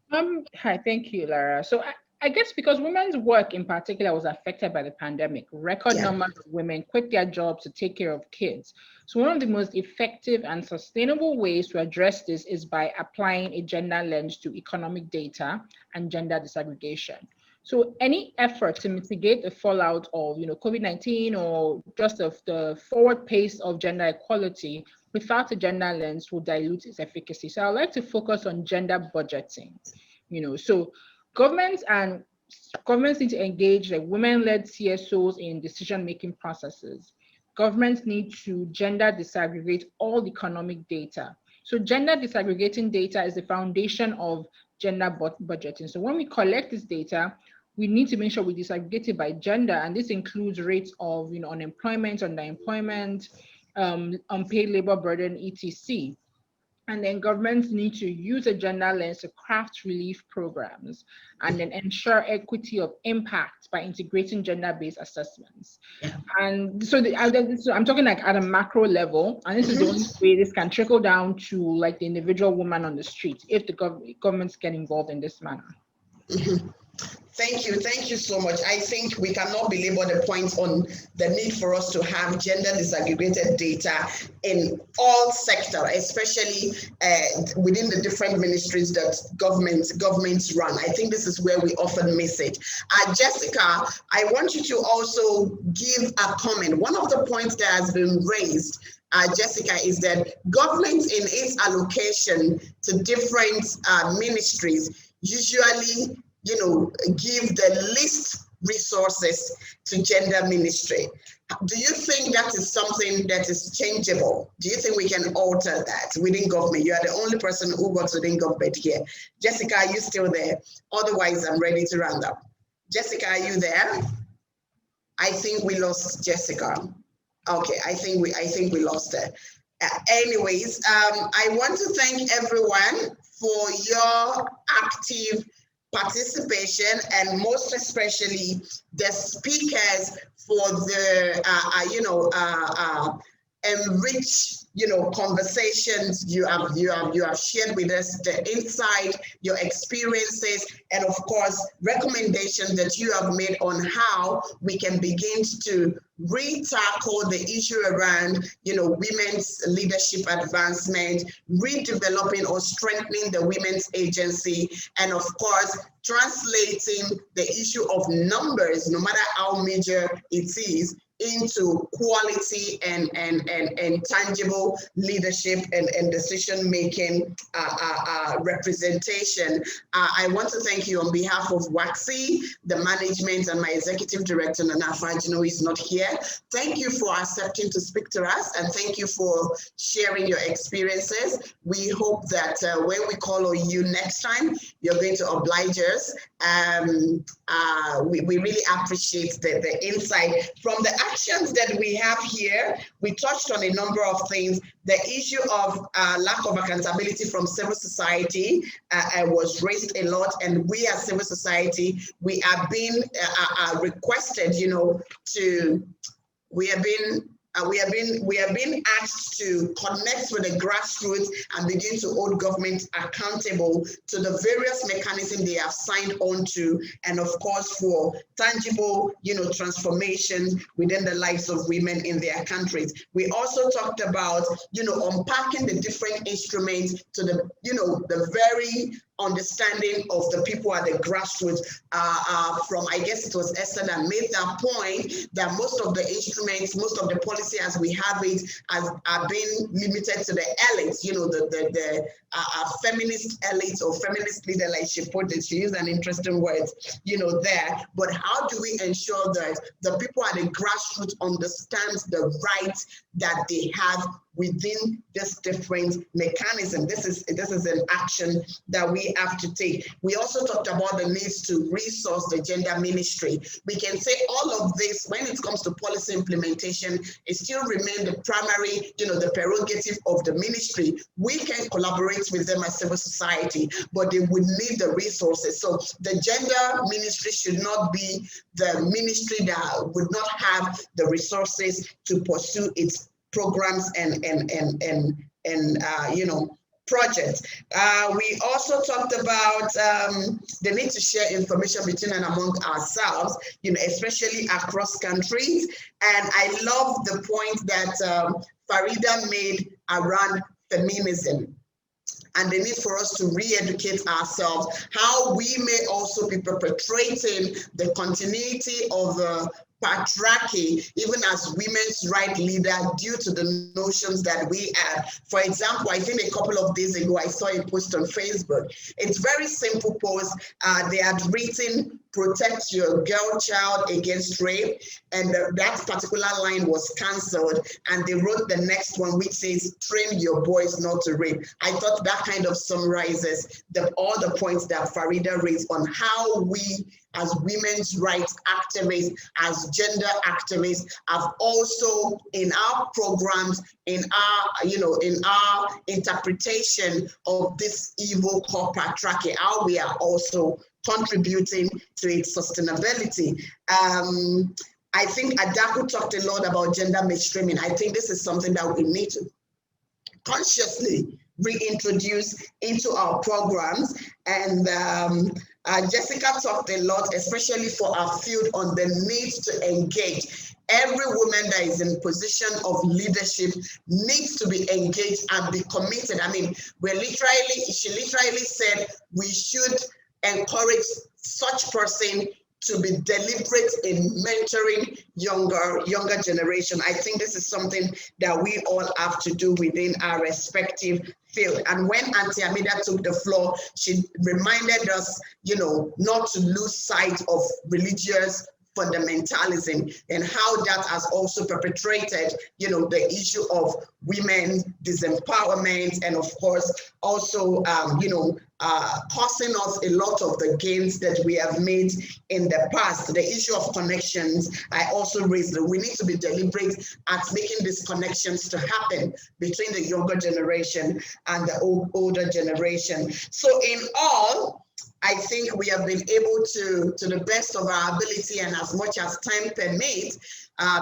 Hi, thank you, Lara. So I guess because women's work in particular was affected by the pandemic, record numbers of women quit their jobs to take care of kids. So one of the most effective and sustainable ways to address this is by applying a gender lens to economic data and gender disaggregation. So any effort to mitigate the fallout of COVID-19 or just of the forward pace of gender equality without a gender lens will dilute its efficacy. So I'd like to focus on gender budgeting. So governments need to engage like women-led CSOs in decision-making processes. Governments need to gender disaggregate all economic data. So gender disaggregating data is the foundation of gender budgeting. So when we collect this data, we need to make sure we disaggregate it by gender, and this includes rates of unemployment, underemployment, unpaid labor burden, etc. And then governments need to use a gender lens to craft relief programs and then ensure equity of impact by integrating gender-based assessments. And so, I'm talking like at a macro level, and this is the only way this can trickle down to like the individual woman on the street if the governments get involved in this manner. Thank you so much. I think we cannot belabor the point on the need for us to have gender disaggregated data in all sectors, especially within the different ministries that governments run. I think this is where we often miss it. Jessica, I want you to also give a comment. One of the points that has been raised, Jessica, is that government in its allocation to different ministries usually give the least resources to gender ministry. Do you think that is something that is changeable? Do you think we can alter that within government? You are the only person who works within government here. Jessica, are you still there? Otherwise, I'm ready to round up. Jessica, are you there? I think we lost Jessica. Okay, I think we lost her. Anyways, I want to thank everyone for your active participation, and most especially the speakers for the enriched conversations you have shared with us, the insight, your experiences, and of course recommendations that you have made on how we can begin to re-tackle the issue around women's leadership advancement, redeveloping or strengthening the women's agency, and of course translating the issue of numbers, no matter how major it is, into quality and tangible leadership and decision-making representation. I want to thank you on behalf of WAXI, the management, and my executive director, Nana Fajino, is not here. Thank you for accepting to speak to us, and thank you for sharing your experiences. We hope that when we call on you next time, you're going to oblige us. We really appreciate the insight from the actions that we have here. We touched on a number of things. The issue of lack of accountability from civil society was raised a lot, and we as civil society, we are being requested, we have been asked to connect with the grassroots and begin to hold government accountable to the various mechanisms they have signed on to, and of course for tangible, transformation within the lives of women in their countries. We also talked about, unpacking the different instruments to the, the very understanding of the people at the grassroots. From, I guess it was Esther that made that point, that most of the instruments, most of the policy as we have it are being limited to the elites, the feminist elites or feminist leader, like she put it. She used an interesting word, there. But how do we ensure that the people at the grassroots understand the rights that they have within this different mechanism. This is an action that we have to take. We also talked about the needs to resource the gender ministry. We can say all of this, when it comes to policy implementation, it still remains the primary, the prerogative of the ministry. We can collaborate with them as civil society, but they would need the resources. So the gender ministry should not be the ministry that would not have the resources to pursue its programs and projects. We also talked about the need to share information between and among ourselves, especially across countries. And I love the point that Farida made around feminism and the need for us to re-educate ourselves, how we may also be perpetrating the continuity of patriarchy, even as women's rights leader, due to the notions that we have. For example, I think a couple of days ago, I saw a post on Facebook. It's very simple post. They had written, "Protect your girl child against rape," and that particular line was cancelled, and they wrote the next one, which says, "Train your boys not to rape." I thought that kind of summarizes all the points that Farida raised on how we, as women's rights activists, as gender activists, have also in our programs, in our interpretation of this evil called patriarchy, how we are also contributing to its sustainability. I think Adaku talked a lot about gender mainstreaming. I think this is something that we need to consciously reintroduce into our programs. And Jessica talked a lot, especially for our field, on the need to engage. Every woman that is in position of leadership needs to be engaged and be committed. I mean, she literally said we should encourage such person to be deliberate in mentoring younger generation. I think this is something that we all have to do within our respective field. And when Auntie Amida took the floor, she reminded us, not to lose sight of religious fundamentalism and how that has also perpetrated, the issue of women disempowerment, and of course also, costing us a lot of the gains that we have made in the past. The issue of connections, I also raised that we need to be deliberate at making these connections to happen between the younger generation and the older generation. So in all, I think we have been able to the best of our ability and as much as time permits,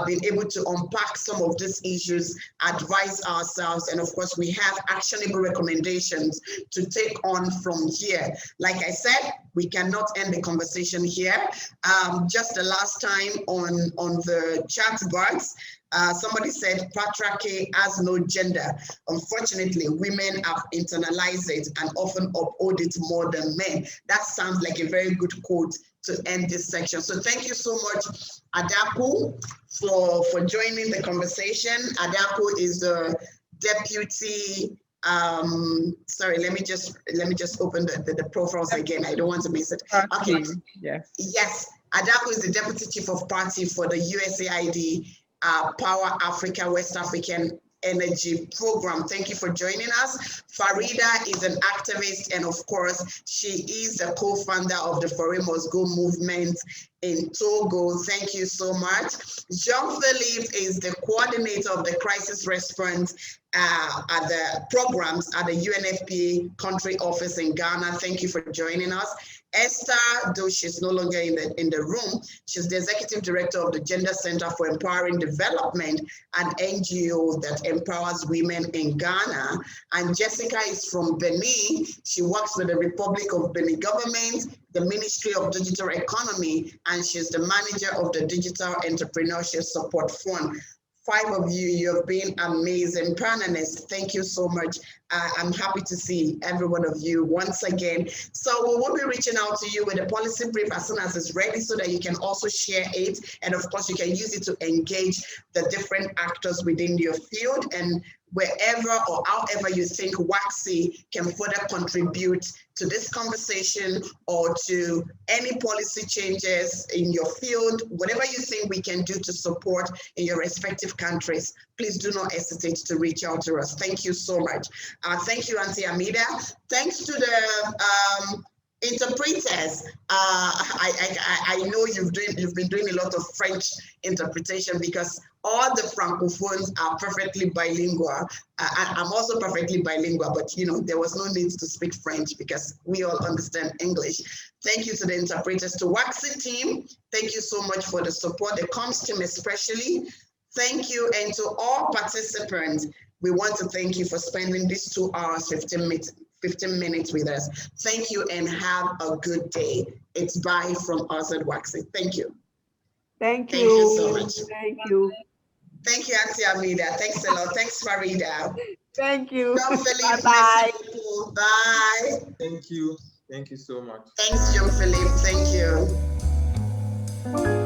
been able to unpack some of these issues, advise ourselves, and of course we have actionable recommendations to take on from here. Like I said, we cannot end the conversation here. Just the last time on the chat box, somebody said patriarchy has no gender. Unfortunately, women have internalized it and often uphold it more than men. That sounds like a very good quote to end this section. So thank you so much, Adaku, for joining the conversation. Adaku is the deputy. Sorry, let me just open the profiles again. I don't want to miss it. Okay. Yes. Adaku is the deputy chief of party for the USAID Power Africa West African Energy Program. Thank you for joining us. Farida is an activist, and of course, she is the co-founder of the Foreign Must Go movement in Togo. Thank you so much. Jean-Philippe is the coordinator of the crisis response at the programs at the UNFPA country office in Ghana. Thank you for joining us. Esther, though she's no longer in the room, she's the executive director of the Gender Center for Empowering Development, an NGO that empowers women in Ghana. And Jessica is from Benin. She works with the Republic of Benin government, the Ministry of Digital Economy, and she's the manager of the Digital Entrepreneurship Support Fund. 5 of you, you have been amazing panelists. Thank you so much. I'm happy to see every one of you once again. So we will be reaching out to you with a policy brief as soon as it's ready so that you can also share it. And of course, you can use it to engage the different actors within your field and wherever or however you think WACSI can further contribute to this conversation or to any policy changes in your field, whatever you think we can do to support in your respective countries, please do not hesitate to reach out to us. Thank you so much. Thank you, Auntie Amida. Thanks to the interpreters. I know you've been doing a lot of French interpretation because all the Francophones are perfectly bilingual. I'm also perfectly bilingual, but you know, there was no need to speak French because we all understand English. Thank you to the interpreters, to Waxy team. Thank you so much for the support, the comms team especially. Thank you, and to all participants, we want to thank you for spending these 2 hours, 15 minutes with us. Thank you and have a good day. It's bye from us at Waxy. Thank you. Thank you. Thank you so much. Thank you. Thank you, Auntie Amida. Thanks a lot. Thanks, Farida. Thank you. Jean-Philippe, Bye-bye. Bye. Thank you. Thank you so much. Thanks, Jean-Philippe. Thank you.